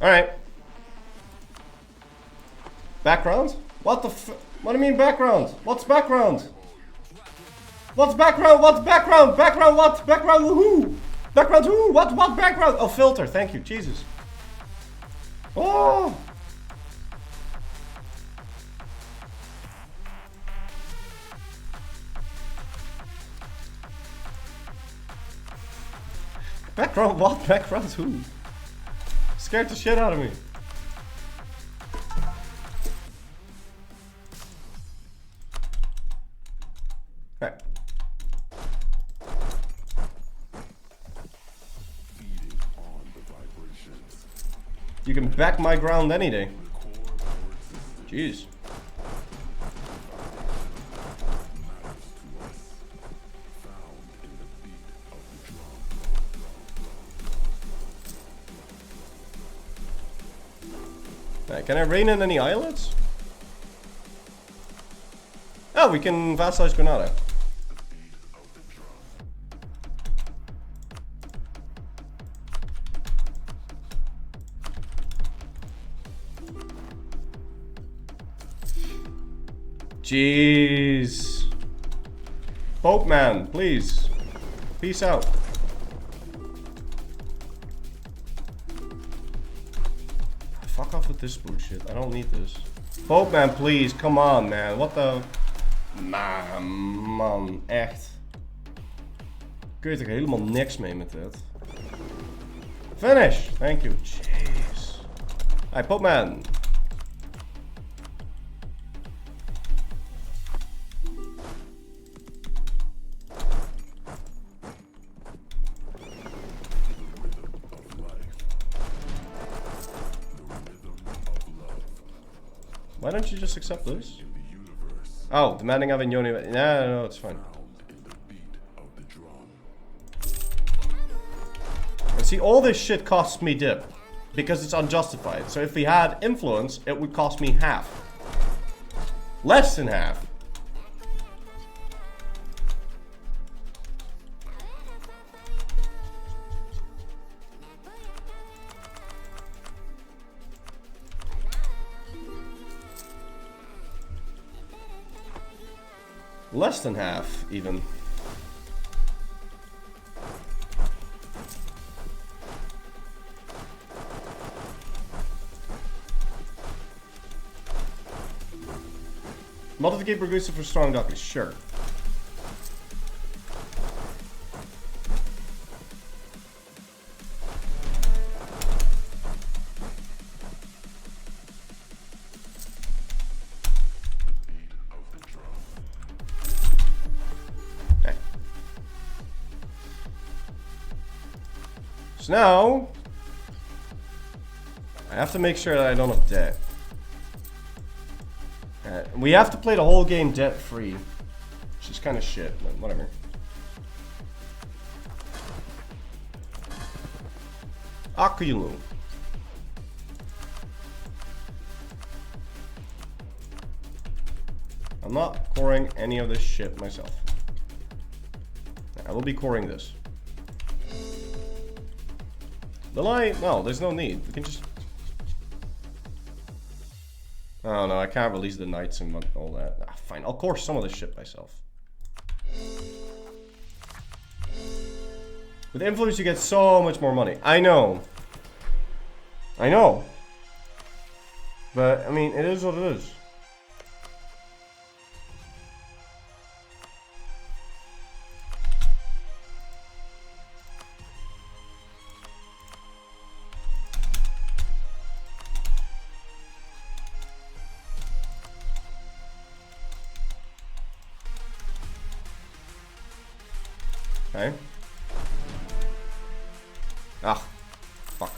Alright. Background? What the what do you mean background? What's background? What's background? What's background? Background what? Background who? Background who? What background? Oh, filter. Thank you. Jesus. Oh. Background what? Background who? Scared the shit out of me. Right. You can back my ground any day. Jeez. Can I rein in any islets? Oh, we can vassalize Granada. Jeez. Pope man, please. Peace out. Fuck off with this bullshit. I don't need this. Pope man, please. Come on, man. What the... Man, echt. Kun je er helemaal niks mee met dit. Finish! Thank you. Jeez. Hey, Pope man. Why don't you just accept this? Oh, demanding having Yoni. No, it's fine. And see, all this shit costs me dip. Because it's unjustified. So if we had influence, it would cost me half. Less than half. Less than half, even. Modificate Bergusa for strong duckers, sure. So now, I have to make sure that I don't have debt. We have to play the whole game debt free, which is kind of shit, but whatever. Akilu. I'm not coring any of this shit myself. I will be coring this. Well, there's no need. We can just... Oh no, I can't release the knights and all that. Ah, fine, I'll core some of this shit myself. With influence you get so much more money. I know. I know. But, I mean, it is what it is. Okay. Ah, fuck.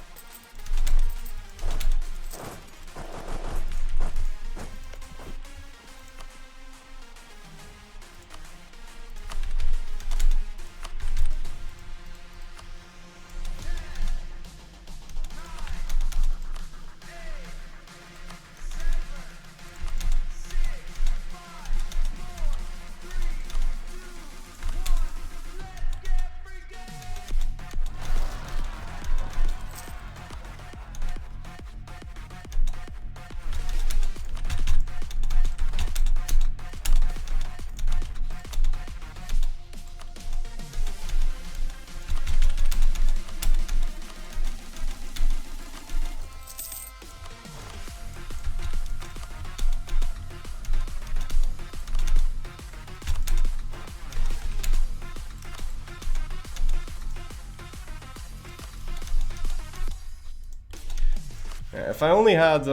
If I only had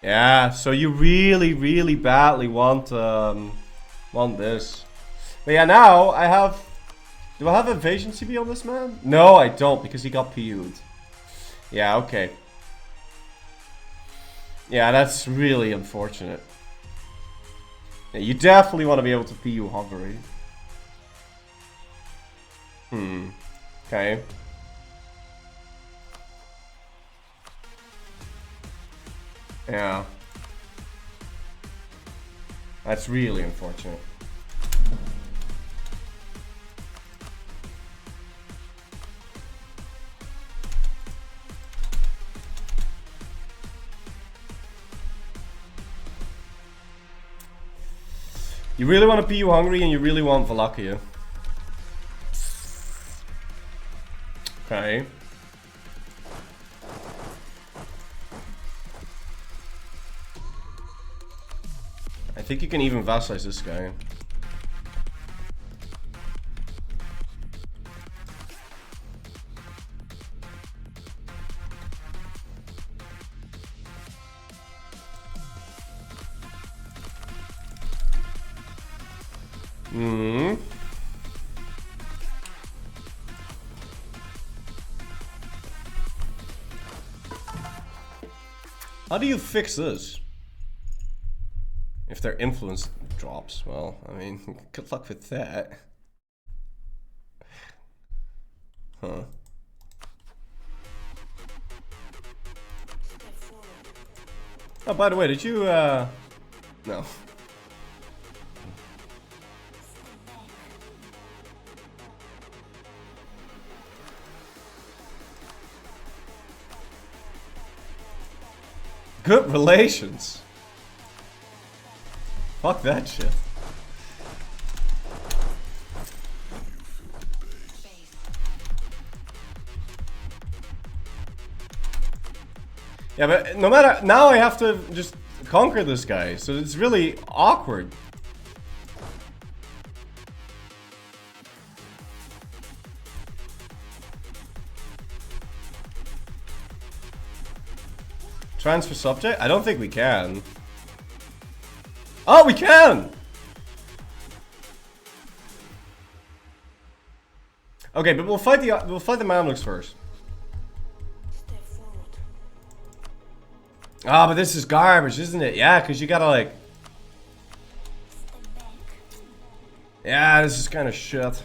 yeah, so you really badly want this. But yeah, now I have... Do I have evasion CB on this man? No, I don't, because he got PU'd. Yeah, okay. Yeah, that's really unfortunate. Yeah, you definitely want to be able to PU Hungary. Okay. Yeah. That's really unfortunate. You really want to pee, you hungry, and you really want Valakia. Okay. I think you can even vassalize this guy. Hmm. How do you fix this? If their influence drops, well, I mean, good luck with that. Huh. Oh, by the way, did you, no. Good relations. Fuck that shit. Yeah, but no matter, now I have to just conquer this guy, so it's really awkward. Transfer subject? I don't think we can. Oh, we can! Okay, but we'll fight the Mamluks first. Ah, but this is garbage, isn't it? Yeah, because you gotta like... Yeah, this is kind of shit.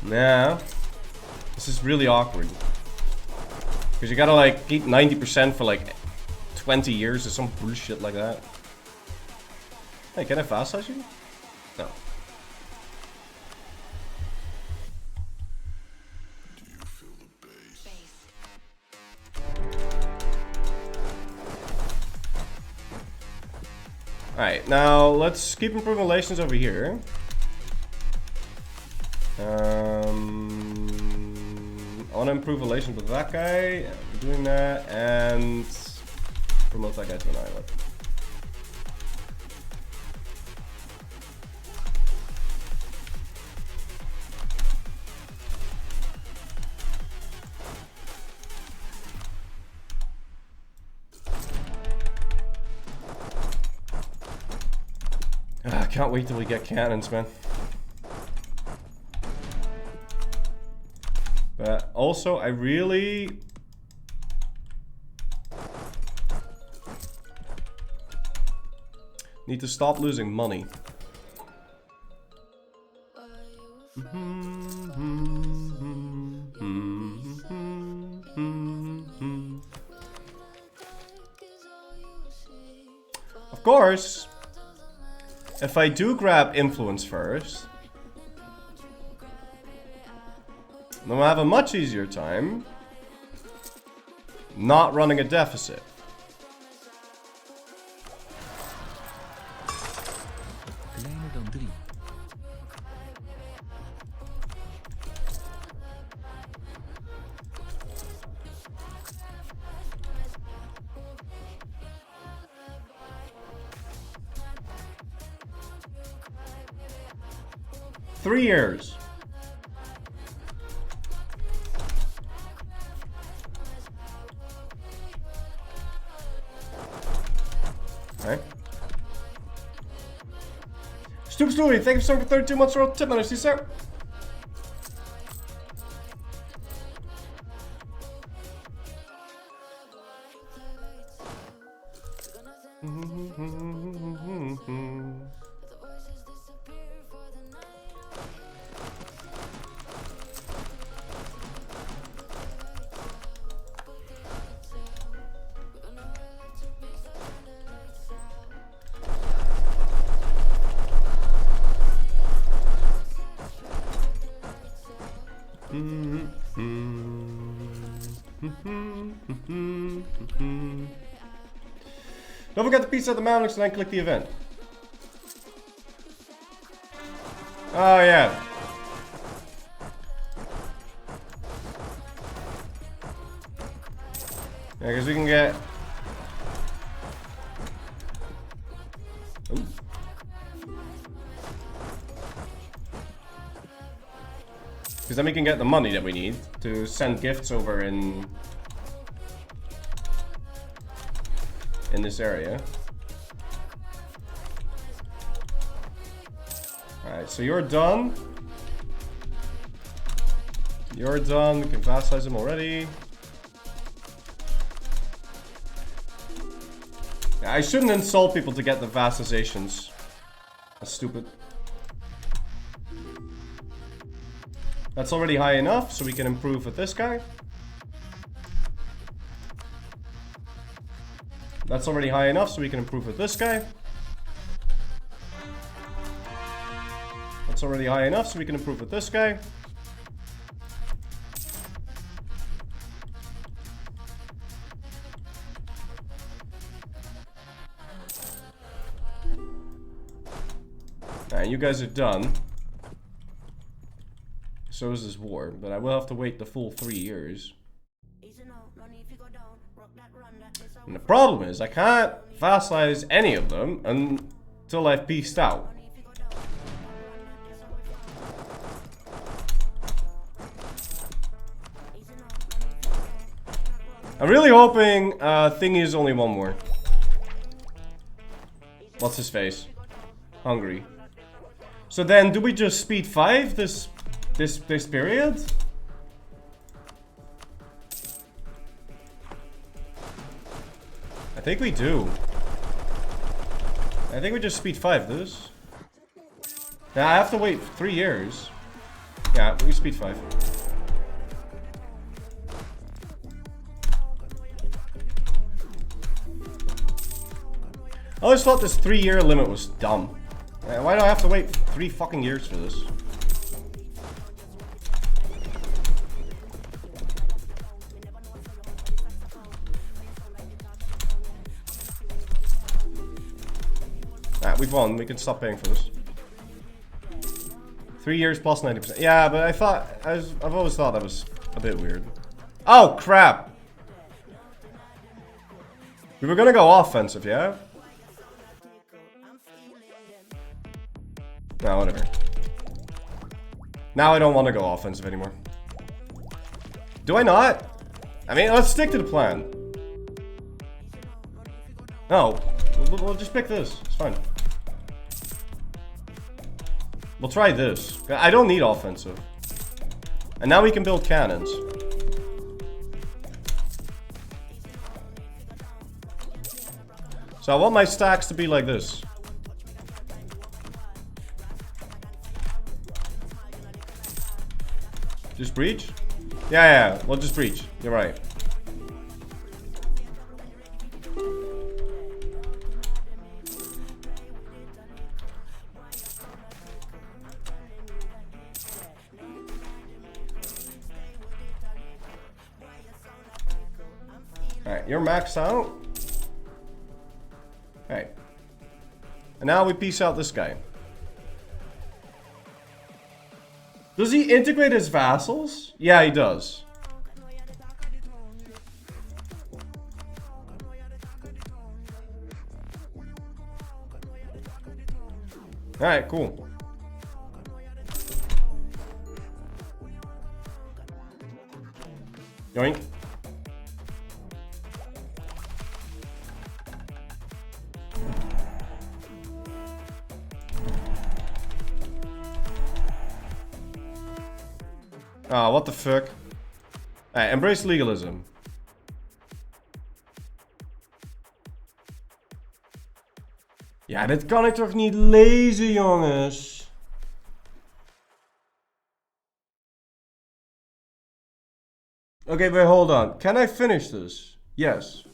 Yeah, this is really awkward. Because you gotta like keep 90% for like 20 years or some bullshit like that. Hey, can I fast slash you? No. Alright, now let's keep improving relations over here. I want to improve relations with that guy. Yeah, we're doing that, and promote that guy to an island. I can't wait till we get cannons, man. But also, I really... need to stop losing money. Of course, if I do grab influence first, then we'll have a much easier time not running a deficit. Kleiner dan 3. Three years. Okay. Stoop Story, thank you so much for 32 months for tip manager, sir. Don't forget to peace out the mountains and then click the event. Oh yeah. Yeah, because we can get... Ooh. Because then we can get the money that we need to send gifts over in this area. Alright, so you're done. You're done. We can vassalize him already. I shouldn't insult people to get the vassalizations. That's stupid. That's already high enough, so we can improve with this guy. That's already high enough, so we can improve with this guy. That's already high enough, so we can improve with this guy. Alright, you guys are done. So is this war, but I will have to wait the full 3 years. And the problem is, I can't vassalize any of them until I've peaced out. I'm really hoping Thingy is only one more. What's his face? Hungary. So then, do we just speed 5 this period? I think we do. I think we just speed 5 this. Yeah, I have to wait 3 years. Yeah, we speed 5. I always thought this 3-year limit was dumb. Why do I have to wait 3 fucking years for this? We've won. We can stop paying for this. 3 years plus 90%. Yeah, but I've always thought that was a bit weird. Oh, crap! We were gonna go offensive, yeah? No, whatever. Now I don't want to go offensive anymore. Do I not? I mean, let's stick to the plan. No. We'll just pick this. It's fine. We'll try this. I don't need offensive. And now we can build cannons. So I want my stacks to be like this. Just breach? Yeah, we'll just breach. You're right. Alright, you're maxed out. Alright. And now we piece out this guy. Does he integrate his vassals? Yeah, he does. Alright, cool. Yoink. Ah, what the fuck? Hey, embrace legalism. Ja, dit kan ik toch niet lezen, jongens? Okay, wait, hold on. Can I finish this? Yes.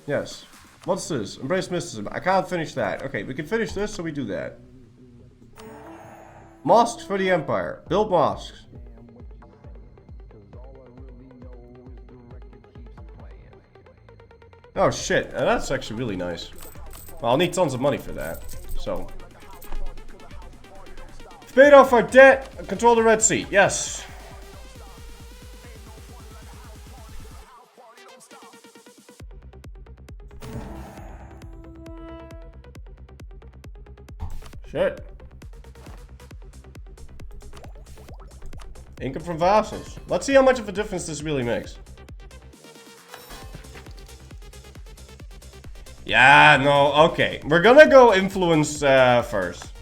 Yes. What's this? Embrace mysticism. I can't finish that. Okay, we can finish this, so we do that. Mosques for the Empire. Build mosques. Oh shit, that's actually really nice. Well, I'll need tons of money for that. So. We've paid off our debt. Control the Red Sea. Yes. Shit. Income from vassals. Let's see how much of a difference this really makes. Yeah, no, okay. We're gonna go influence first.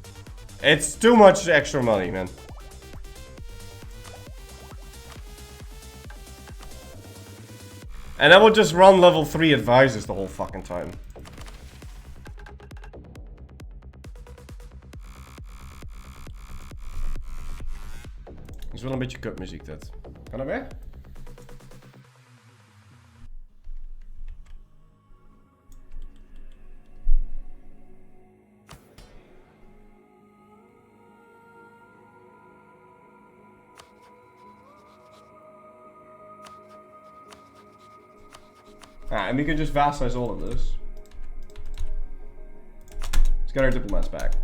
It's too much extra money, man. And I will just run level 3 advisors the whole fucking time. Is wel een beetje kutmuziek dit. Kan dat weg? And we can just vassalize all of this. Let's get our diplomats back.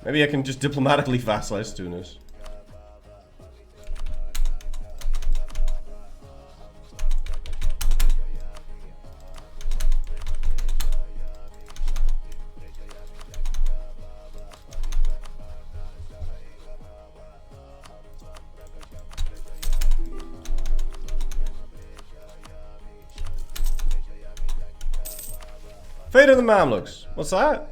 Maybe I can just diplomatically vassalize Tunis. Fate of the Mamluks. What's that?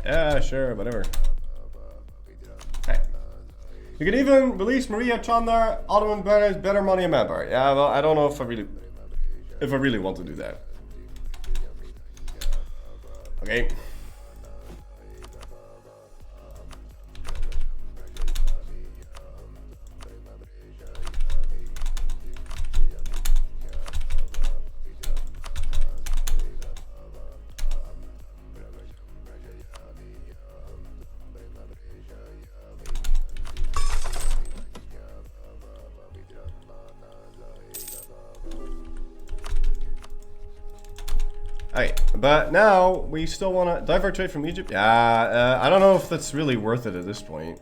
Yeah, sure, whatever. Hey. You can even release Maria Chandar, Ottoman better money a member. Yeah, well, I don't know if I really want to do that. Okay. Alright, but now we still want to divert trade from Egypt. Yeah, I don't know if that's really worth it at this point.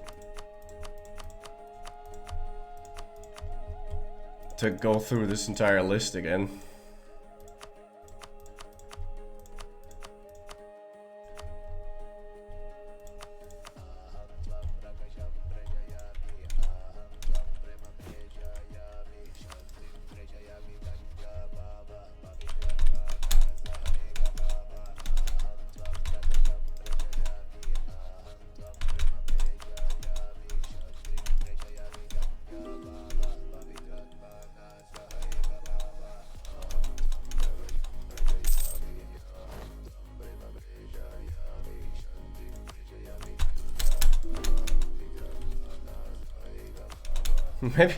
To go through this entire list again. Maybe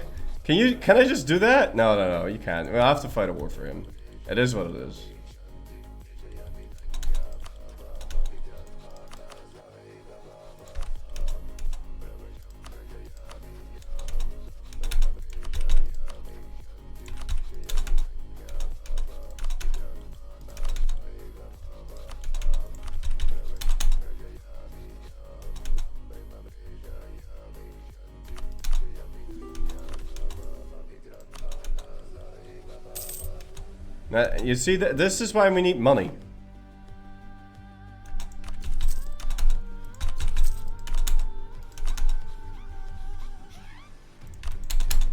can I just do that? No, you can't. We'll have to fight a war for him. It is what it is. Now, you see, this is why we need money.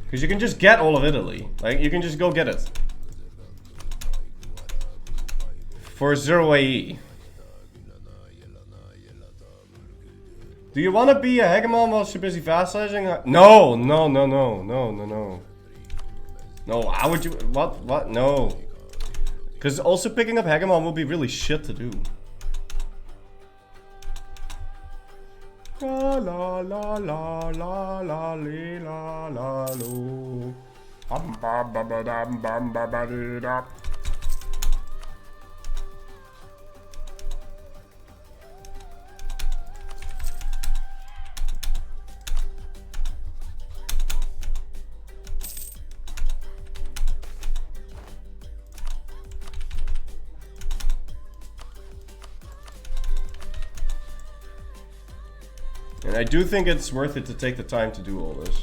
Because you can just get all of Italy. Like, you can just go get it. For 0 AE. Do you want to be a hegemon while you're busy vassalizing? No. No, how would you... What? No. Because also picking up hegemon will be really shit to do. La la la la la la li, la la lo. Bum, bum, bum, ba, dum, bum, ba, ba, doo, da. And I do think it's worth it to take the time to do all this.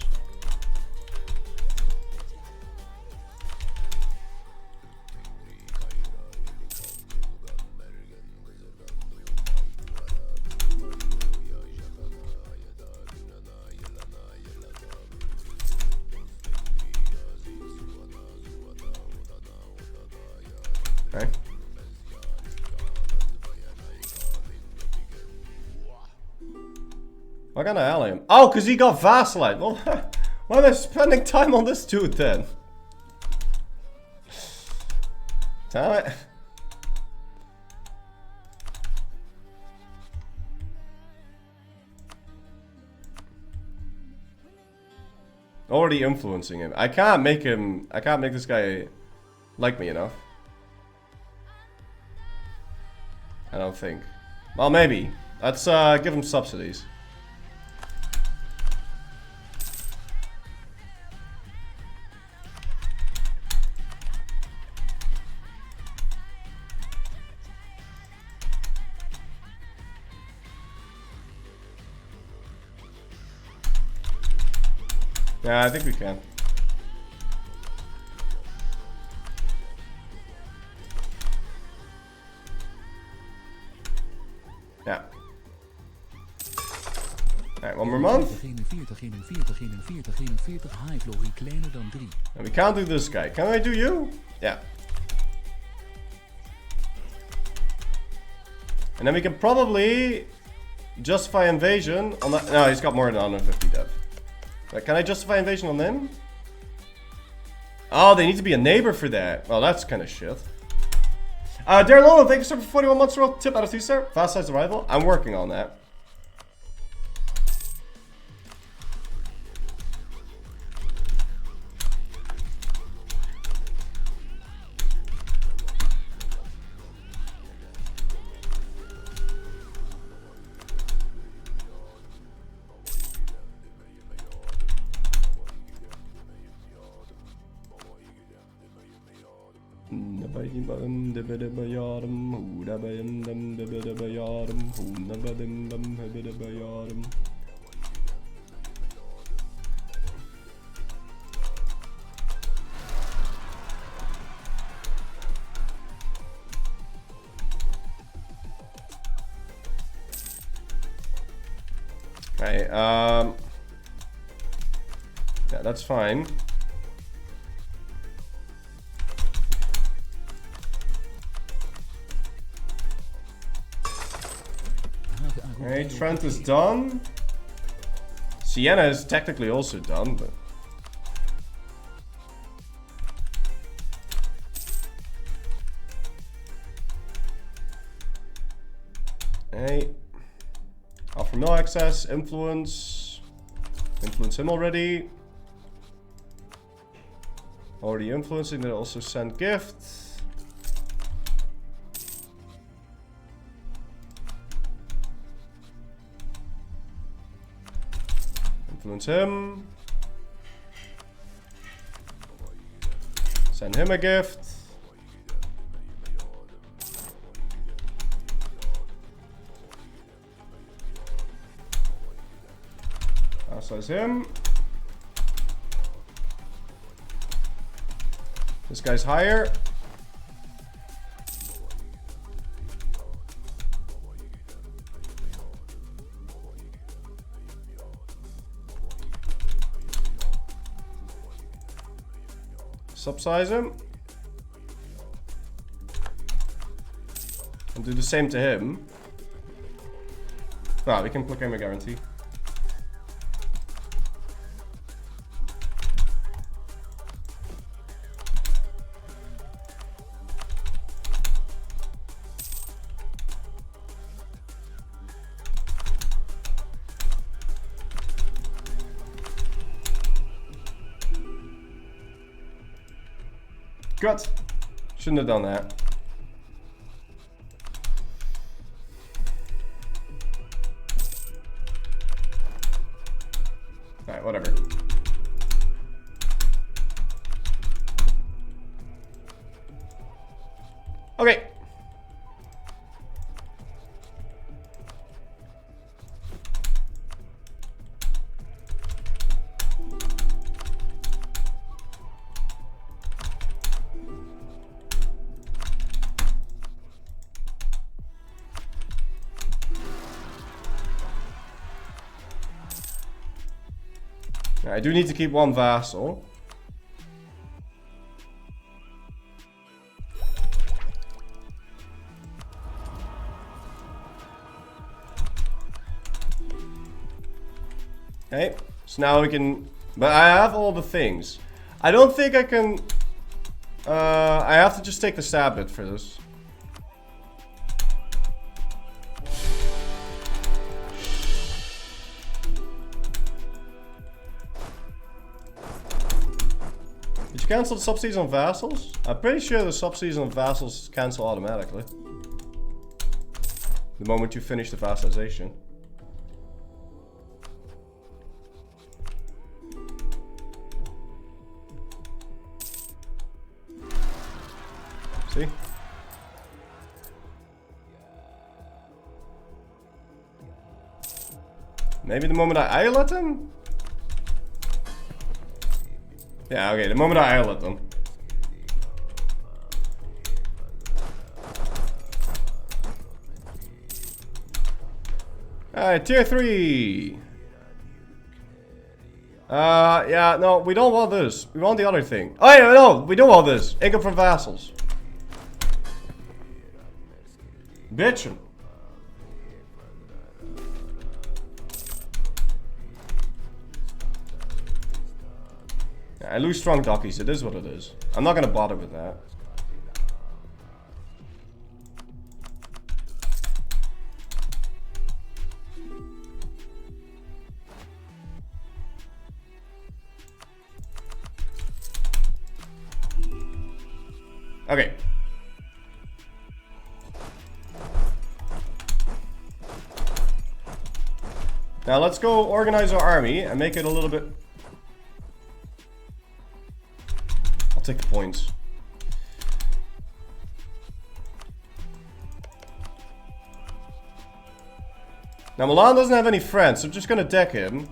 Okay. Why can't I ally him? Oh, because he got Vassalite. Well, why am I spending time on this dude then? Damn it. Already influencing him. I can't make this guy like me enough. I don't think. Well, maybe. Let's give him subsidies. Yeah, I think we can. Yeah. Alright, one more month. 41, 41, 41, 41, hive loggie kleiner dan 3. And we can't do this guy. Can I do you? Yeah. And then we can probably justify invasion on that. No, he's got more than 150 dev. Can I justify invasion on them? Oh, they need to be a neighbor for that. Well, that's kind of shit. Darren Lolo, thank you sir for 41 months roll. Tip out of 2, sir. Fast size arrival. I'm working on that. Okay, yeah, that's fine. Okay, Trent is done. Sienna is technically also done, but... Hey. Offer mill access, influence. Influence him already. Already influencing, they also send gift. Influence him. Send him a gift. Size him. This guy's higher. Subsize him. And do the same to him. Ah, we can proclaim a guarantee. Good. Shouldn't have done that. Alright, whatever. Okay. I do need to keep one vassal. Okay, so now we can... But I have all the things. I don't think I can... I have to just take the stab bit for this. Did you cancel the subsidies on vassals? I'm pretty sure the subsidies on vassals cancel automatically. The moment you finish the vassalization. See? Maybe the moment I let them? Yeah, okay, the moment I let them. Alright, tier 3. Yeah, no, we don't want this. We want the other thing. Oh yeah, no, we do want this. Income from vassals. Bitchin'. I lose strong dockies, it is what it is. I'm not gonna bother with that. Okay. Now let's go organize our army and make it a little bit... I'll take the points. Now Milan doesn't have any friends, so I'm just gonna deck him.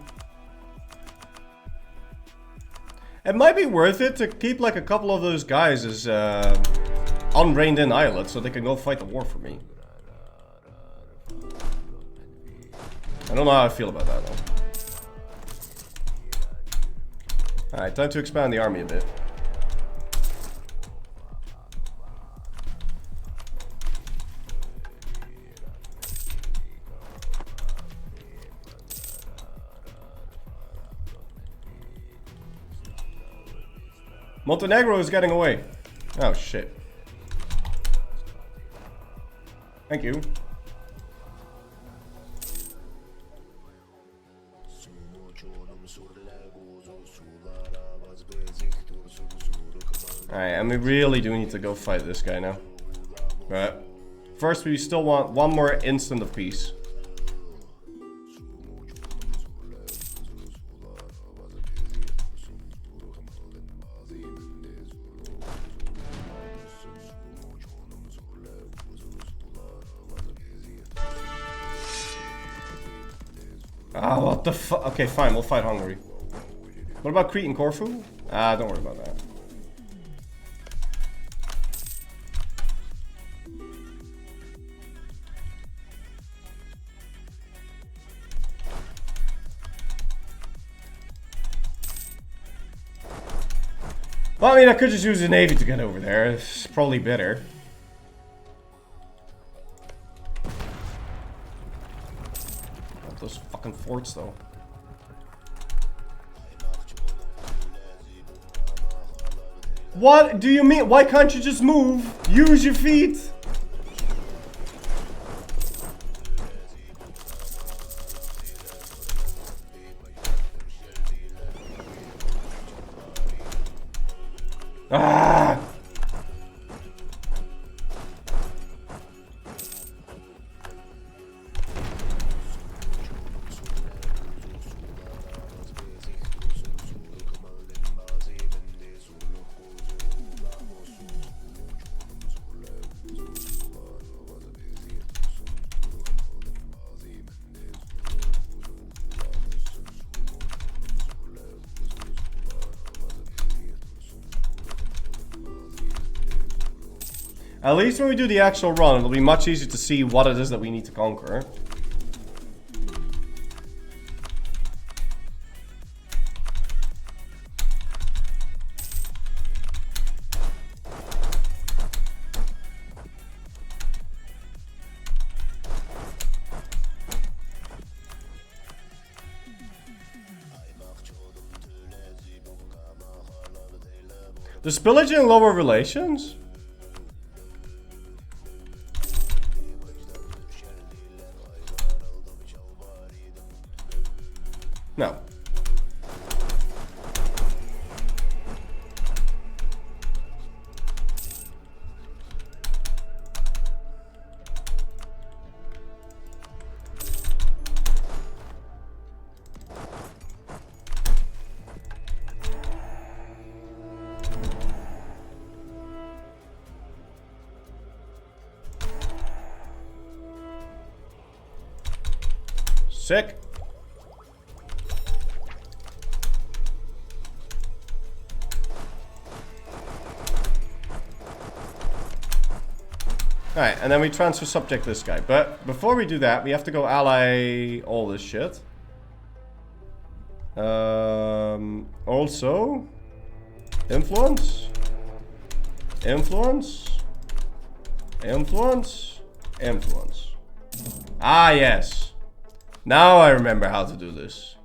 It might be worth it to keep like a couple of those guys as unreined in islets so they can go fight the war for me. I don't know how I feel about that though. Alright, time to expand the army a bit. Montenegro is getting away. Oh shit. Thank you. Alright, and we really do need to go fight this guy now. But first we still want one more instant of peace. Ah, what the fuck? Okay, fine, we'll fight Hungary. What about Crete and Corfu? Ah, don't worry about that. Well, I mean, I could just use the navy to get over there. It's probably better. Those fucking forts, though. What do you mean? Why can't you just move? Use your feet. Ah! At least when we do the actual run, it'll be much easier to see what it is that we need to conquer. Does pillaging lower relations? No. Sick. Alright, and then we transfer subject this guy. But before we do that, we have to go ally all this shit. Also, influence, influence, influence, influence. Ah, yes. Now I remember how to do this.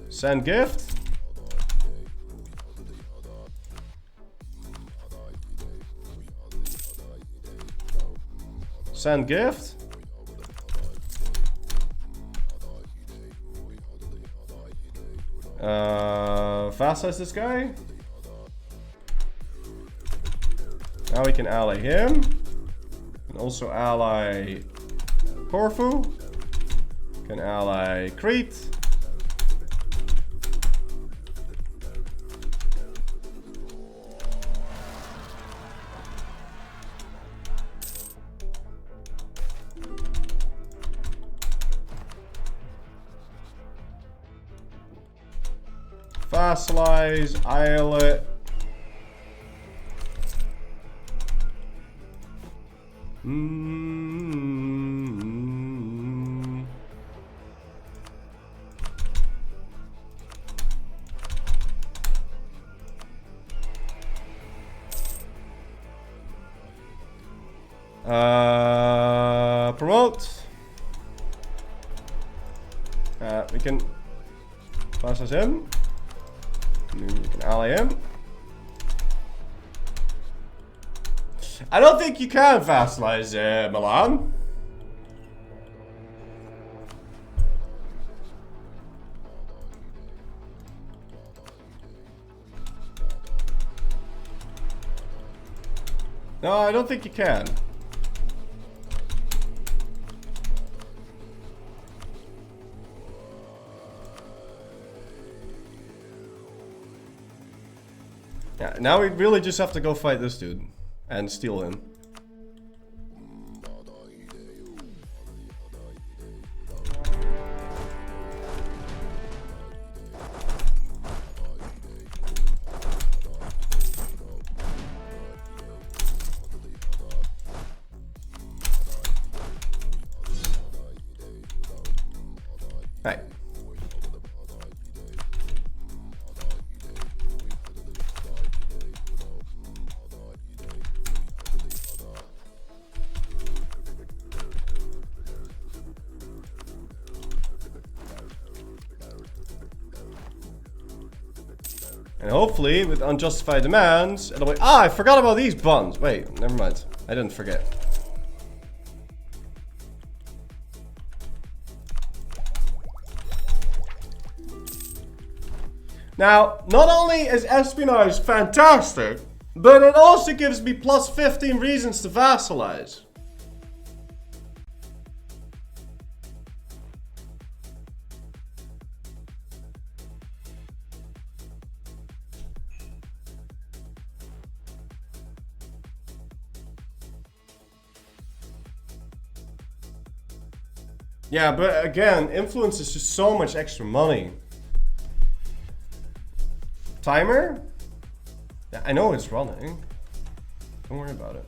Send gift. Send gift. Fast size this guy. Now we can ally him. And also ally Corfu. Can ally Crete. Vassalize, Islet. Promote. We can vassalize him. We can ally him. I don't think you can vassalize Milan. No, I don't think you can. Yeah, now we really just have to go fight this dude and steal him. Right. And hopefully, with unjustified demands, it'll be... Ah, I forgot about these buns. Wait, never mind. I didn't forget. Now, not only is espionage fantastic, but it also gives me plus 15 reasons to vassalize. Yeah, but again, influence is just so much extra money. Timer? Yeah, I know it's running. Don't worry about it.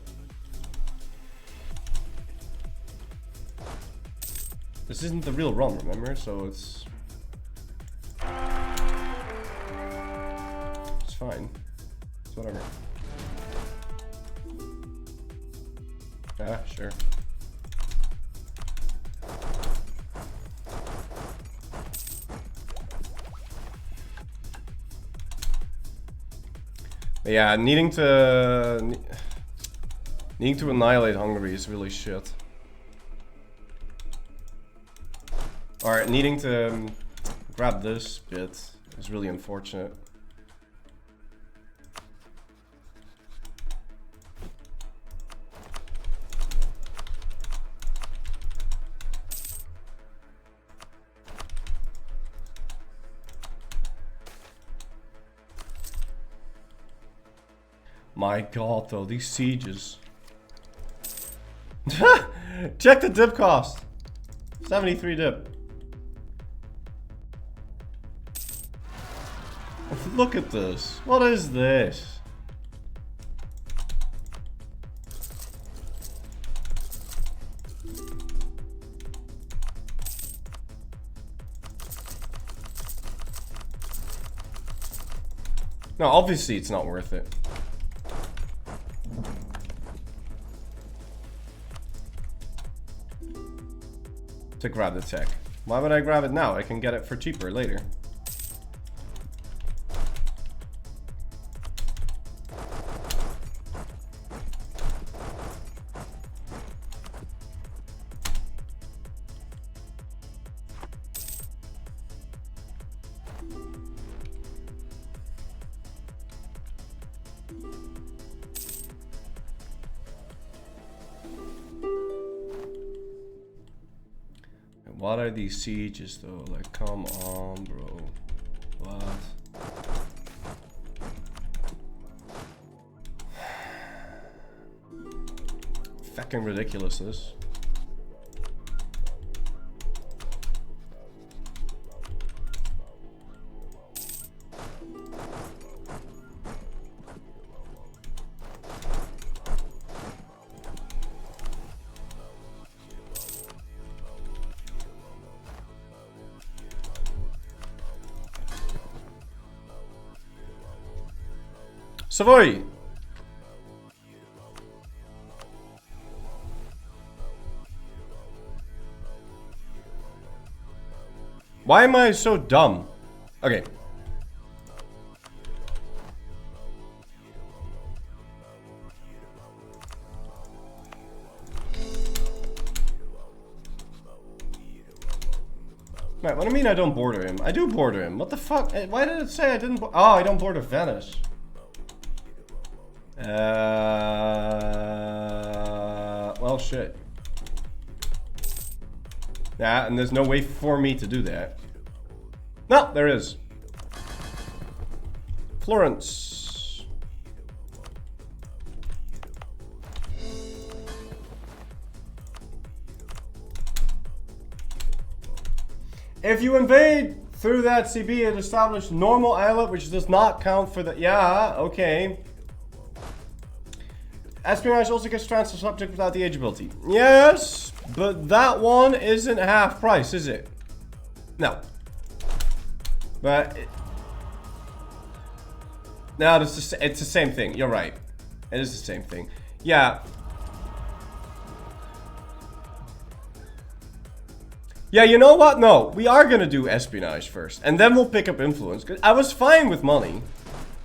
This isn't the real run, remember? So it's fine. It's whatever. Yeah, sure. But yeah, needing to annihilate Hungary is really shit. Or needing to grab this bit is really unfortunate. My god, though, these sieges. Check the dip cost. 73 dip. Look at this. What is this? No, obviously it's not worth it. To grab the tech. Why would I grab it now? I can get it for cheaper later. What are these sieges though? Like, come on, bro. What? Fucking ridiculous, this. Savoy! Why am I so dumb? Okay. Right, what do you mean I don't border him? I do border him. What the fuck? Why did it say I didn't Oh, I don't border Venice. Well, shit. Yeah, and there's no way for me to do that. No, there is. Florence. If you invade through that CB, it established normal islet, which does not count for the... Yeah, okay. Espionage also gets transfer subject without the age ability. Yes, but that one isn't half price, is it? No. But... No, it's the same thing. You're right. It is the same thing. Yeah. Yeah, you know what? No, we are gonna do espionage first. And then we'll pick up influence. 'Cause I was fine with money.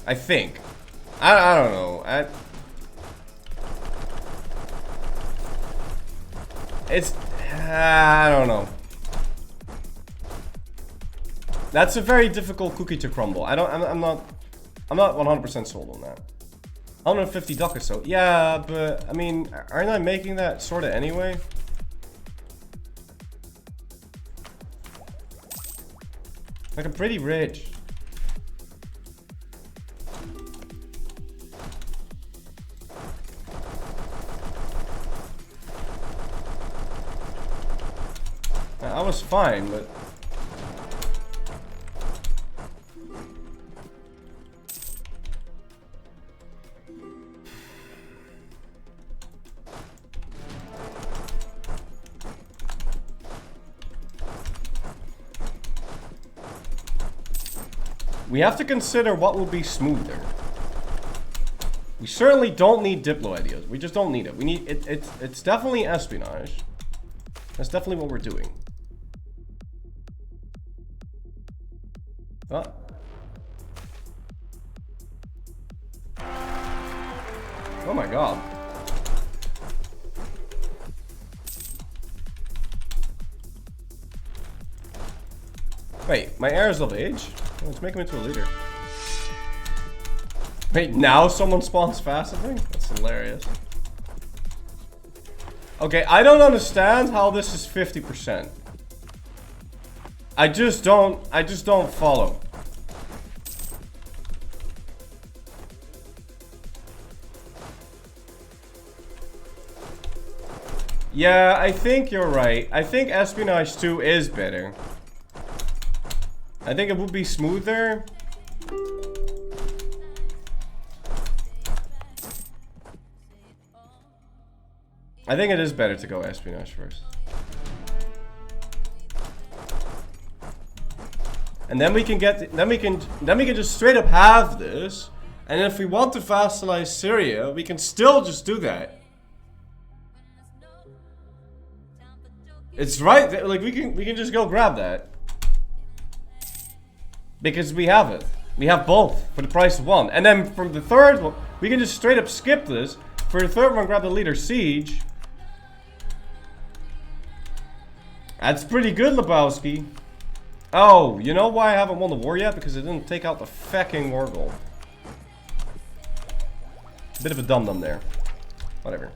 I think. I don't know. I don't know. That's a very difficult cookie to crumble. I'm not 100% sold on that. 150 ducats, so yeah, but I mean, aren't I making that sort of anyway? Like, I'm pretty rich. fine, but... We have to consider what will be smoother. We certainly don't need Diplo ideas. We just don't need it. We need it. It's definitely espionage. That's definitely what we're doing. Ah. Oh my god. Wait, my heir is of age? Let's make him into a leader. Wait, now someone spawns passively? That's hilarious. Okay, I don't understand how this is 50%. I just don't follow. Yeah, I think you're right. I think Espionage 2 is better. I think it would be smoother. I think it is better to go Espionage first. And then we can get then we can just straight up have this. And if we want to vassalize Syria, we can still just do that. It's right, like we can just go grab that. Because we have it. We have both for the price of one. And then from the third one, we can just straight up skip this. For the third one, grab the leader Siege. That's pretty good, Lebowski. Oh, you know why I haven't won the war yet? Because I didn't take out the fucking war goal. Bit of a dum-dum there. Whatever.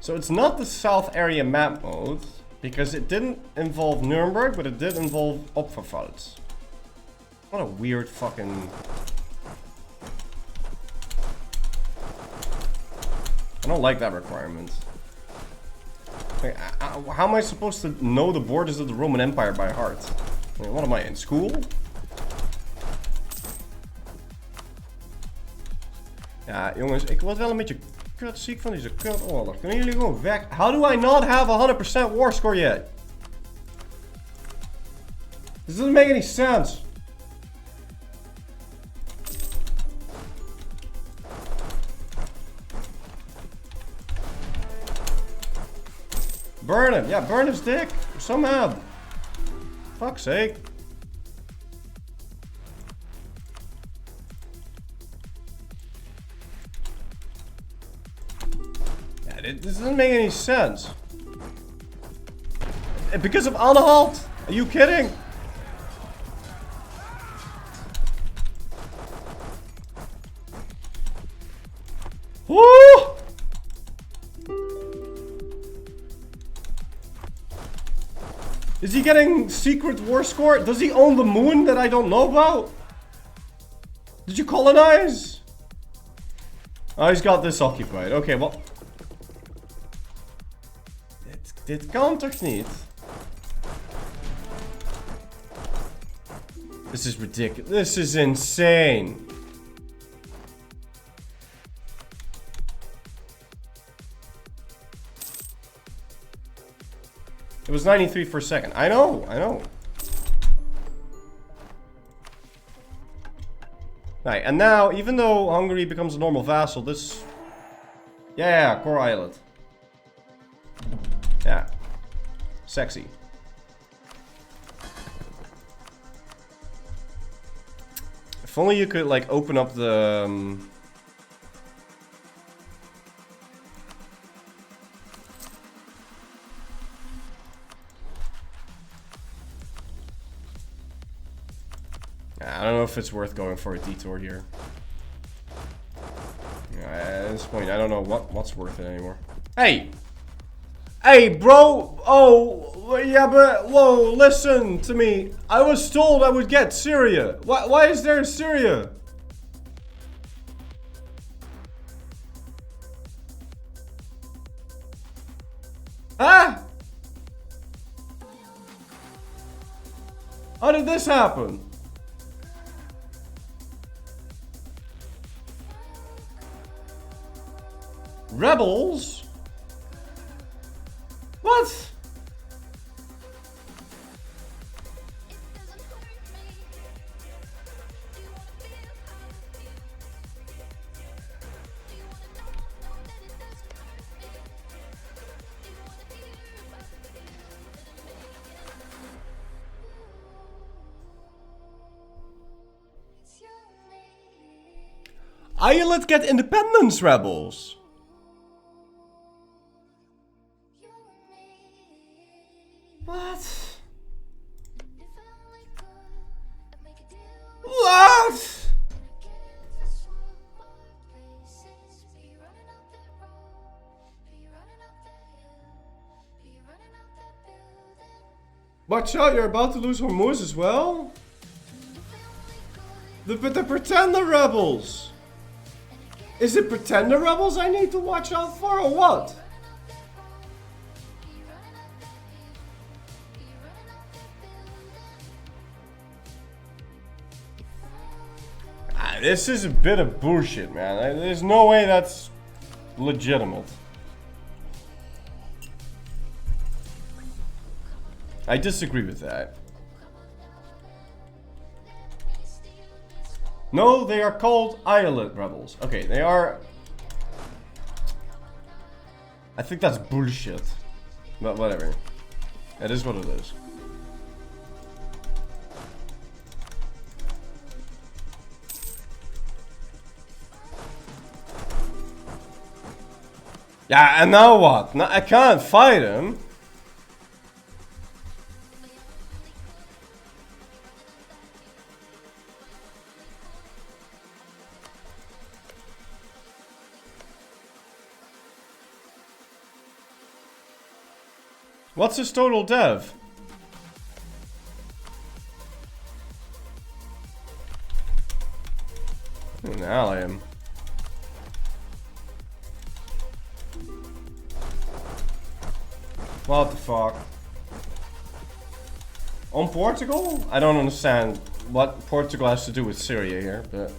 So it's not the South Area map mode, because it didn't involve Nuremberg, but it did involve Opferpfalz. What a weird fucking... I don't like that requirement. Like, how am I supposed to know the borders of the Roman Empire by heart? I mean, what am I, in school? Ja, jongens, ik word wel een beetje kutziek van deze kutoorlog. Kunnen jullie gewoon weg? How do I not have a 100% war score yet? This doesn't make any sense. Burn him. Yeah, burn his dick. Somehow. Fuck's sake. This doesn't make any sense. Because of Anhalt? Are you kidding? Woo! Is he getting secret war score? Does he own the moon that I don't know about? Did you colonize? Oh, he's got this occupied. Okay, well... Dit kan toch niet? This is ridiculous. This is insane. It was 93 for a second. I know, I know. Right, and now, even though Hungary becomes a normal vassal, this... Yeah, Core Island. Yeah. Sexy. If only you could, like, open up the... I don't know if it's worth going for a detour here. At this point, I don't know what's worth it anymore. Hey! Hey, bro! Oh, yeah, but whoa, listen to me. I was told I would get Syria. Why is there Syria? Huh? How did this happen? Rebels? What? Islet get independence, rebels. What? What? Watch out, you're about to lose Hormuz as well? The Pretender Rebels! Is it Pretender Rebels I need to watch out for or what? This is a bit of bullshit, man. There's no way that's legitimate. I disagree with that. No, they are called Islet Rebels. Okay, they are... I think that's bullshit. But whatever. It is what it is. Yeah, and now what? Now I can't fight him. What's his total dev? Now I am. What the fuck? On Portugal? I don't understand what Portugal has to do with Syria here, but...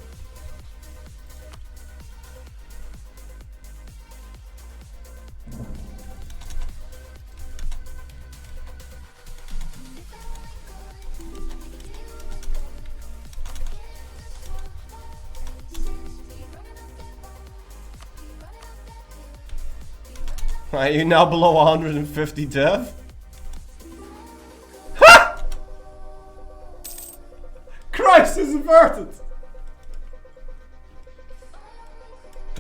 Are you now below 150 dev? Ha! Christ is averted!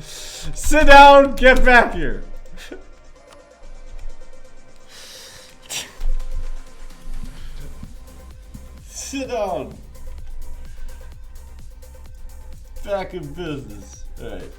Sit down, get back here! Sit down! Back in business. Alright.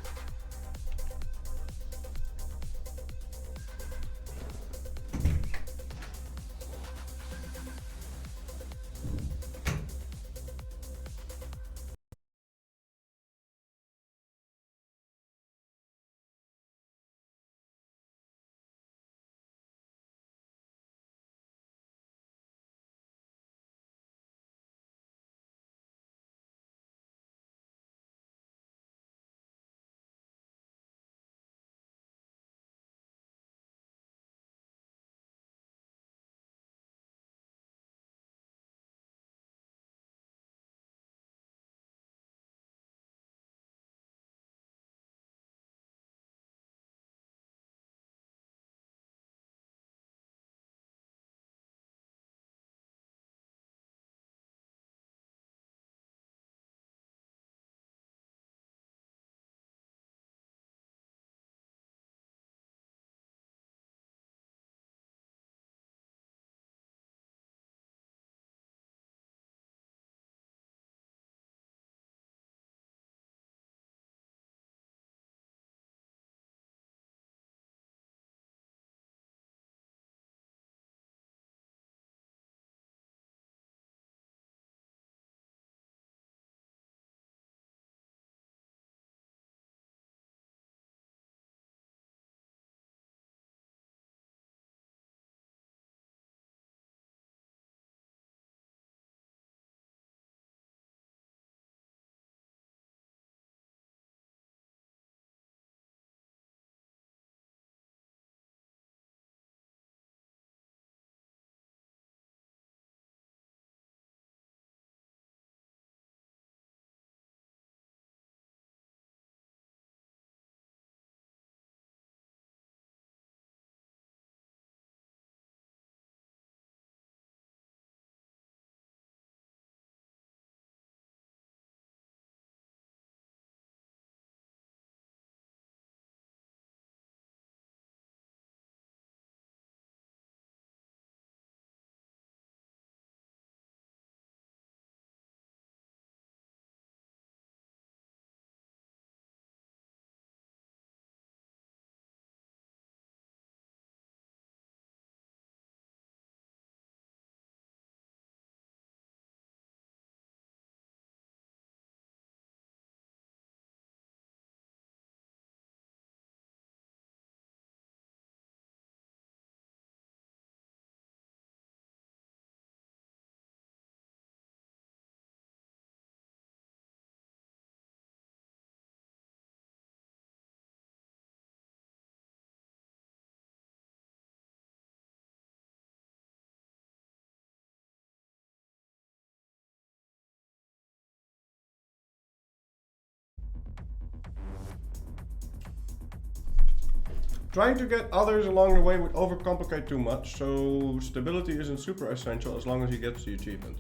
Trying to get others along the way would overcomplicate too much, so stability isn't super essential as long as he gets the achievement.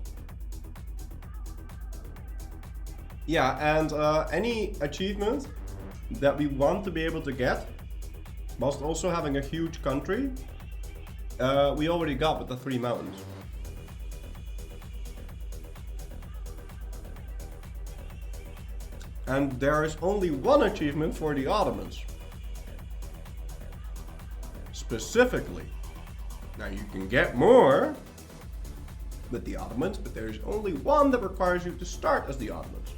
Yeah, and any achievement that we want to be able to get, whilst also having a huge country, we already got with the 3 mountains. And there is only one achievement for the Ottomans. Specifically. Now you can get more with the Ottomans, but there is only one that requires you to start as the Ottomans.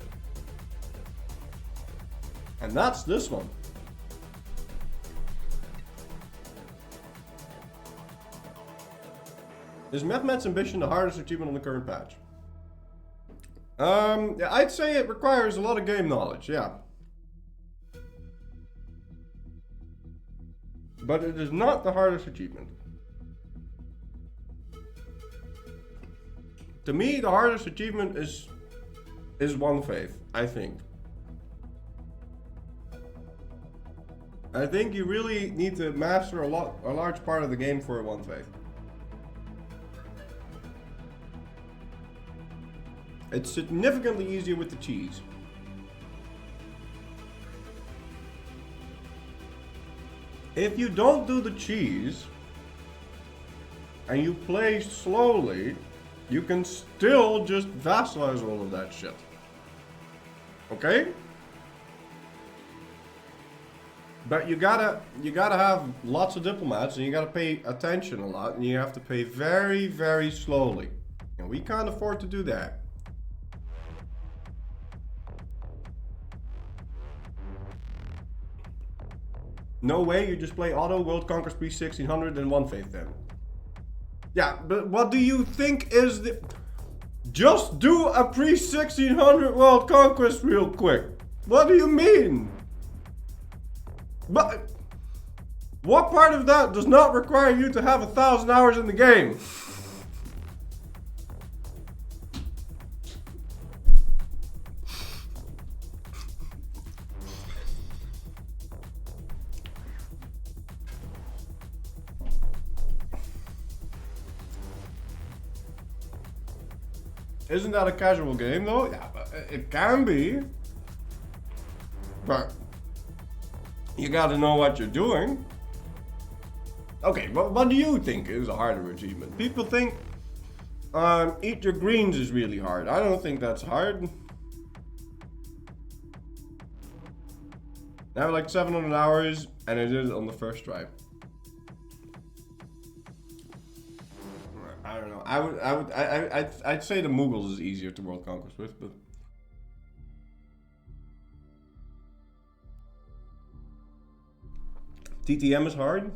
And that's this one. Is Mehmed's Ambition the hardest achievement on the current patch? Yeah, I'd say it requires a lot of game knowledge, yeah. But it is not the hardest achievement. To me, the hardest achievement is One Faith, I think. I think you really need to master a large part of the game for One Faith. It's significantly easier with the cheese. If you don't do the cheese and you play slowly, you can still just vassalize all of that shit. Okay? But you gotta have lots of diplomats, and you gotta pay attention a lot, and you have to pay very, very slowly. And we can't afford to do that. No way, you just play auto, World Conquest pre-1600 and One Faith then. Yeah, but what do you think is the... Just do a pre-1600 World Conquest real quick. What do you mean? But... What part of that does not require you to have 1,000 hours in the game? Isn't that a casual game though? Yeah, it can be. But you gotta know what you're doing. Okay, what do you think is a harder achievement? People think eat your greens is really hard. I don't think that's hard. I have like 700 hours and I did it on the first try. I don't know. I'd say the Mughals is easier to world conquest with, but TTM is hard.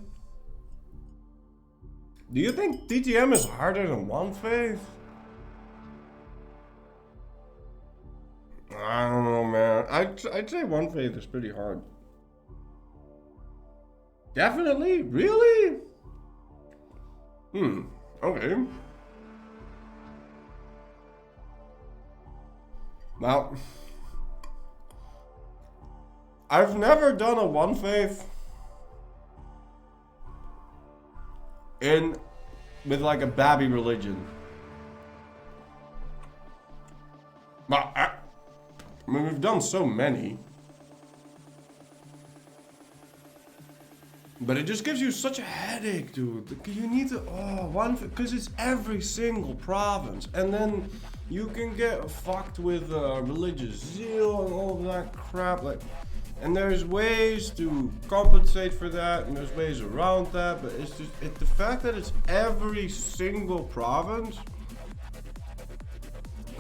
Do you think TTM is harder than One Faith? I don't know, man. I'd say One Faith is pretty hard. Definitely? Really? Okay. Now, I've never done a One Faith with like a babby religion. But I mean, we've done so many. But it just gives you such a headache, dude. You need to, because it's every single province. And then you can get fucked with religious zeal and all of that crap. And there's ways to compensate for that, and there's ways around that. But it's just, the fact that it's every single province.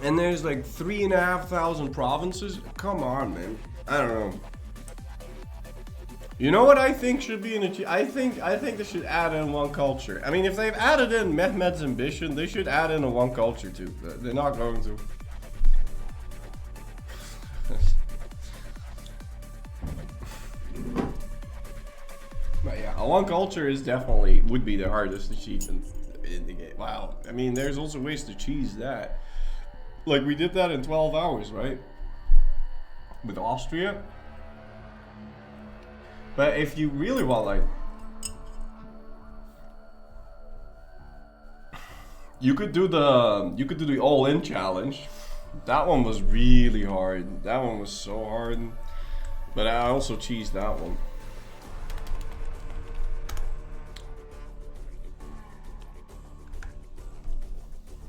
And there's like 3,500 provinces. Come on, man. I don't know. You know what I think should be I think they should add in one culture. I mean, if they've added in Mehmed's Ambition, they should add in a one culture too. They're not going to. But yeah, a one culture is would be the hardest achievement in the game. Wow. I mean, there's also ways to cheese that. Like we did that in 12 hours, right? With Austria. But if you really want like You could do the all-in challenge. That one was really hard. That one was so hard. But I also cheesed that one.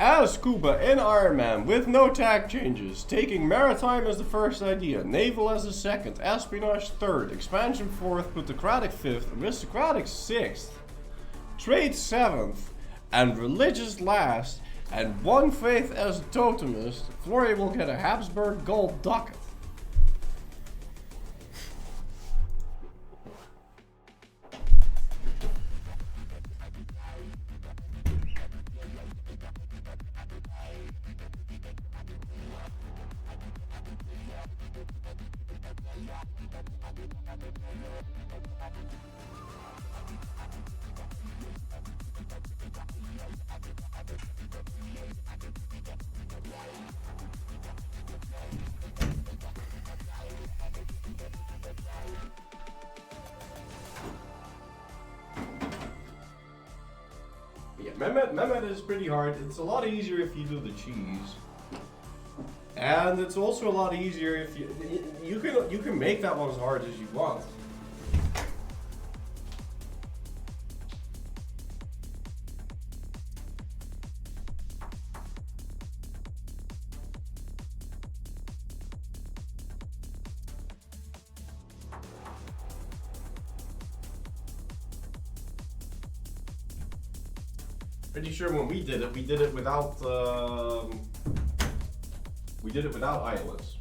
As Scuba in Iron Man with no tag changes, taking Maritime as the first idea, Naval as the second, Espionage third, Expansion fourth, Plutocratic fifth, Aristocratic sixth, Trade seventh, and Religious last, and One Faith as a totemist, Flori will get a Habsburg gold ducat. Yeah, Mehmet is pretty hard. It's a lot easier if you do the cheese. And it's also a lot easier if you can make that one as hard as you want. Pretty sure when we did it without islands.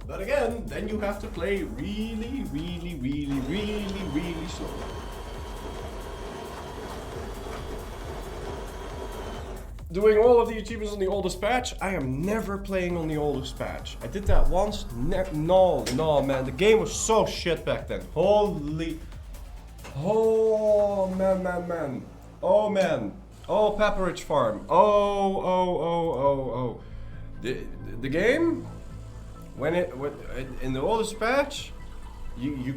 But again, then you have to play really slow. Doing all of the achievements on the oldest patch, I am never playing on the oldest patch. I did that once, no man, the game was so shit back then. Holy, oh man, oh man, oh Pepperidge Farm, oh. The game, when in the oldest patch, you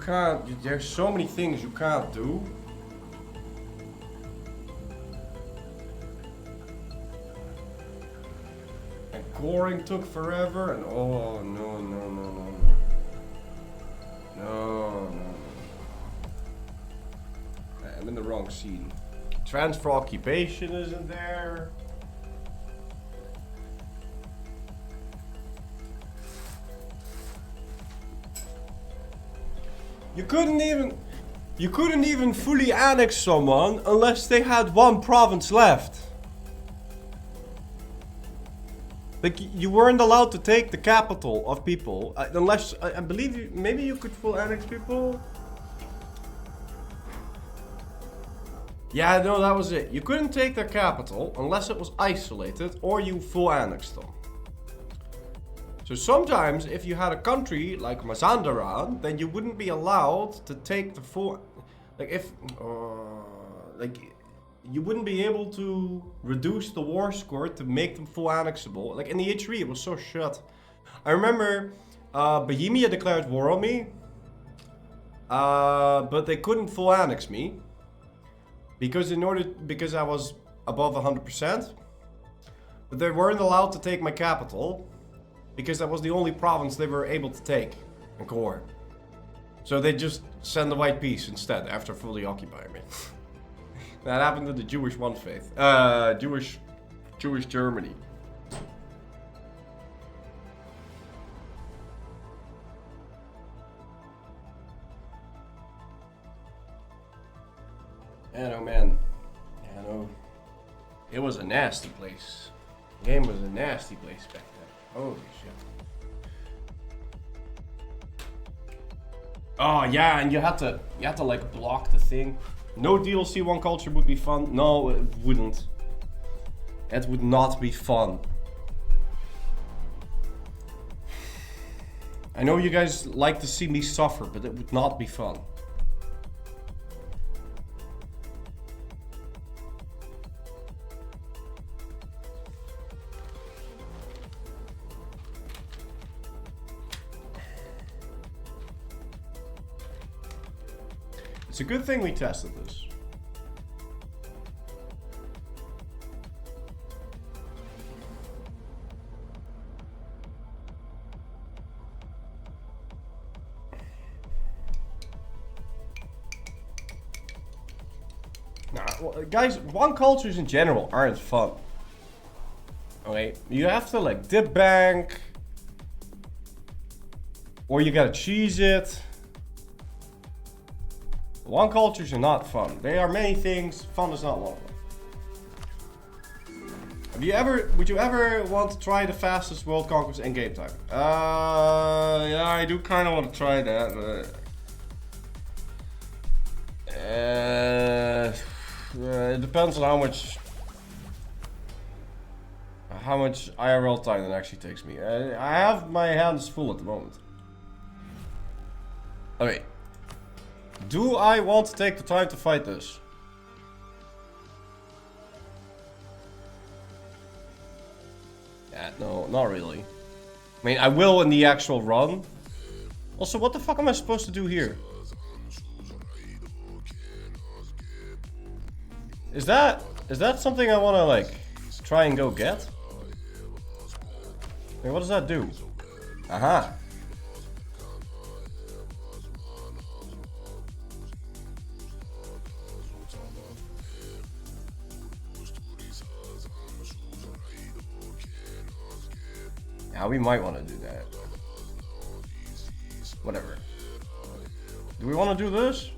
can't, there's so many things you can't do. Scoring took forever, and oh no. I'm in the wrong scene. Transfer occupation isn't there. You couldn't even fully annex someone unless they had one province left. Like, you weren't allowed to take the capital of people, unless, I believe, maybe you could full annex people? Yeah, no, that was it. You couldn't take their capital unless it was isolated, or you full annexed them. So sometimes, if you had a country like Mazandaran, then you wouldn't be allowed to take the full, you wouldn't be able to reduce the war score to make them full annexable. Like in the H3, it was so shit. I remember Bohemia declared war on me, but they couldn't full annex me because I was above 100%. But they weren't allowed to take my capital because that was the only province they were able to take and core. So they just sent the white peace instead after fully occupying me. That happened to the Jewish One Faith. Jewish Germany. I know, man. I know. It was a nasty place. The game was a nasty place back then. Holy shit. Oh yeah, and you had to like block the thing. No DLC One Culture would be fun. No, it wouldn't. It would not be fun. I know you guys like to see me suffer, but it would not be fun. It's a good thing we tested this. Nah, well, guys, one cultures in general aren't fun. Okay, you have to like dip bank, or you gotta cheese it. One cultures are not fun. They are many things. Fun is not one of them. Would you ever want to try the fastest world conquest in game time? Yeah, I do kind of want to try that. It depends on how much IRL time that actually takes me. I have my hands full at the moment. Okay. Do I want to take the time to fight this? Yeah, no, not really. I mean, I will in the actual run. Also, what the fuck am I supposed to do here? Is that something I want to like try and go get? Wait, what does that do? Aha. Yeah, we might want to do that. Whatever. Do we want to do this?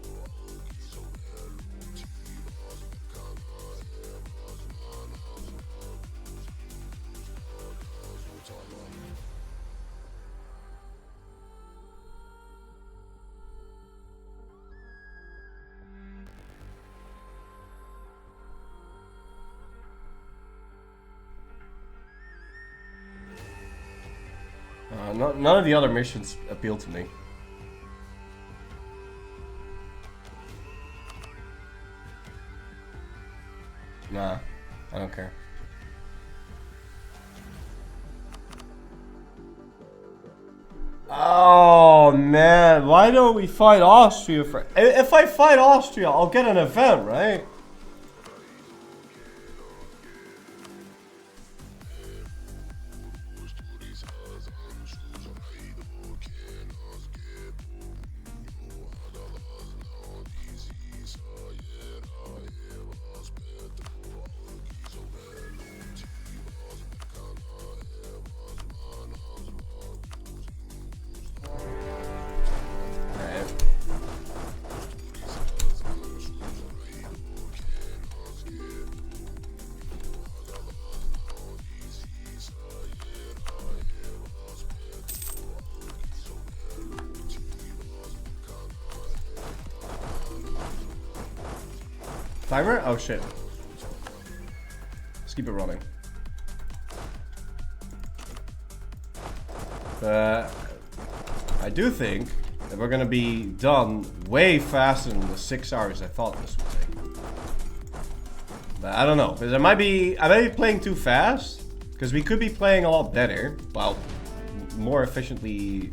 None of the other missions appeal to me. Nah, I don't care. Oh man, why don't we fight Austria for... If I fight Austria, I'll get an event, right? Timer? Oh shit. Let's keep it running. I do think that we're gonna be done way faster than the 6 hours I thought this would take. But I don't know, because I might be playing too fast, because we could be playing a lot better, well, more efficiently.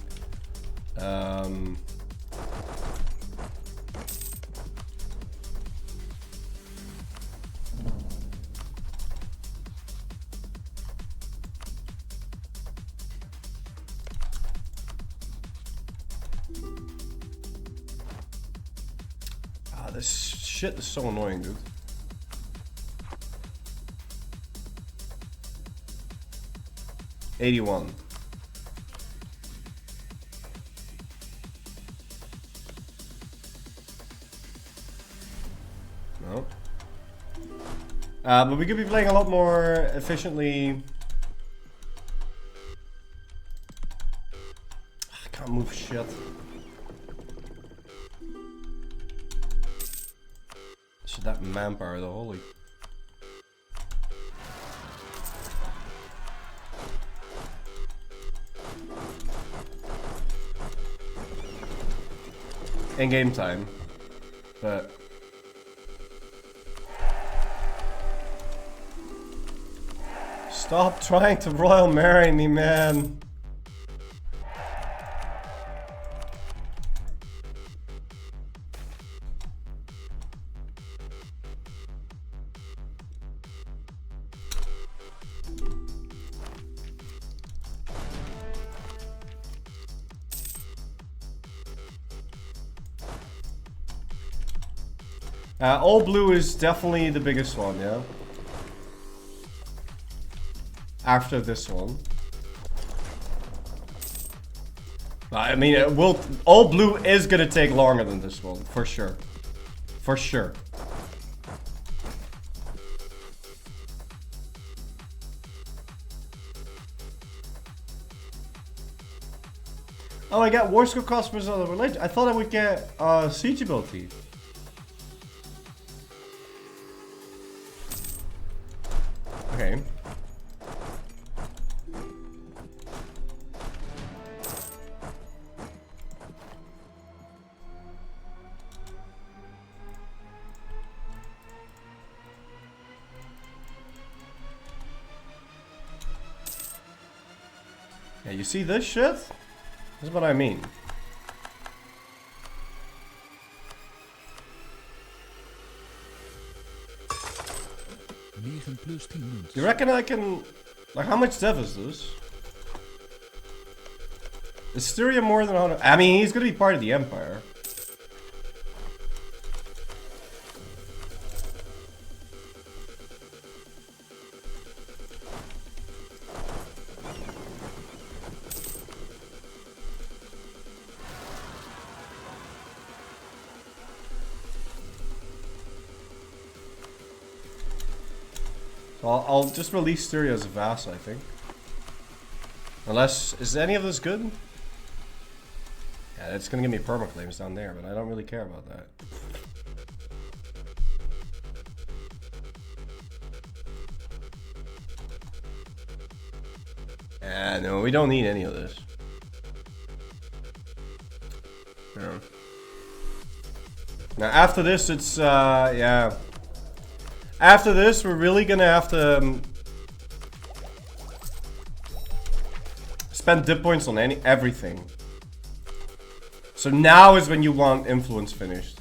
This shit is so annoying, dude. $81. No. But we could be playing a lot more efficiently. I can't move shit. Shit, that manpower though, holy. In game time, but stop trying to Royal Marry me, man. All blue is definitely the biggest one, yeah. After this one. I mean, all blue is gonna take longer than this one, for sure. For sure. Oh, I got Warsaw customers on the religion. I thought I would get siege ability. Okay. Yeah, you see this shit? This is what I mean. Plus 10 munt. You reckon I can... Like, how much dev is this? Is Styria more than 100? I mean, he's gonna be part of the Empire. So I'll just release Styria as a vassal, I think. Unless, is any of this good? Yeah, it's gonna give me permaclaims down there, but I don't really care about that. No, we don't need any of this. Yeah. Now after this, it's yeah. After this, we're really gonna have to spend dip points on everything. So now is when you want influence finished.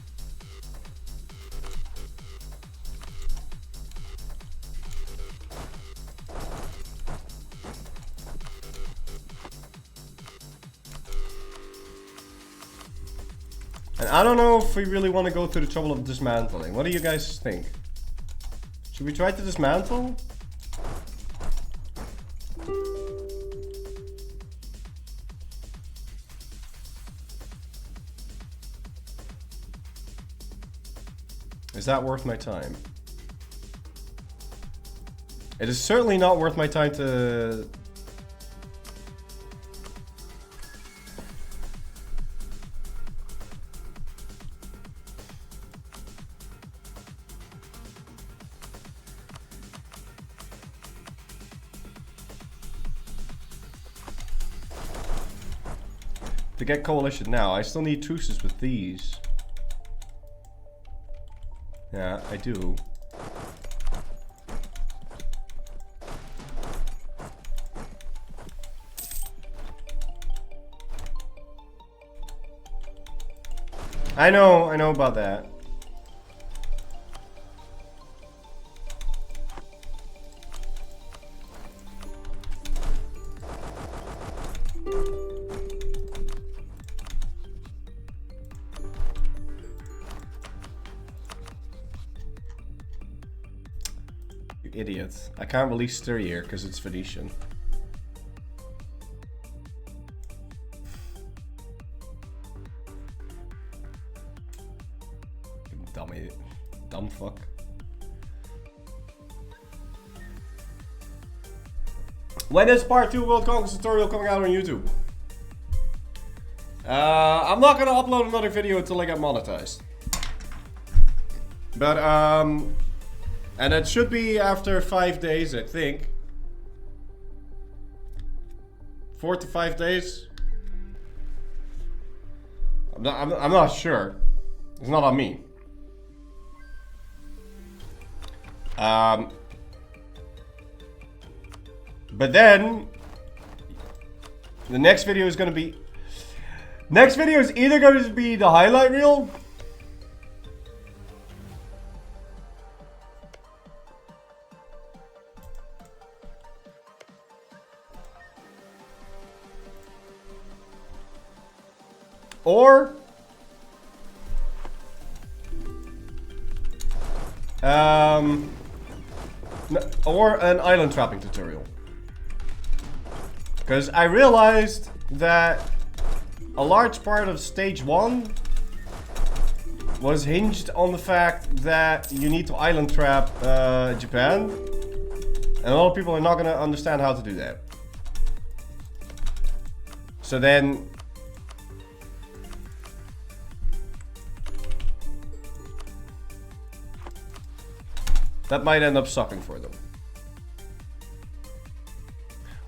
And I don't know if we really want to go through the trouble of dismantling. What do you guys think? Should we try to dismantle? Is that worth my time? It is certainly not worth my time to... to get coalition now. I still need truces with these. Yeah, I do. I know about that. You idiot. I can't release Styria here because it's Venetian. Dumb fuck. When is part 2 World Conquest tutorial coming out on YouTube? I'm not gonna upload another video until I get monetized. But and it should be after 5 days, I think. 4 to 5 days. I'm not sure. It's not on me. But then the next video is gonna be either going to be the highlight reel or Or an island trapping tutorial. Because I realized that a large part of stage 1 was hinged on the fact that you need to island trap Japan. And a lot of people are not going to understand how to do that. So then... that might end up sucking for them.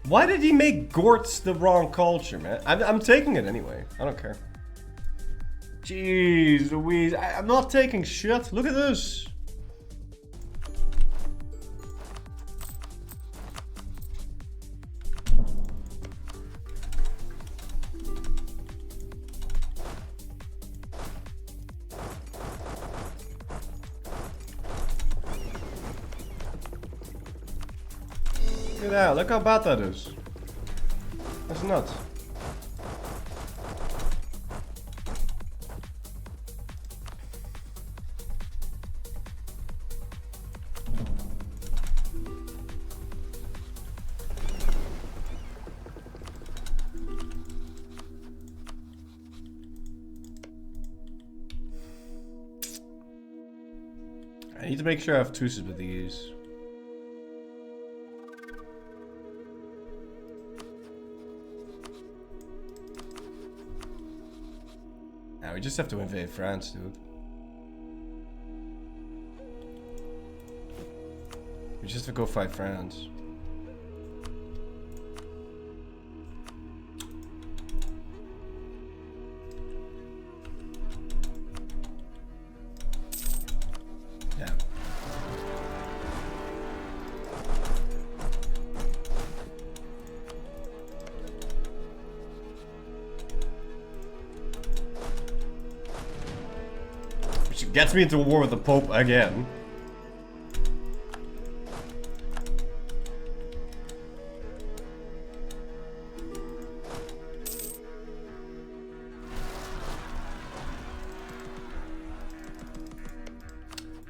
Why did he make Gortz the wrong culture, man? I'm taking it anyway. I don't care. Jeez Louise. I'm not taking shit. Look at this. Look at that. Look how bad that is. That's nuts. I need to make sure I have twos with these. Now we just have to invade France, dude. We just have to go fight France. Yeah. Which gets me into a war with the Pope again.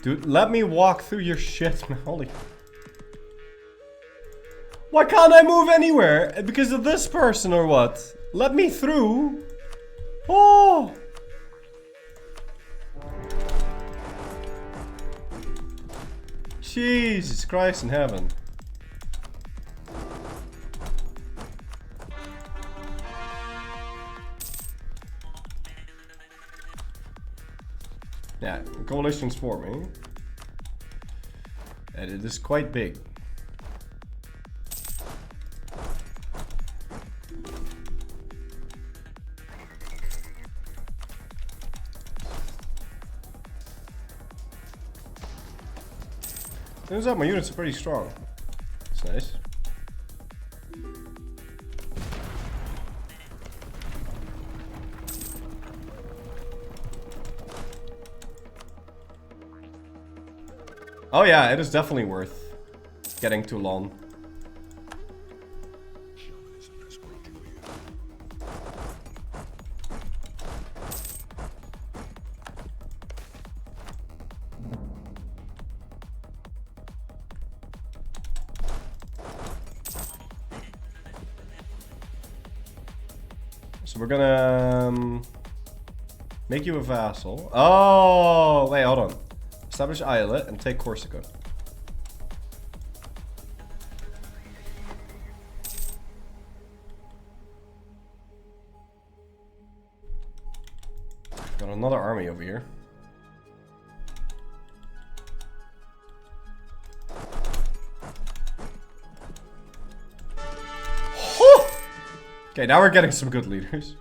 Dude, let me walk through your shit, man. Holy. Why can't I move anywhere? Because of this person or what? Let me through. Oh. Jesus Christ in heaven. Yeah, the coalition's forming. And it is quite big. Turns out my units are pretty strong. It's nice. Oh yeah, it is definitely worth getting Toulon. So we're gonna make you a vassal. Oh, wait, hold on. Establish Islet and take Corsica. Got another army over here. Okay, now we're getting some good leaders.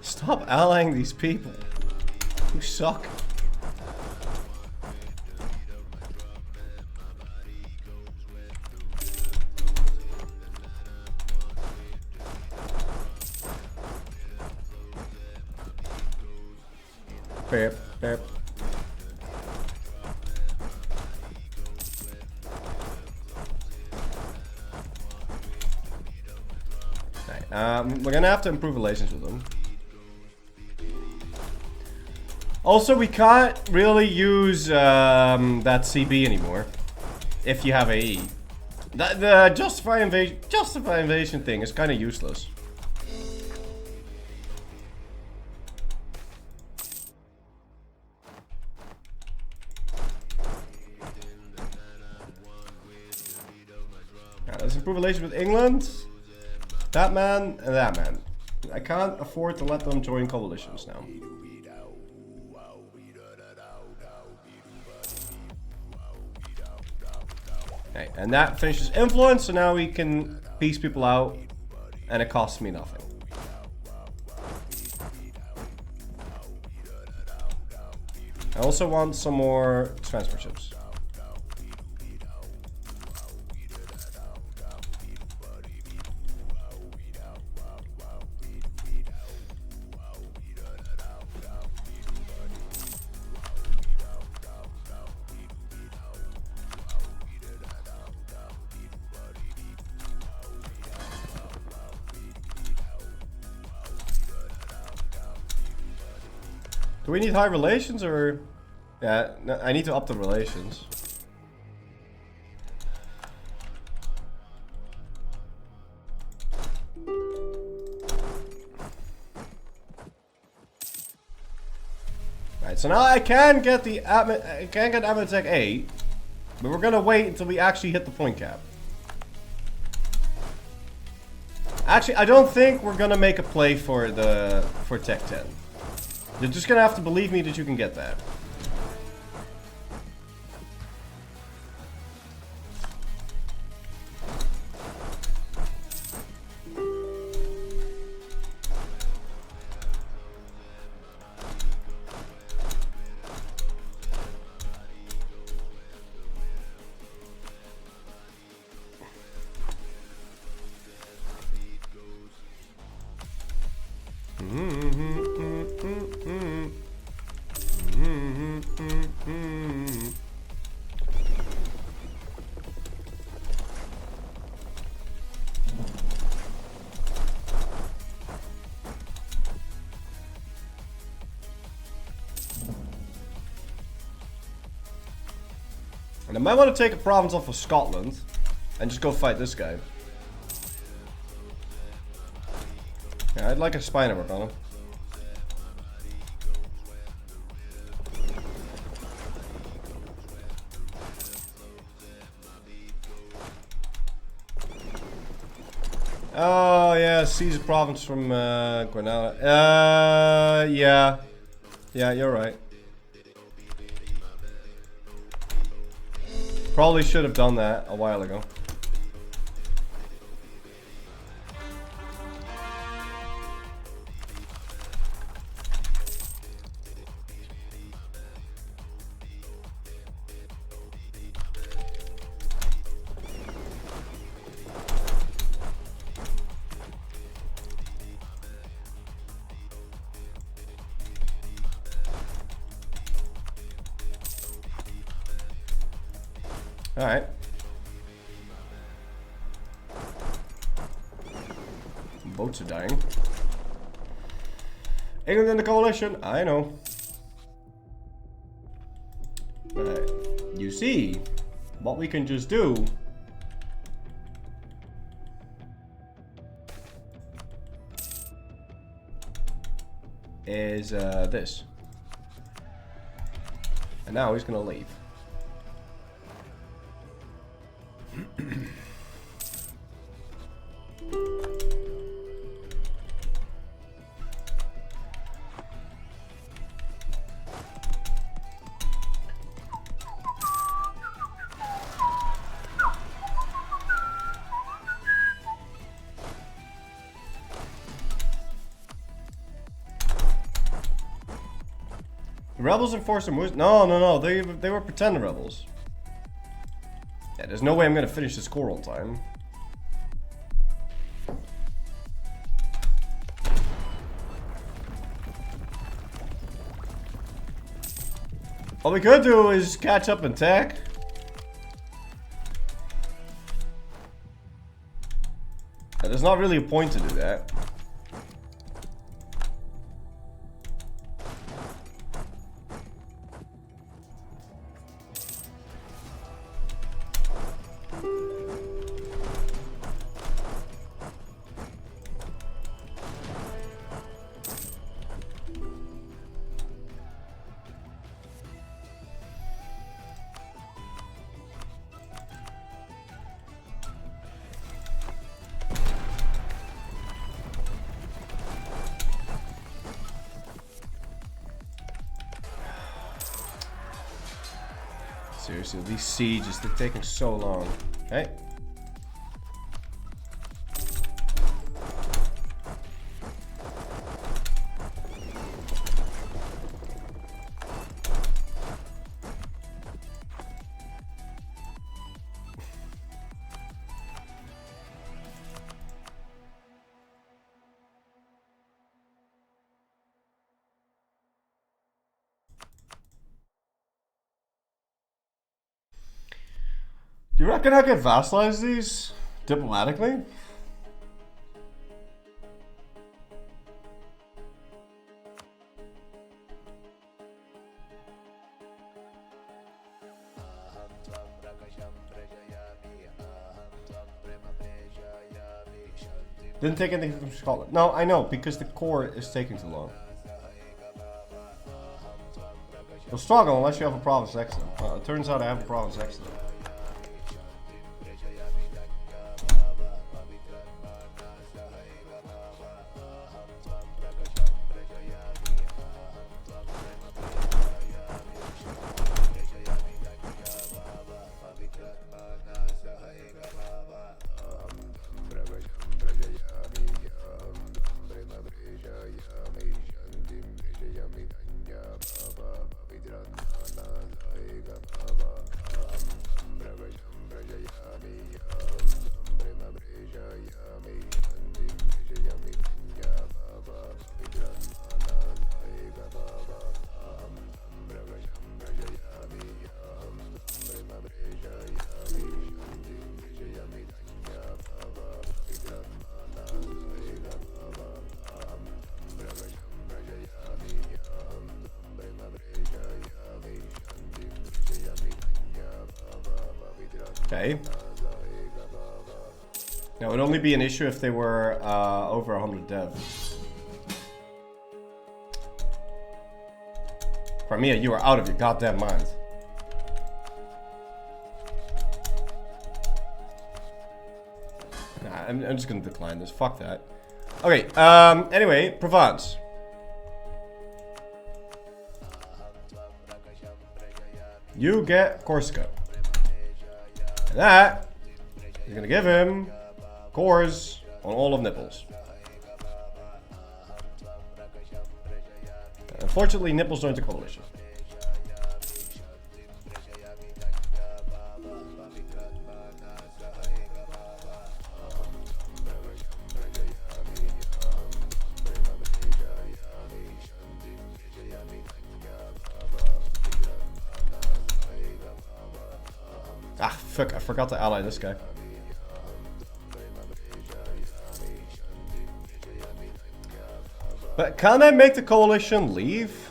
Stop allying these people who suck. Beep, beep. We're gonna have to improve relations with them. Also, we can't really use that CB anymore if you have AE. The justify invasion thing is kind of useless. Now, let's improve relations with England. That man and that man. I can't afford to let them join coalitions now. Okay, and that finishes influence, so now we can peace people out, and it costs me nothing. I also want some more transfer ships. Do we need high relations or... Yeah, no, I need to up the relations. Right, so now I can get the Admin Tech 8, but we're gonna wait until we actually hit the point cap. Actually, I don't think we're gonna make a play for Tech 10. You're just gonna have to believe me that you can get that. And I might want to take a province off of Scotland and just go fight this guy. Yeah, I'd like a spy network on him. Oh yeah, seize a province from Granada. Yeah. Yeah, you're right. Probably should have done that a while ago. Alright. Boats are dying. England in the coalition, I know. But you see, what we can just do is this. And now he's gonna leave. The rebels enforced their moves. No. They were pretend rebels. Yeah, there's no way I'm gonna finish this core on time. What we could do is catch up in tech. there's not really a point to do that. Seriously, these sieges, they're taking so long. Okay. Do you reckon I could vassalize these diplomatically? Didn't take anything from Scotland. No, I know, because the core is taking too long. You'll struggle unless you have a province excellent. It turns out I have a province excellent. Okay. Now, it would only be an issue if they were over 100 dev. Crimea, you are out of your goddamn mind. Nah, I'm just gonna decline this. Fuck that. Okay, anyway, Provence. You get Corsica. And that is gonna give him cores on all of Nipples. Unfortunately, Nipples joined the coalition. Ah, fuck, I forgot to ally this guy. But can I make the coalition leave?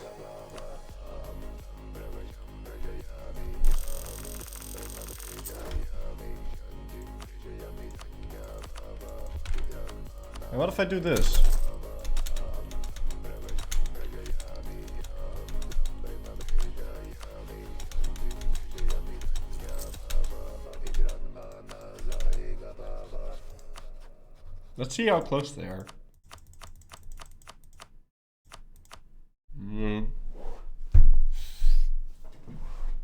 And what if I do this? Let's see how close they are.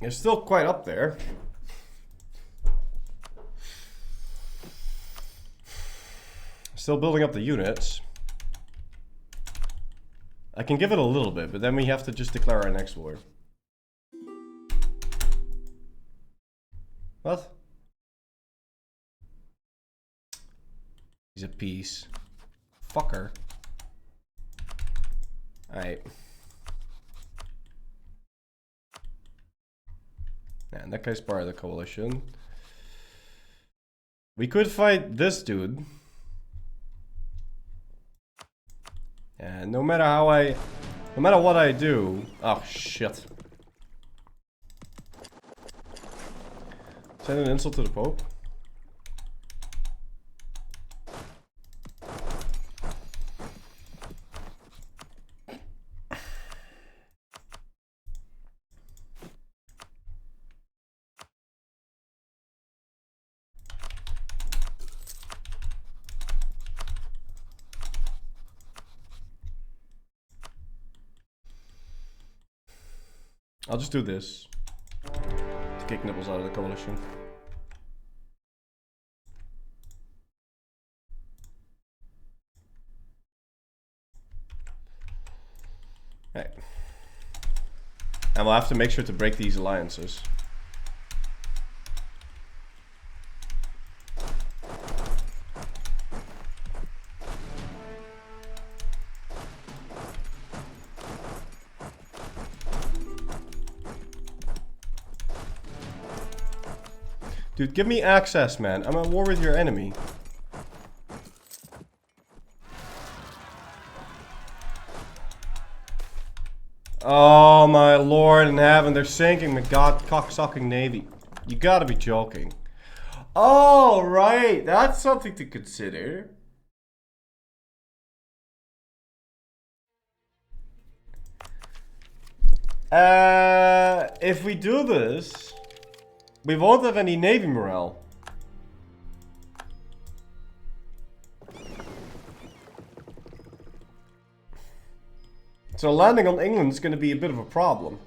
It's still quite up there. Still building up the units. I can give it a little bit, but then we have to just declare our next war. What? He's a piece. Fucker. Alright. And that guy's part of the coalition. We could fight this dude. man. No matter what I do. Oh shit. Send an insult to the Pope. I'll just do this to kick Nibbles out of the coalition. Right. And we'll have to make sure to break these alliances. Dude, give me access, man. I'm at war with your enemy. Oh my lord in heaven, they're sinking the god cocksucking navy. You gotta be joking. Oh, right. That's something to consider. If we do this, we won't have any navy morale. So landing on England is going to be a bit of a problem.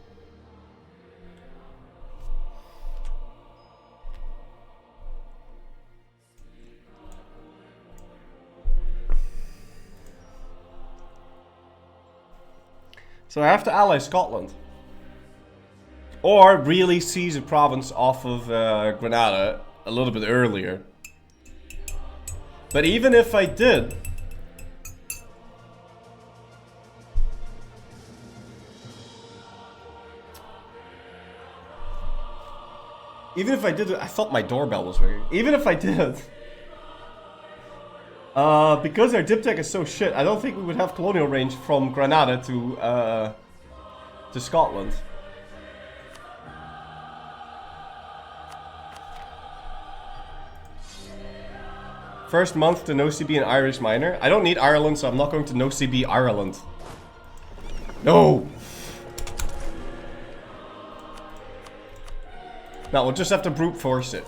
So I have to ally Scotland. Or really seize a province off of Granada a little bit earlier. But even if I did... Even if I did it, I thought my doorbell was ringing. Even if I did... because our diptech is so shit, I don't think we would have colonial range from Granada to Scotland. First month to no CB in Irish Minor. I don't need Ireland, so I'm not going to no CB Ireland. No! No, we'll just have to brute force it.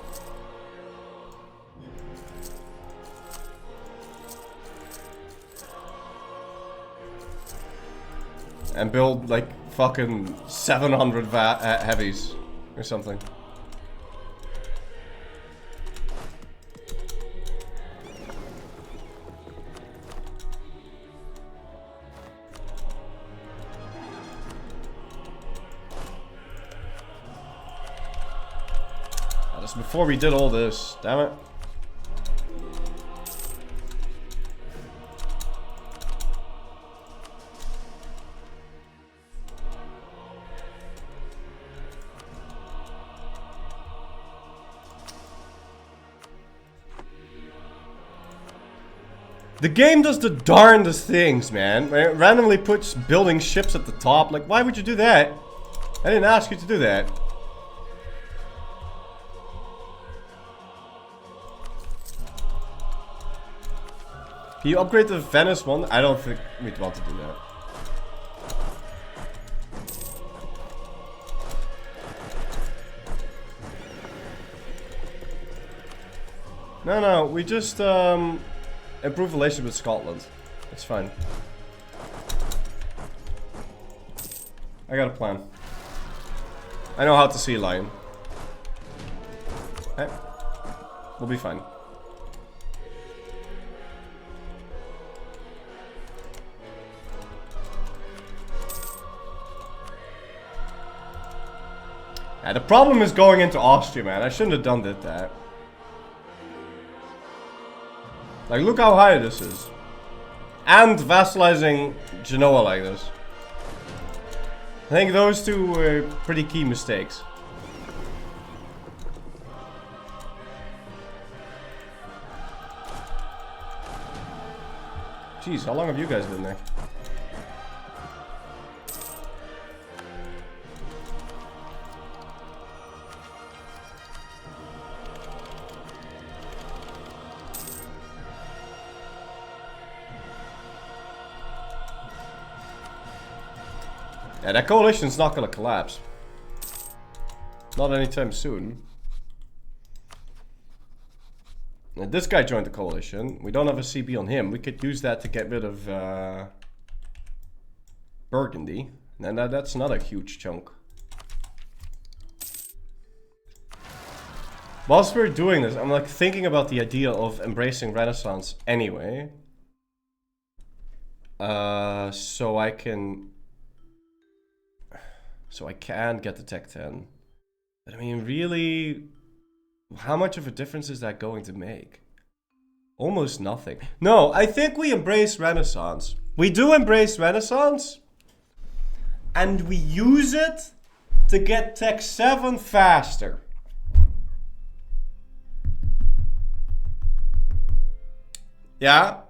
And build like fucking 700 heavies or something. That's before we did all this, damn it. The game does the darndest things, man. It randomly puts building ships at the top. Like, why would you do that? I didn't ask you to do that. Can you upgrade the Venice one? I don't think we'd want to do that. No, we just improve relations with Scotland. It's fine. I got a plan. I know how to sea lion. Okay. We'll be fine. The problem is going into Austria, man. I shouldn't have done that. Like, look how high this is. And vassalizing Genoa like this. I think those two were pretty key mistakes. Jeez, how long have you guys been there? Yeah, that coalition's not gonna collapse. Not anytime soon. Now, this guy joined the coalition. We don't have a CB on him. We could use that to get rid of Burgundy. And that's not a huge chunk. Whilst we're doing this, I'm like thinking about the idea of embracing Renaissance anyway. So I can get the Tech 10. But I mean, really, how much of a difference is that going to make? Almost nothing. No, I think we embrace Renaissance. We do embrace Renaissance. And we use it to get Tech 7 faster. Yeah?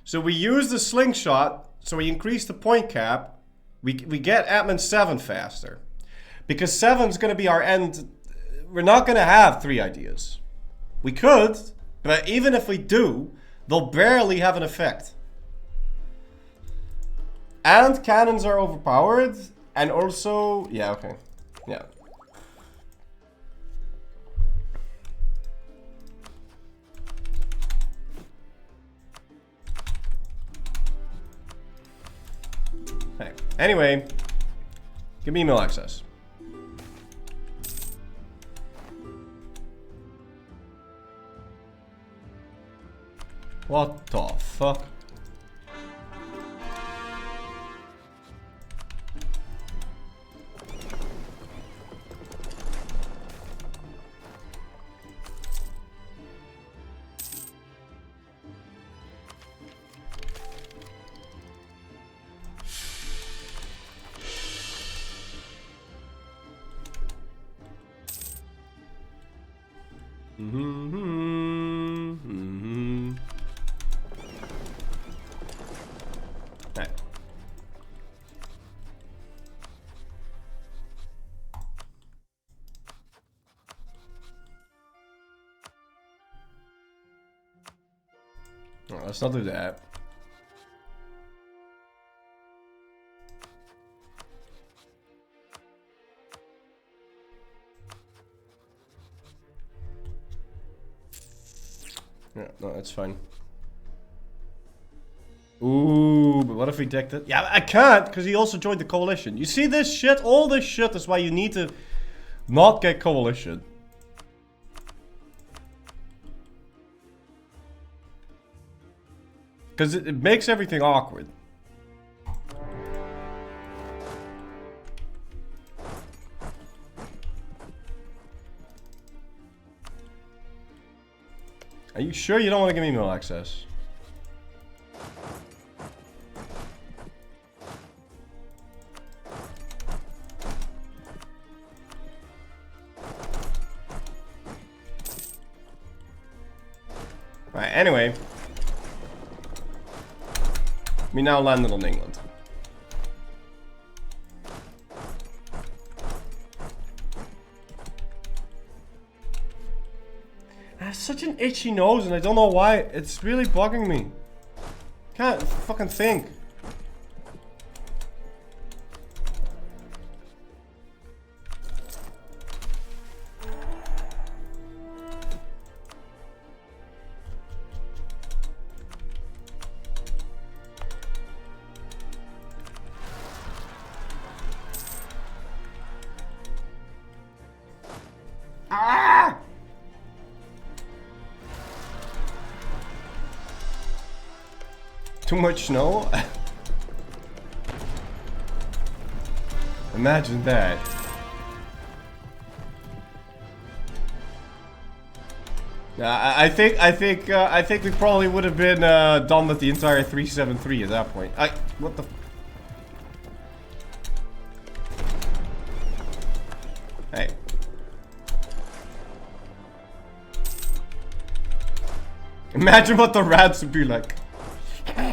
So we use the slingshot, so we increase the point cap. We get admin 7 faster. Because 7's going to be our end. We're not going to have 3 ideas. We could, but even if we do, they'll barely have an effect. And cannons are overpowered. And also, yeah, okay. Yeah. Okay. Anyway, give me email access. What the fuck? Right. Oh, let's not do that. Yeah, no, that's fine. Ooh, but what if we decked it? Yeah, I can't, because he also joined the coalition. You see this shit? All this shit is why you need to not get coalition. Because it makes everything awkward. Are you sure you don't want to give me email access? Right, anyway. We now landed on England. I have such an itchy nose and I don't know why. It's really bugging me. Can't fucking think. Ah! Too much snow? Imagine that. I think we probably would have been done with the entire 373 at that point. What the? Hey. Imagine what the rats would be like.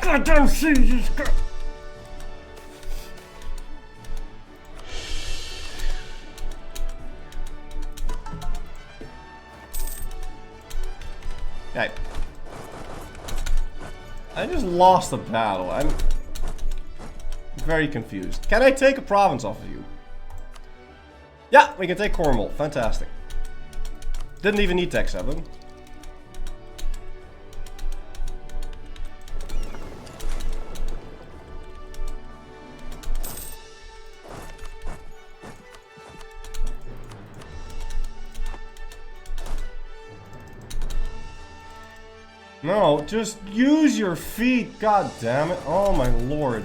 Goddamn Jesus Christ. Hey. I just lost the battle. I'm very confused. Can I take a province off of you? Yeah, we can take Cornwall. Fantastic. Didn't even need Tech 7. No, just use your feet. God damn it. Oh my lord.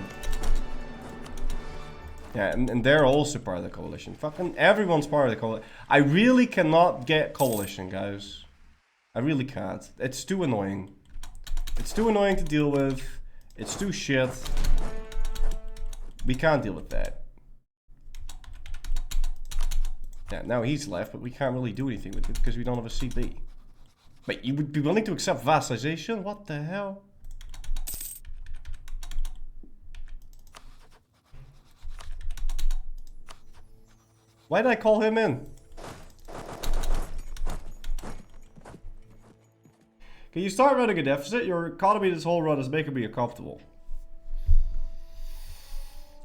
Yeah, and they're also part of the coalition. Fucking everyone's part of the coalition. I really cannot get coalition, guys. I really can't. It's too annoying. It's too annoying to deal with. It's too shit. We can't deal with that. Yeah, now he's left, but we can't really do anything with it because we don't have a CB. Wait, you would be willing to accept vassalization? What the hell? Why did I call him in? Can you start running a deficit? Your economy this whole run is making me uncomfortable.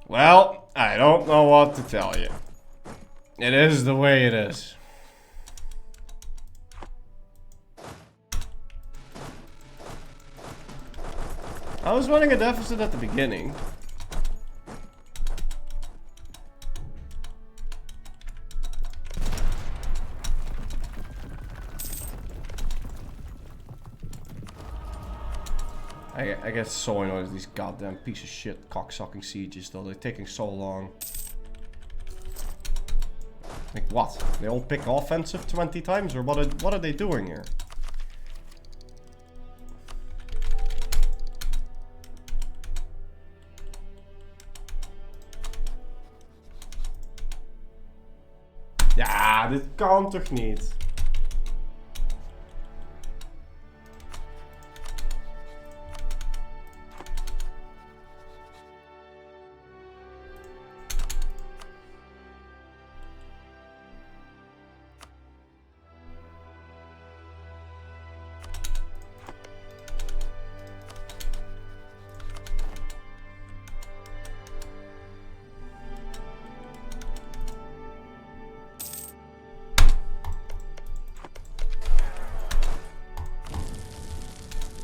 Well, I don't know what to tell you. It is the way it is. I was running a deficit at the beginning. I get so annoyed with these goddamn piece of shit cocksucking sieges though. They're taking so long. Like what? They all pick offensive 20 times or what are they doing here? Ja, dit kan toch niet?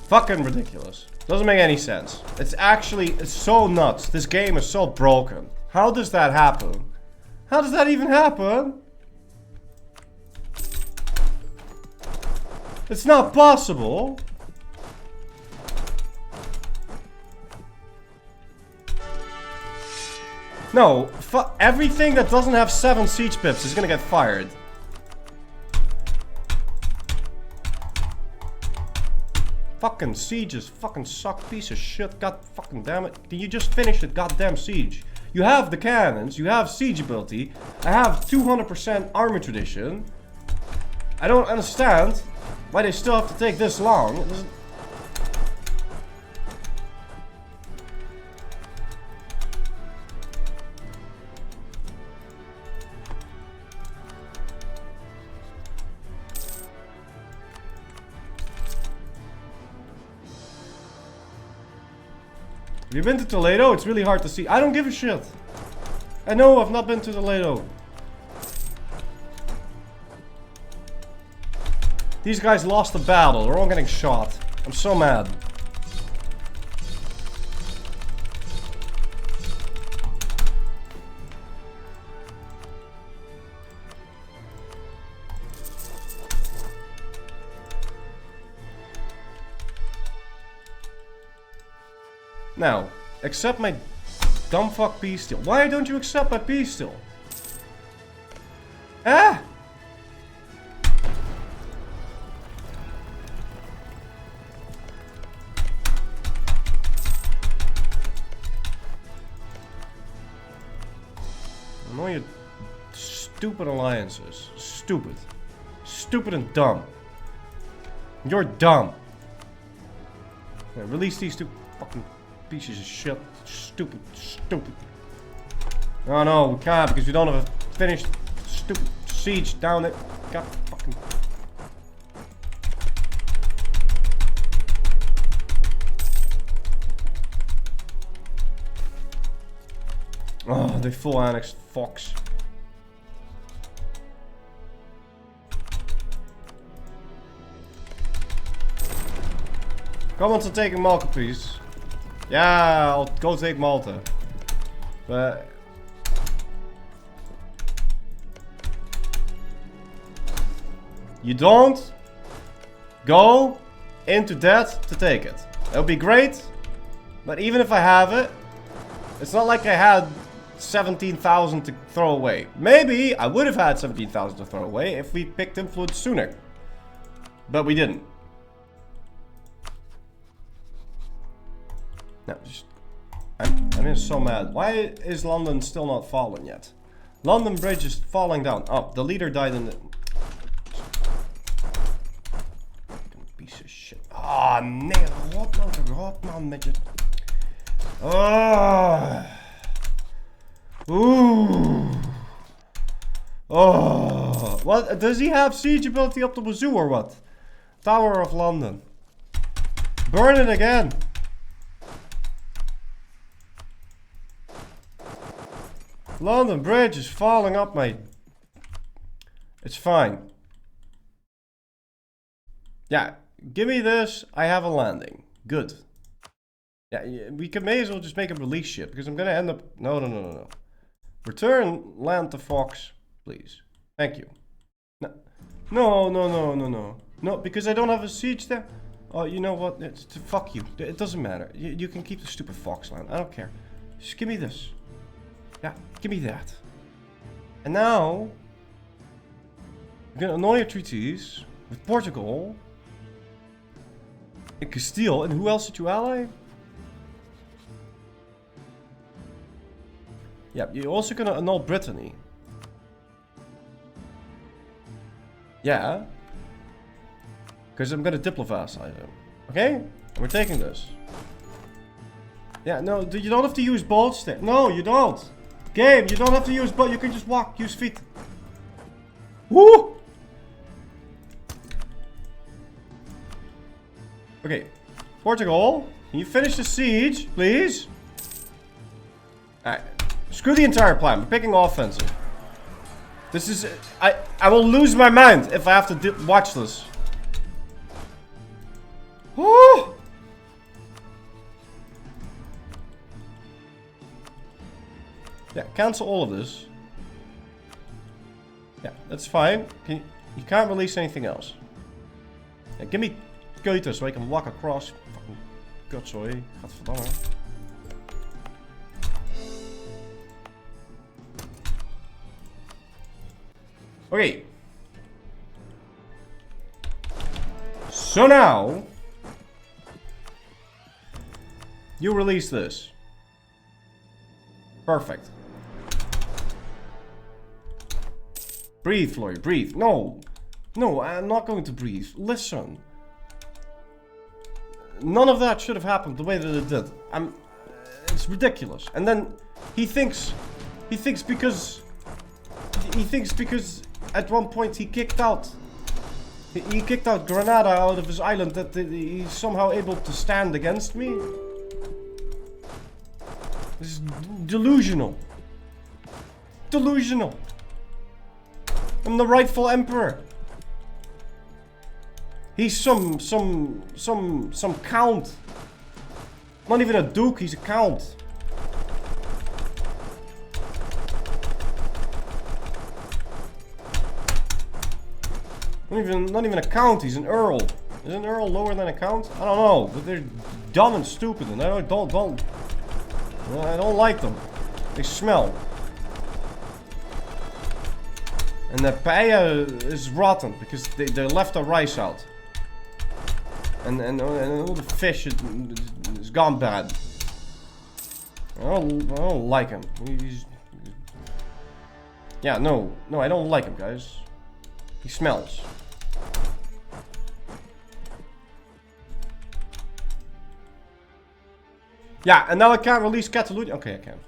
Fucking ridiculous. Doesn't make any sense. It's so nuts. This game is so broken. How does that happen? How does that even happen? It's not possible. No, everything that doesn't have 7 siege pips is gonna get fired. Fucking sieges fucking suck, piece of shit, god fucking damn it. Can you just finish the goddamn siege? You have the cannons, you have siege ability, I have 200% armor tradition. I don't understand why they still have to take this long. It doesn't... Have you been to Toledo? It's really hard to see. I don't give a shit. I know I've not been to Toledo. These guys lost the battle. They're all getting shot. I'm so mad. Now, accept my dumb fuck peace deal. Why don't you accept my peace deal? Ah! I know your stupid alliances. Stupid. Stupid and dumb. You're dumb. Yeah, release these two fucking pieces of shit. Stupid, stupid. Oh no, we can't because we don't have a finished stupid siege down there. God fucking. Oh, they full annexed Fox. Come on to taking Malta, please. Yeah, I'll go take Malta. But... you don't go into debt to take it. That would be great. But even if I have it, it's not like I had 17,000 to throw away. Maybe I would have had 17,000 to throw away if we picked influence sooner. But we didn't. No, just... I'm so mad. Why is London still not fallen yet? London Bridge is falling down. Oh, the leader died in the... piece of shit. Ah, nee, rot man met je. Oh. Ooh. Oh. What? Does he have siege ability up the wazoo or what? Tower of London. Burn it again. London Bridge is falling up, mate. It's fine. Yeah, give me this. I have a landing. Good. Yeah, we may as well just make a release ship because I'm gonna end up. No. Return land to Fox, please. Thank you. No, because I don't have a siege there. Oh, you know what? Fuck you. It doesn't matter. You can keep the stupid Fox land. I don't care. Just give me this. Yeah, give me that. And now, we're gonna annul your treaties with Portugal and Castile. And who else did you ally? Yeah, you're also gonna annul Brittany. Yeah. Because I'm gonna diplovassalize them. Okay? We're taking this. Yeah, no, you don't have to use bolts there. No, you don't. Game, you don't have to use bolt. You can just walk, use feet. Woo! Okay. Portugal, can you finish the siege, please? Alright. Screw the entire plan. We're picking offensive. This is... I will lose my mind if I have to watch this. Oh! Yeah, cancel all of this. Yeah, that's fine. You can't release anything else. Yeah, give me Goethe so I can walk across. Fucking kutzooi. Gadverdamme. Okay. So now... you release this. Perfect. Breathe, Floyd, breathe. No. No, I'm not going to breathe. Listen. None of that should have happened the way that it did. It's ridiculous. And then he thinks because at one point he kicked out Granada out of his island that he's somehow able to stand against me. This is delusional. Delusional. I'm the rightful emperor. He's some count. Not even a duke, he's a count. Not even a count, he's an earl. Is an earl lower than a count? I don't know, but they're dumb and stupid and I don't like them. They smell. And the paella is rotten because they left the rice out. And all the fish is gone bad. I don't like him. Yeah, no, I don't like him, guys. He smells. Yeah, and now I can't release Catalonia. Okay, I can.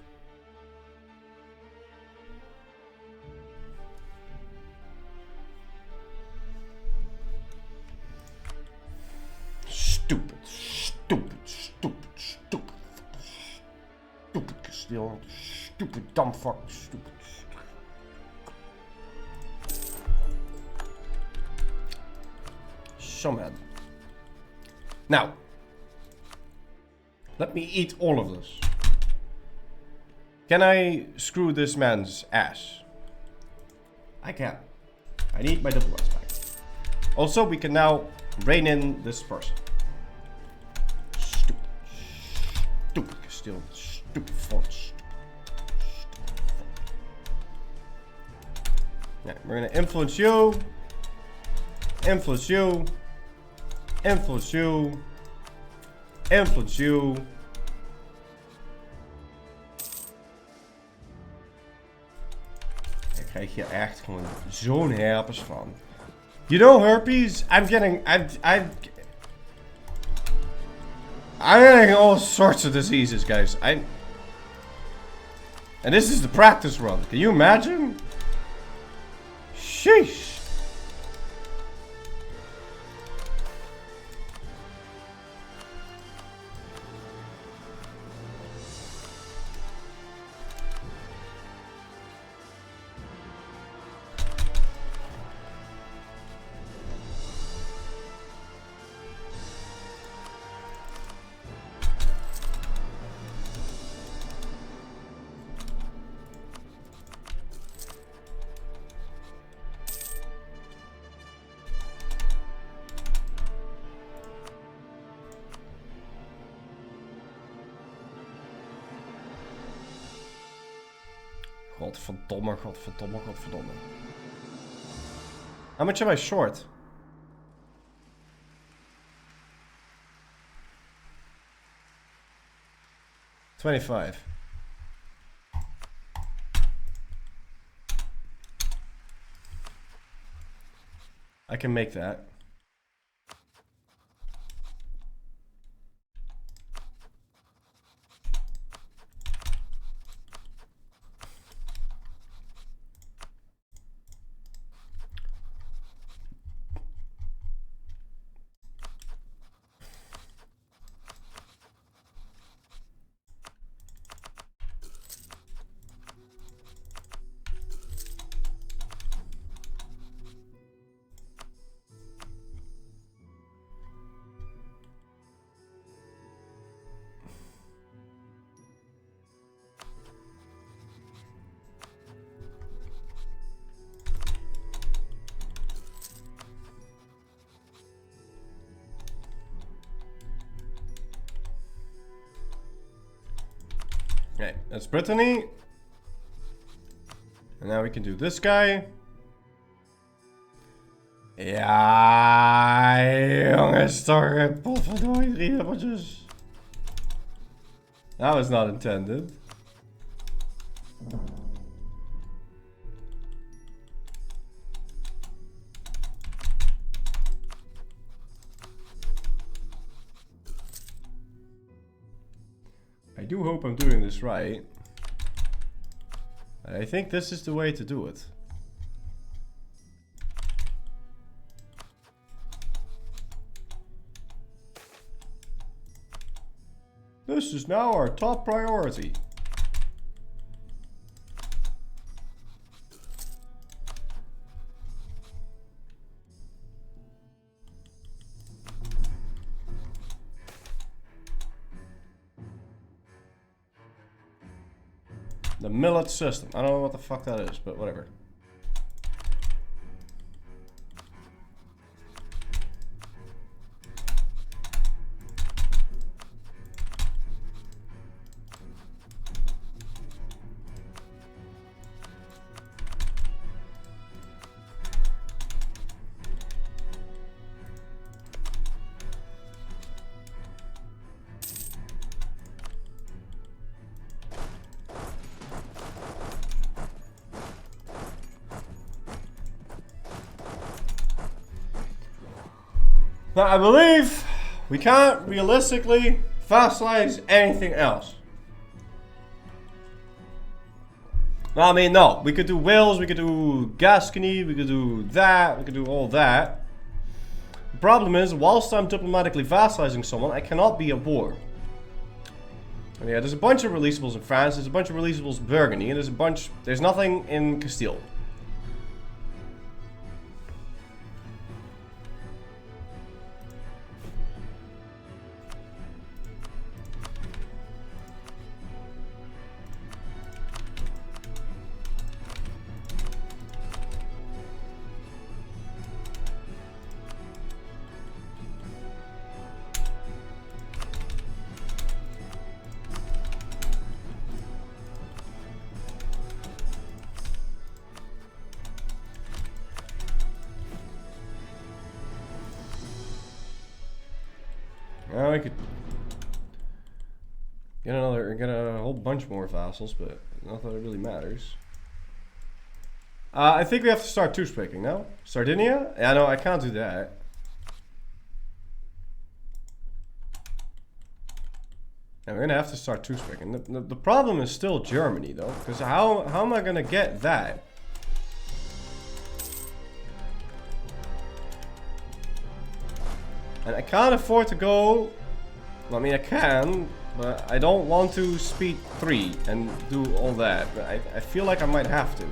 Stupid Castile. Stupid dumb fuck. Stupid. So mad. Now, let me eat all of this. Can I screw this man's ass? I can. I need my diplomats back. Also, we can now rein in this person. Stupid. Stupid Castile. Stupid fonts. Yeah, we're gonna influence you. Influence you. Influence you. Influence you. Ik krijg hier echt gewoon zo'n herpes van. You know, herpes, I'm getting all sorts of diseases, guys. And this is the practice run. Can you imagine? Sheesh. Godverdomme, godverdomme, godverdomme. How much am I short? $25. I can make that. Okay, that's Brittany. And now we can do this guy. Ja, jongens, toch, potverdorie, 3 dubbeltjes. That was not intended. I do hope I'm doing this right. I think this is the way to do it. This is now our top priority. The millet system. I don't know what the fuck that is, but whatever. Now, I believe we can't realistically fossilize anything else. No, I mean, no. We could do Wales, we could do Gascony, we could do that, we could do all that. The problem is, whilst I'm diplomatically vassalizing someone, I cannot be at war. And yeah, there's a bunch of releasables in France, there's a bunch of releasables in Burgundy, and there's nothing in Castile. Now I could get a whole bunch more vassals, but not that it really matters. I think we have to start two-speaking now. Sardinia? Yeah, no, I can't do that. And we're gonna have to start two-speaking. The problem is still Germany, though, because how am I gonna get that? And I can't afford to go. I mean, I can, but I don't want to speed 3 and do all that. But I feel like I might have to.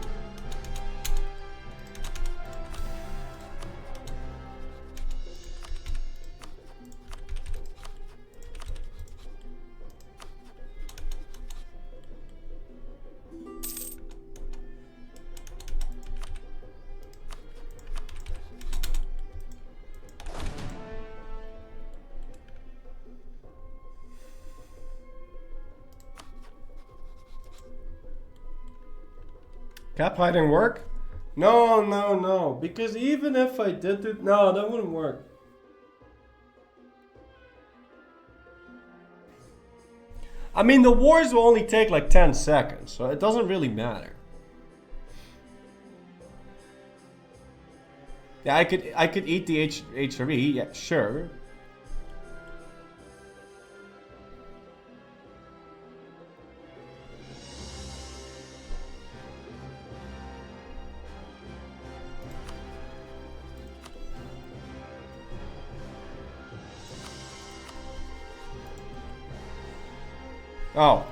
Cap hiding work? No. Because even if I did it, no, that wouldn't work. I mean, the wars will only take like 10 seconds, so it doesn't really matter. Yeah, I could eat the HRE, yeah, sure. Oh.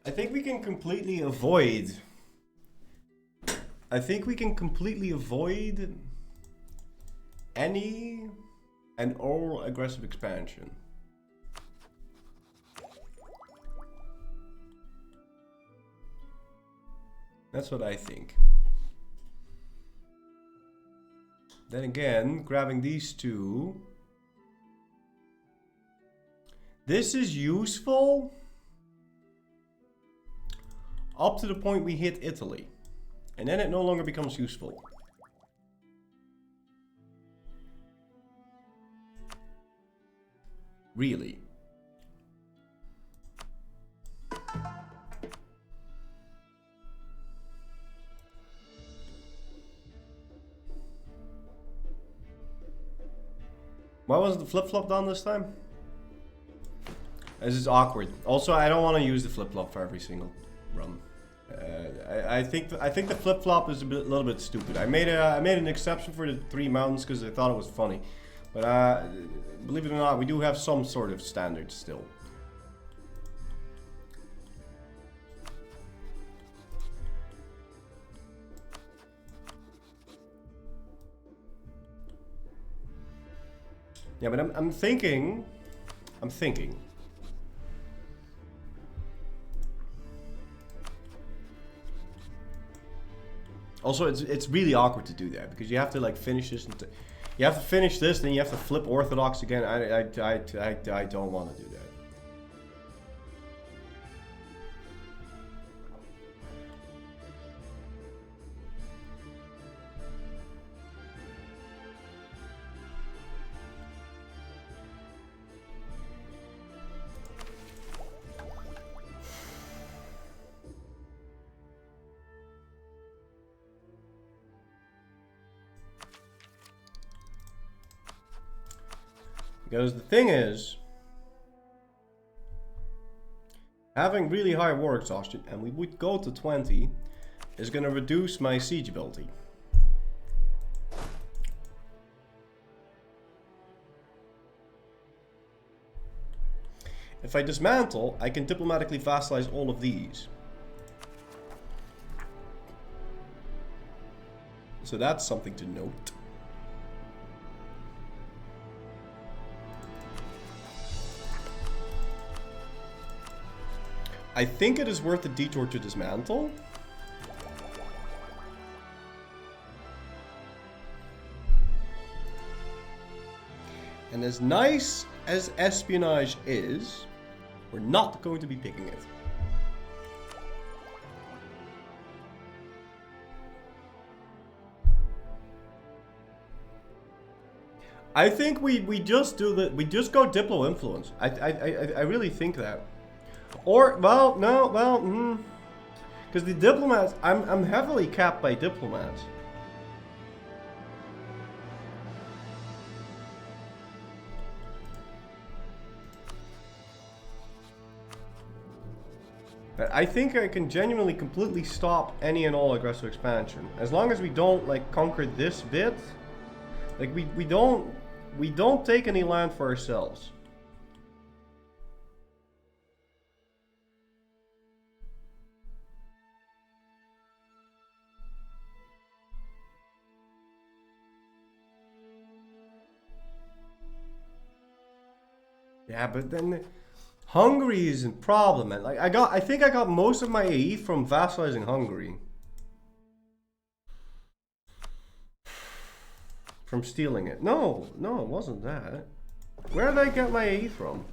I think we can completely avoid. I think we can completely avoid any and all aggressive expansion. That's what I think. Then again, grabbing these two. This is useful up to the point we hit Italy. And then it no longer becomes useful. Really. Why wasn't the flip-flop done this time? This is awkward. Also, I don't want to use the flip-flop for every single run. I think the flip-flop is a little bit stupid. I made an exception for the 3 mountains because I thought it was funny. But believe it or not, we do have some sort of standards still. Yeah, but I'm thinking. Also, it's really awkward to do that because you have to like finish this. You have to finish this, then you have to flip Orthodox again. I don't want to do that. Because the thing is, having really high war exhaustion, and we would go to 20, is going to reduce my siege ability. If I dismantle, I can diplomatically vassalize all of these. So that's something to note. I think it is worth the detour to dismantle. And as nice as espionage is, we're not going to be picking it. I think we just do the, we just go Diplo influence. I really think that. Or, well, no, well, because the diplomats, I'm heavily capped by diplomats. I think I can genuinely completely stop any and all aggressive expansion. As long as we don't, like, conquer this bit. Like, we don't take any land for ourselves. Yeah, but then Hungary is a problem, man. Like I think I got most of my AE from vassalizing Hungary. From stealing it. No, it wasn't that. Where did I get my AE from?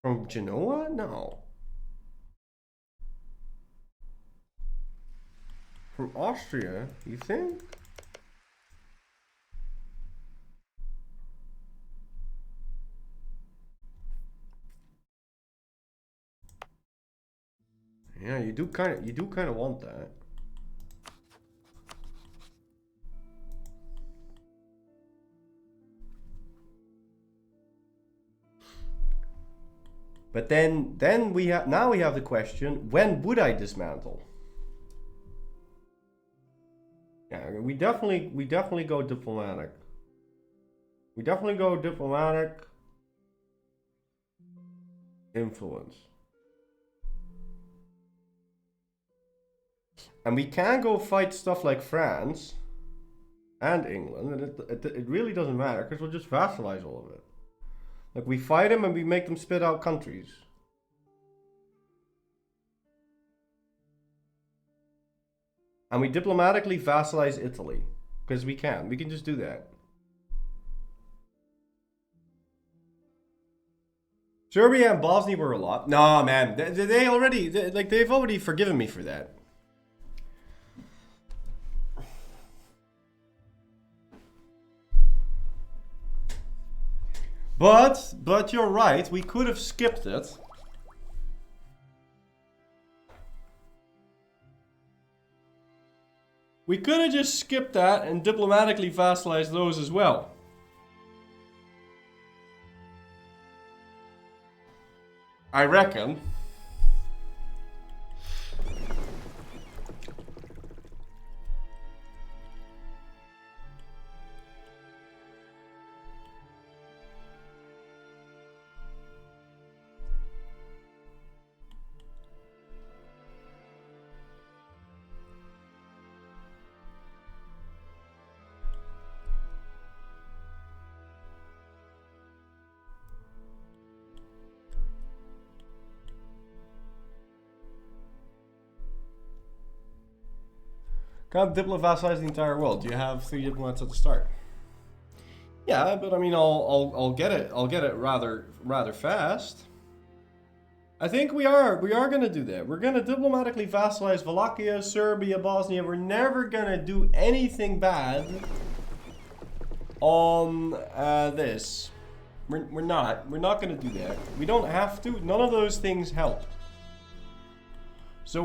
From Genoa? No. From Austria, you think? Yeah, you do kind of want that. But then we have the question, when would I dismantle? Yeah, we definitely go diplomatic. We definitely go diplomatic influence. And we can go fight stuff like France and England, and it really doesn't matter because we'll just vassalize all of it. Like, we fight them and we make them spit out countries. And we diplomatically vassalize Italy because we can. We can just do that. Serbia and Bosnia were a lot. Nah, man, they've already forgiven me for that. But you're right, we could have skipped it. We could have just skipped that and diplomatically vassalized those as well. I reckon. Can't diplo-vassalize the entire world. You have 3 diplomats at the start. Yeah, but I mean, I'll get it. I'll get it rather fast. I think we are gonna do that. We're gonna diplomatically vassalize Wallachia, Serbia, Bosnia. We're never gonna do anything bad on this. We're not gonna do that. We don't have to. None of those things help. So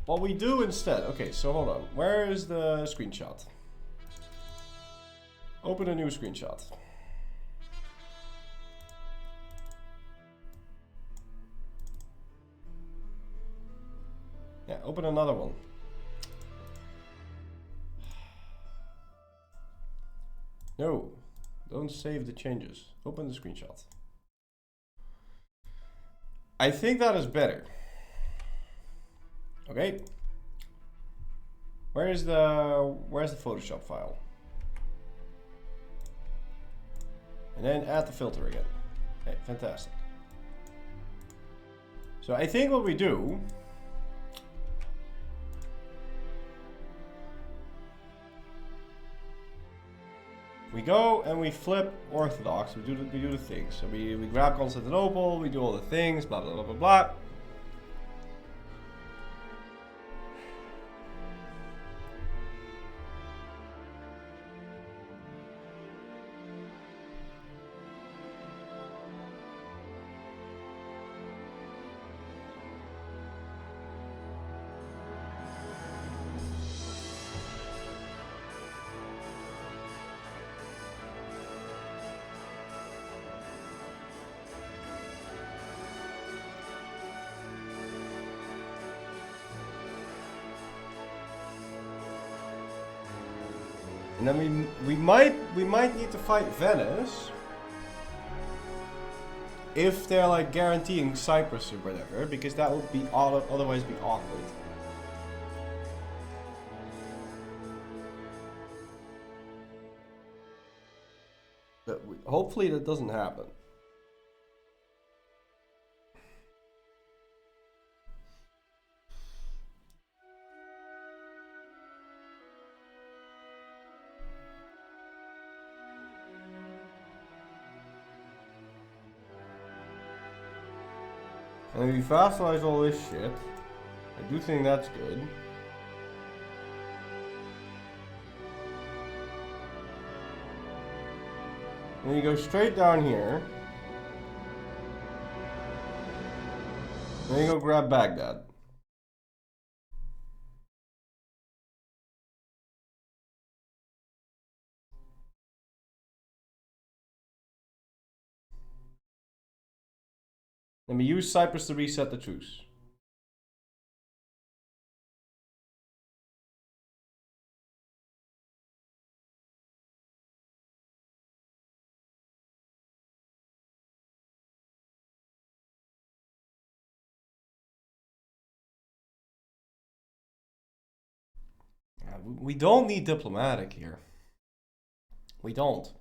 what we do instead. Okay, so hold on. Where is the screenshot? Open a new screenshot. Yeah, open another one. No, don't save the changes. Open the screenshot. I think that is better. Okay. Where's the Photoshop file? And then add the filter again. Okay, fantastic. So I think what we do, we go and we flip Orthodox. We do the things. So we grab Constantinople. We do all the things. Blah blah blah blah blah. And then we might need to fight Venice if they're like guaranteeing Cyprus or whatever, because that would be otherwise be awkward. But hopefully that doesn't happen. And if we vassalize all this shit, I do think that's good. And you go straight down here. Then you go grab Baghdad. And we use Cyprus to reset the truce. We don't need diplomatic here. We don't.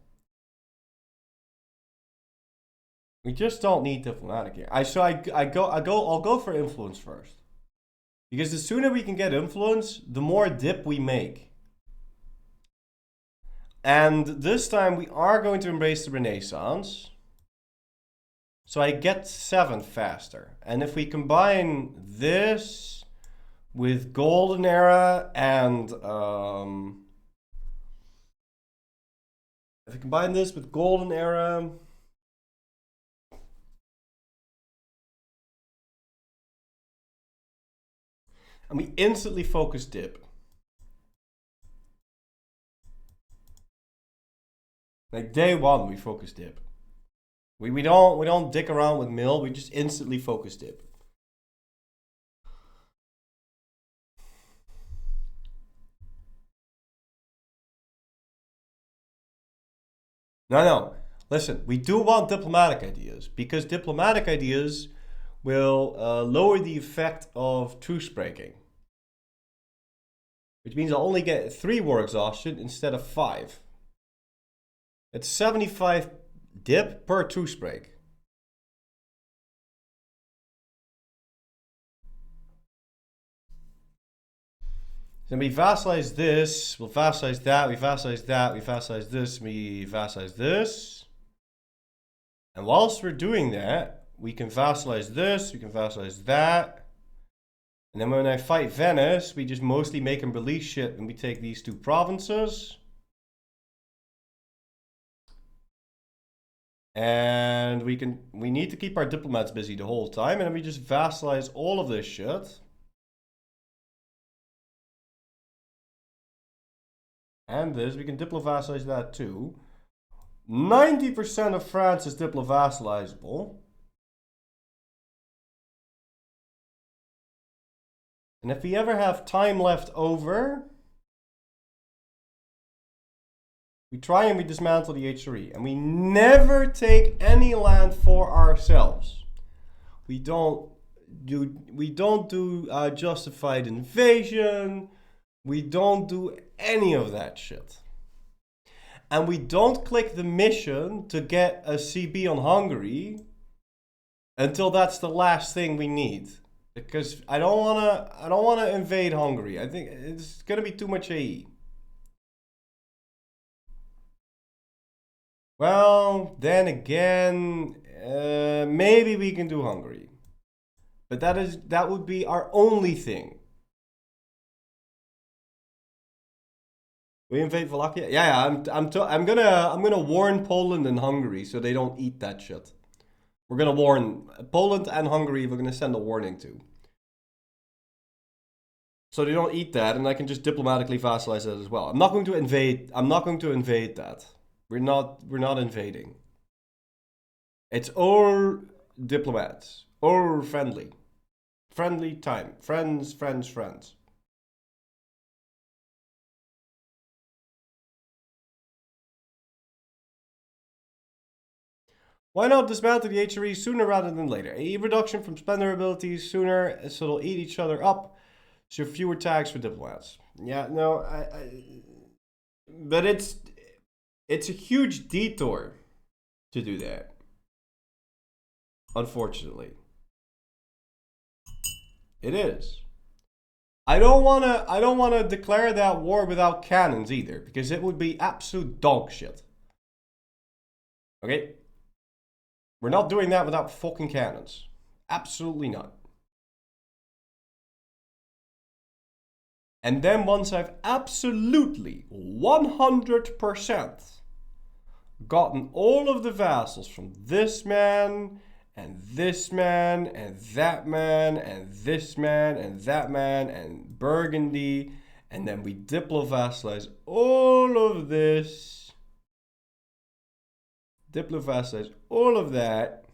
We just don't need diplomatic here. I'll go for influence first. Because the sooner we can get influence, the more dip we make. And this time we are going to embrace the Renaissance. So I get 7 faster. And if we combine this with Golden Era and if we combine this with Golden Era, and we instantly focus dip. Like day one, we focus dip. We don't dick around with mill. We just instantly focus dip. No. Listen, we do want diplomatic ideas because diplomatic ideas will lower the effect of truce breaking. Which means I'll only get 3 war exhaustion instead of 5. It's 75 dip per truce break. Then we vassalize this, we'll vassalize that, we vassalize that, we vassalize this, we vassalize this. And whilst we're doing that, we can vassalize this, we can vassalize that. And then when I fight Venice, we just mostly make him release shit and we take these 2 provinces. And we need to keep our diplomats busy the whole time, and then we just vassalize all of this shit. And this, we can diplo-vassalize that too. 90% of France is diplo-vassalizable. And if we ever have time left over, we try and we dismantle the HRE. And we never take any land for ourselves. We don't do justified invasion. We don't do any of that shit. And we don't click the mission to get a CB on Hungary until that's the last thing we need. Because I don't wanna invade Hungary. I think it's gonna be too much AE. Well, then again, maybe we can do Hungary. But that would be our only thing. We invade Wallachia? Yeah, I'm gonna warn Poland and Hungary so they don't eat that shit. We're gonna warn Poland and Hungary. We're gonna send a warning to, so they don't eat that, and I can just diplomatically vassalize that as well. I'm not going to invade. I'm not going to invade that. We're not invading. It's all diplomats, all friendly time, friends. Why not dismantle the HRE sooner rather than later? AE reduction from splendor abilities sooner, so they'll eat each other up. So fewer tags for diplomats. Yeah, no, but it's a huge detour to do that. Unfortunately, it is. I don't wanna declare that war without cannons either, because it would be absolute dog shit. Okay. We're not doing that without fucking cannons. Absolutely not. And then once I've absolutely 100% gotten all of the vassals from this man, and this man, and that man, and this man, and that man, and Burgundy, and then we diplo-vassalize all of this. Diplo-vassalize all of that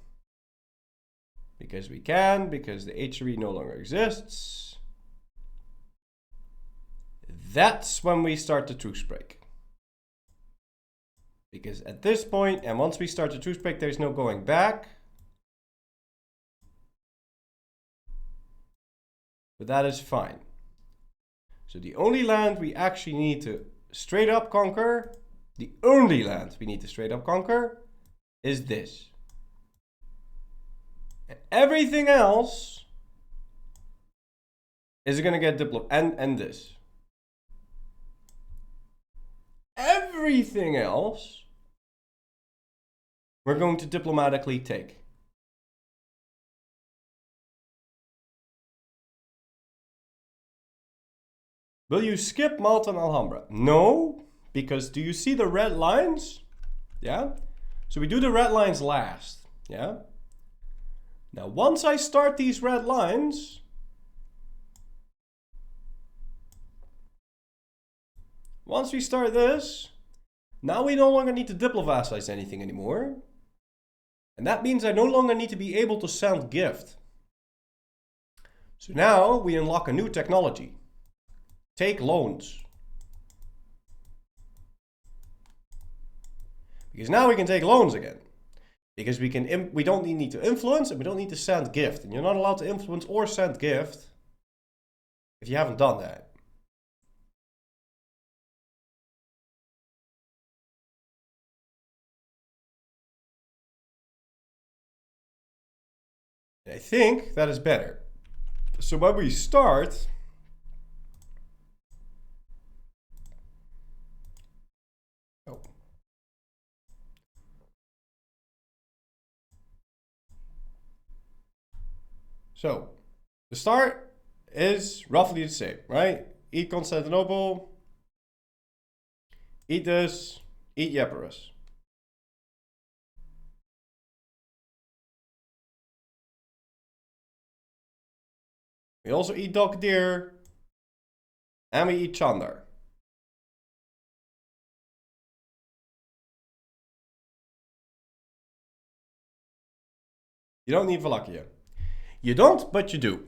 because we can, because the HRE no longer exists. That's when we start the truce break. Because at this point, and once we start the truce break, there's no going back. But that is fine. So the only land we actually need to straight up conquer, the only land we need to straight up conquer is this. And everything else is going to get and this. Everything else we're going to diplomatically take. Will you skip Malta and Alhambra? No, because do you see the red lines? Yeah? So we do the red lines last. Yeah? Now, once I start these red lines, once we start this, now we no longer need to diplovassalize anything anymore. And that means I no longer need to be able to send gift. So now we unlock a new technology. Take loans. Because now we can take loans again. Because we don't need to influence and we don't need to send gift. And you're not allowed to influence or send gift if you haven't done that. And I think that is better. So when we start, so the start is roughly the same, right? Eat Constantinople, eat this, eat Epirus. We also eat Dokdir, and we eat Chandar. You don't need Wallachia. You don't, but you do.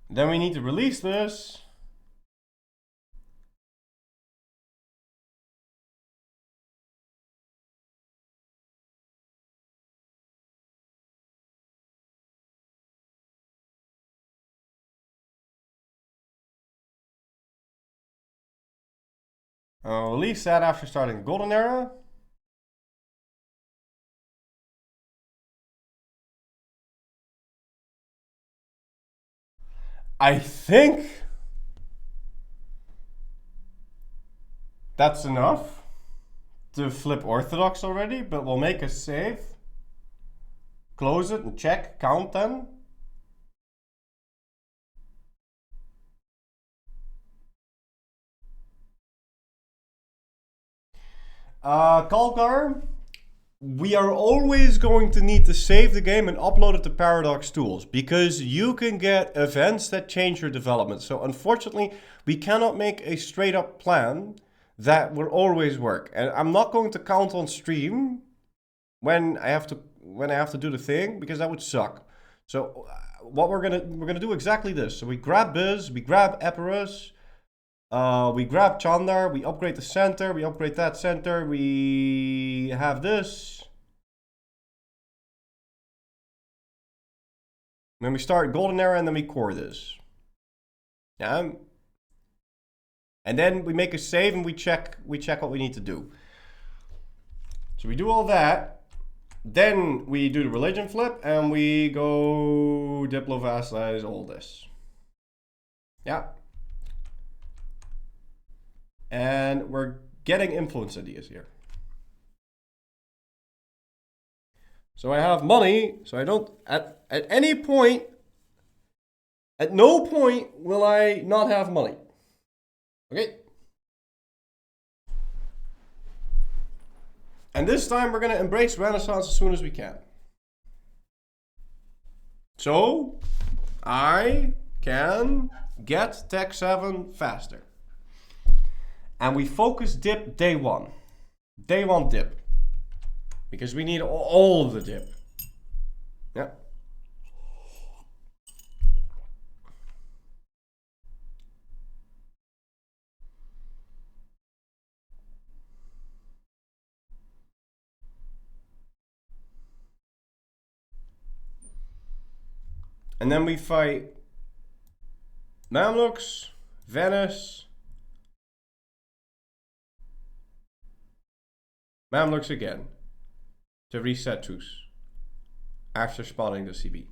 Then we need to release this. I'll release that after starting the Golden Era. I think that's enough to flip Orthodox already, but we'll make a save. Close it and check, count then. Kalkar, we are always going to need to save the game and upload it to Paradox Tools because you can get events that change your development. So unfortunately, we cannot make a straight up plan that will always work. And I'm not going to count on stream when I have to do the thing because that would suck. So what we're gonna do exactly this. So we grab Biz, we grab Epirus. We grab Chandar, we upgrade the center, we upgrade that center, we have this. Then we start Golden Era and then we core this. Yeah. And then we make a save and we check what we need to do. So we do all that. Then we do the religion flip and we go diplovassalize all this. Yeah. And we're getting influence ideas here. So I have money, so I don't, at any point, at no point will I not have money. Okay? And this time we're going to embrace Renaissance as soon as we can. So I can get Tech 7 faster. And we focus dip day one. Day one dip. Because we need all of the dip. Yeah. And then we fight Mamluks, Venice, Mamluks again to reset truce after spawning the CB.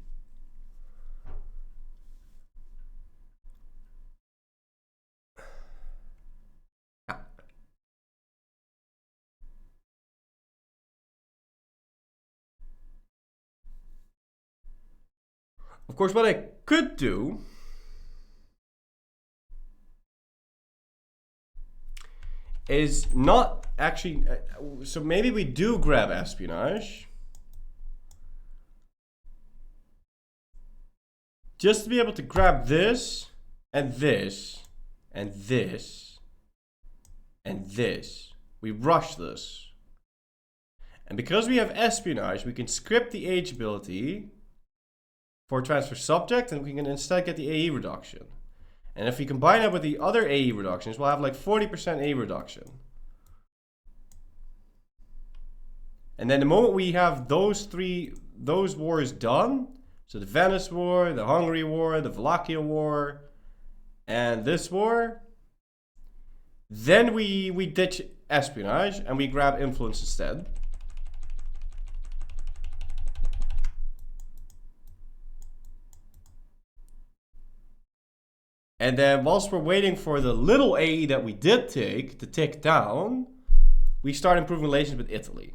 Of course, what I could do is not actually, so maybe we do grab espionage just to be able to grab this and this and this and this. We rush this, and because we have espionage, we can script the age ability for transfer subject, and we can instead get the AE reduction. And if we combine that with the other AE reductions, we'll have like 40% AE reduction. And then the moment we have those wars done, so the Venice War, the Hungary War, the Wallachia War, and this war, then we ditch espionage and we grab influence instead. And then whilst we're waiting for the little AE that we did take to tick down, we start improving relations with Italy.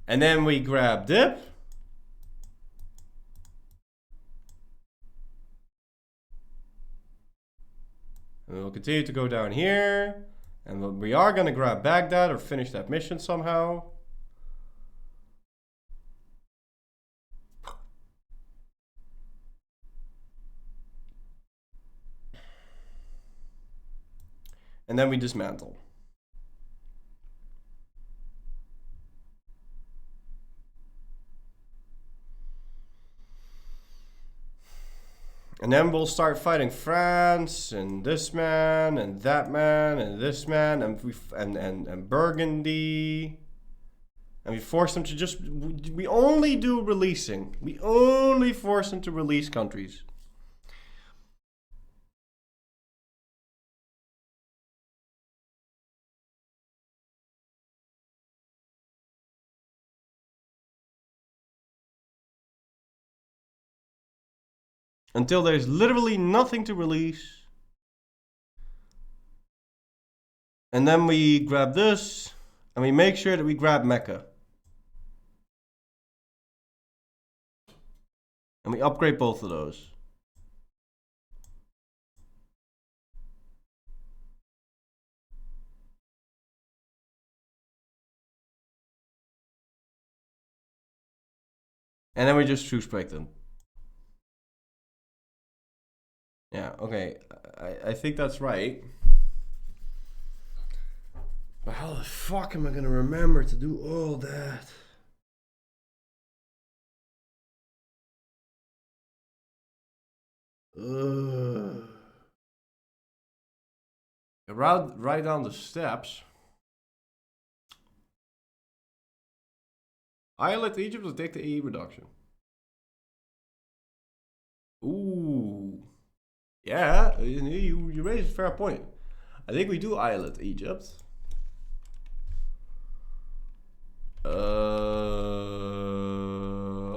And then we grab dip. And we'll continue to go down here. And we are going to grab Baghdad or finish that mission somehow. And then we dismantle. And then we'll start fighting France and this man and that man and this man and Burgundy. And we force them to just, we only do releasing. We only force them to release countries. Until there's literally nothing to release. And then we grab this, and we make sure that we grab Mecca. And we upgrade both of those. And then we just truce break them. Yeah, okay, I think that's right. But how the fuck am I gonna remember to do all that? Right down the steps. I let Egypt will take the AE reduction. Ooh. Yeah, you raised a fair point. I think we do islet Egypt.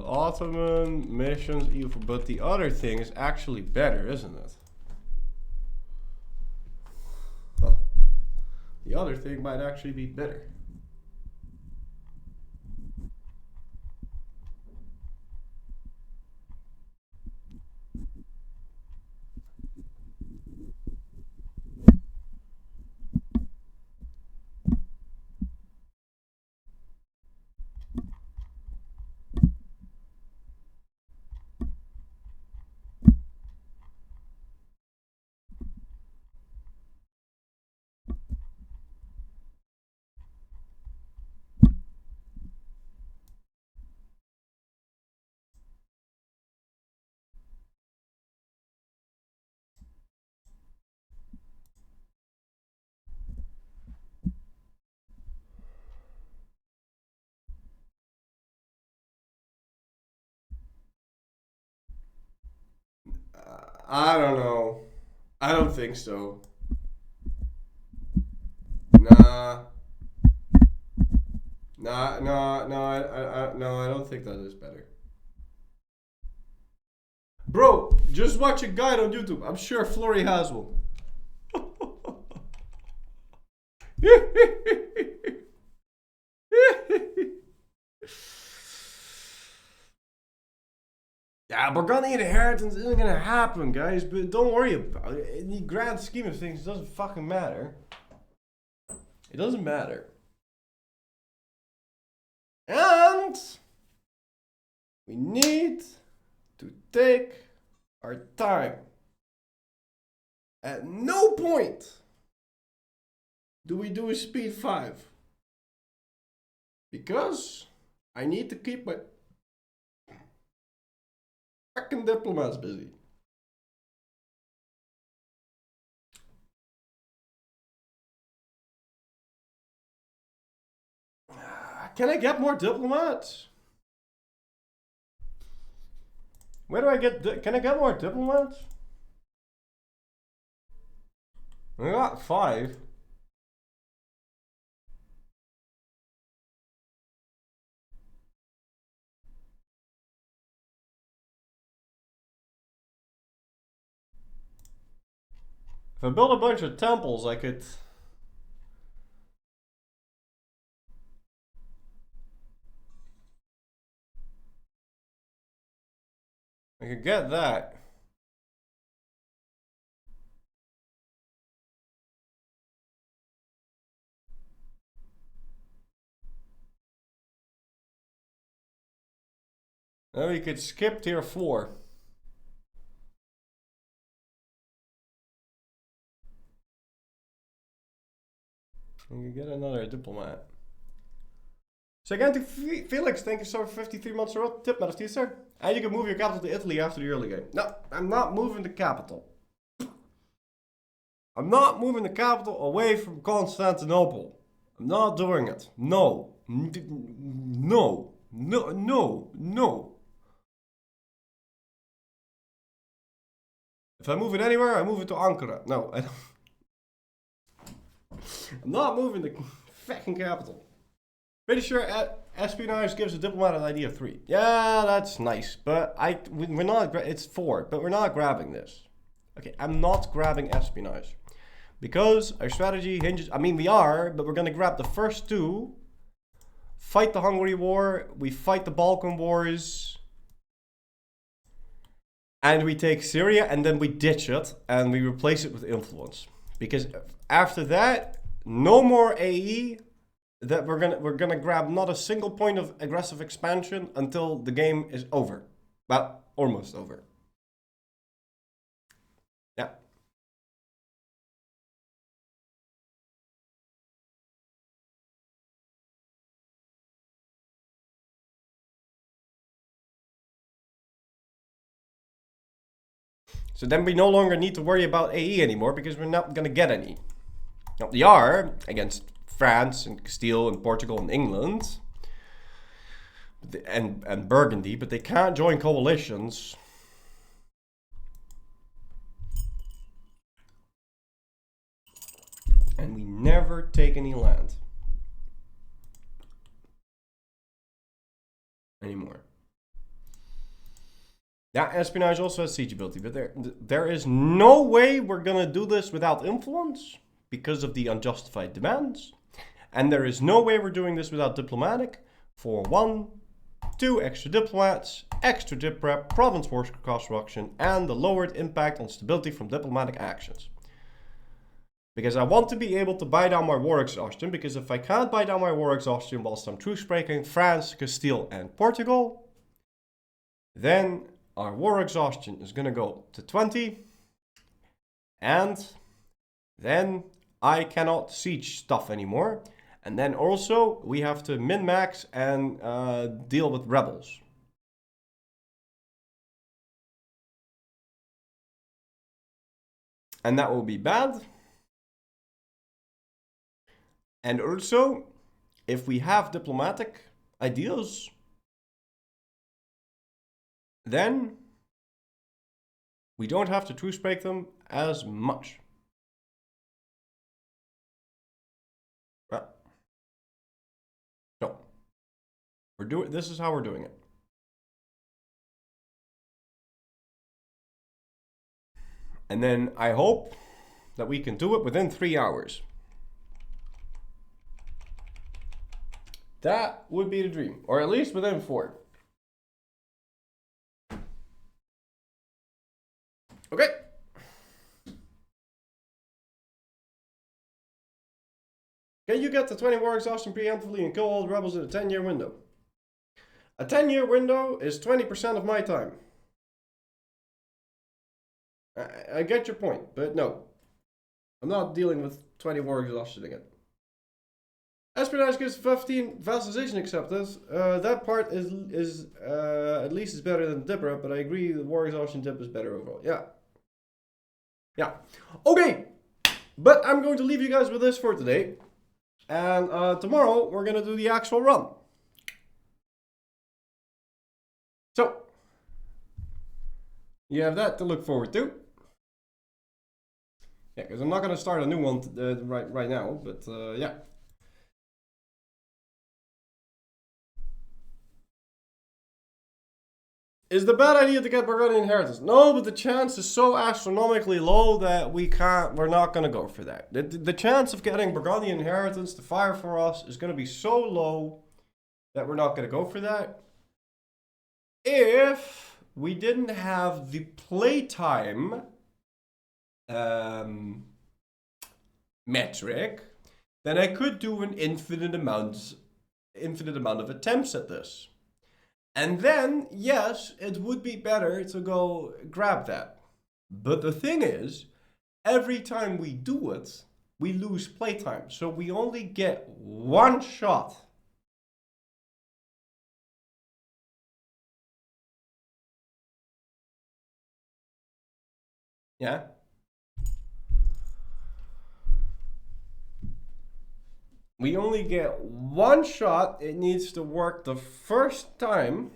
Ottoman missions, but the other thing is actually better, isn't it? Huh. The other thing might actually be better. I don't know. I don't think so. Nah. Nah, no, I don't think that is better. Bro, just watch a guide on YouTube. I'm sure Flory has one. Yeah, Burgundian inheritance isn't gonna happen, guys. But don't worry about it. In the grand scheme of things, it doesn't fucking matter. It doesn't matter. And we need to take our time. At no point do we do a speed 5. Because I need to keep my fucking diplomats busy. Can I get more diplomats? Where do I get... Can I get more diplomats? I got 5. If I build a bunch of temples, I could... I could get that. Then we could skip tier 4. And you get another diplomat. So again to Felix, thank you so for 53 months a row. Tip, to you, sir. And you can move your capital to Italy after the early game. No, I'm not moving the capital. I'm not moving the capital away from Constantinople. I'm not doing it. No. No. No. No. No. If I move it anywhere, I move it to Ankara. No, I don't. I'm not moving the fucking capital. Pretty sure espionage gives a diplomat an ID of 3. Yeah, that's nice, but we're not. It's 4, but we're not grabbing this. Okay, I'm not grabbing espionage because our strategy hinges. I mean, we are, but we're gonna grab the first 2. Fight the Hungary War. We fight the Balkan Wars. And we take Syria and then we ditch it and we replace it with influence. Because after that, no more AE. That we're gonna grab not a single point of aggressive expansion until the game is over. Well, almost over. Yeah. So then we no longer need to worry about AE anymore because we're not gonna get any. Now we are against France and Castile and Portugal and England and Burgundy, but they can't join coalitions. And we never take any land anymore. Yeah, espionage also has siege ability, but there is no way we're gonna do this without influence because of the unjustified demands. And there is no way we're doing this without diplomatic for 1, 2 extra diplomats, extra dip prep, province war cost reduction, and the lowered impact on stability from diplomatic actions. Because I want to be able to buy down my war exhaustion, because if I can't buy down my war exhaustion whilst I'm truce breaking France, Castile, and Portugal, then our war exhaustion is going to go to 20, and then I cannot siege stuff anymore. And then also, we have to min-max and deal with rebels. And that will be bad. And also, if we have diplomatic ideas, then we don't have to truce break them as much. So this is how we're doing it. And then I hope that we can do it within 3 hours. That would be the dream, or at least within 4. Okay. Can you get the 20 war exhaustion preemptively and kill all the rebels in a 10-year window? A 10-year window is 20% of my time. I get your point, but no. I'm not dealing with 20 war exhaustion again. Espionage gives 15 vassalization acceptance. That part is at least is better than Dipper, but I agree the war exhaustion dip is better overall. Yeah. Yeah. Okay. But I'm going to leave you guys with this for today. And tomorrow we're going to do the actual run. So, you have that to look forward to. Yeah, because I'm not going to start a new one right now, but yeah. Is it a bad idea to get Burgundian Inheritance? No, but the chance is so astronomically low that we're not going to go for that. The chance of getting Burgundian Inheritance to fire for us is going to be so low that we're not going to go for that. If we didn't have the playtime metric, then I could do an infinite amount of attempts at this. And then, yes, it would be better to go grab that. But the thing is, every time we do it, we lose playtime. So we only get one shot. Yeah? We only get one shot. It needs to work the first time.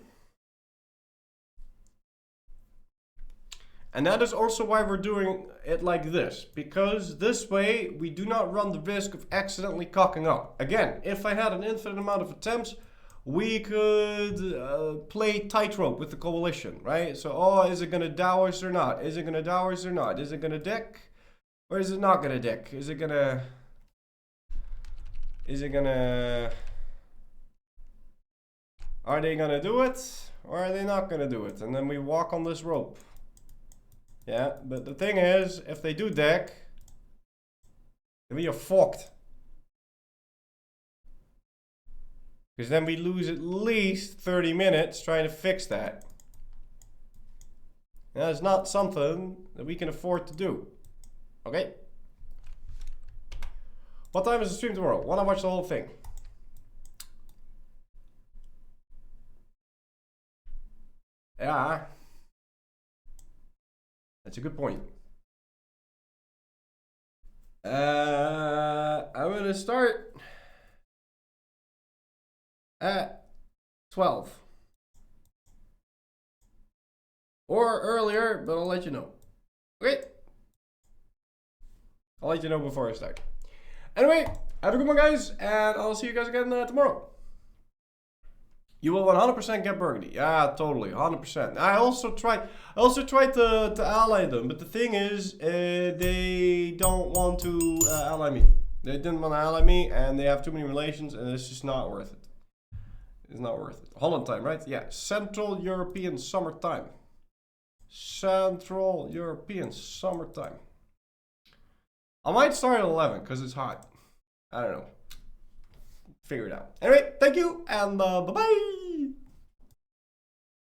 And that is also why we're doing it like this. Because this way, we do not run the risk of accidentally cocking up. Again, if I had an infinite amount of attempts, we could play tightrope with the coalition, right? So, oh, is it going to dow us or not? Is it going to dow us or not? Is it going to dick? Or is it not going to dick? Is it going to... Are they gonna do it? Or are they not gonna do it? And then we walk on this rope. Yeah, but the thing is, if they do deck, then we are fucked. Because then we lose at least 30 minutes trying to fix that. That is not something that we can afford to do. Okay? What time is the stream tomorrow? Want to watch the whole thing? Yeah. That's a good point. I'm going to start at 12. Or earlier, but I'll let you know. Okay? I'll let you know before I start. Anyway, have a good one, guys, and I'll see you guys again tomorrow. You will 100% get Burgundy. Yeah, totally, 100%. I also tried to ally them, but the thing is, they don't want to ally me. They didn't want to ally me, and they have too many relations, and it's just not worth it. It's not worth it. Holland time, right? Yeah, Central European summertime. Central European summertime. I might start at 11 because it's hot. I don't know. Figure it out. Anyway, thank you and bye-bye.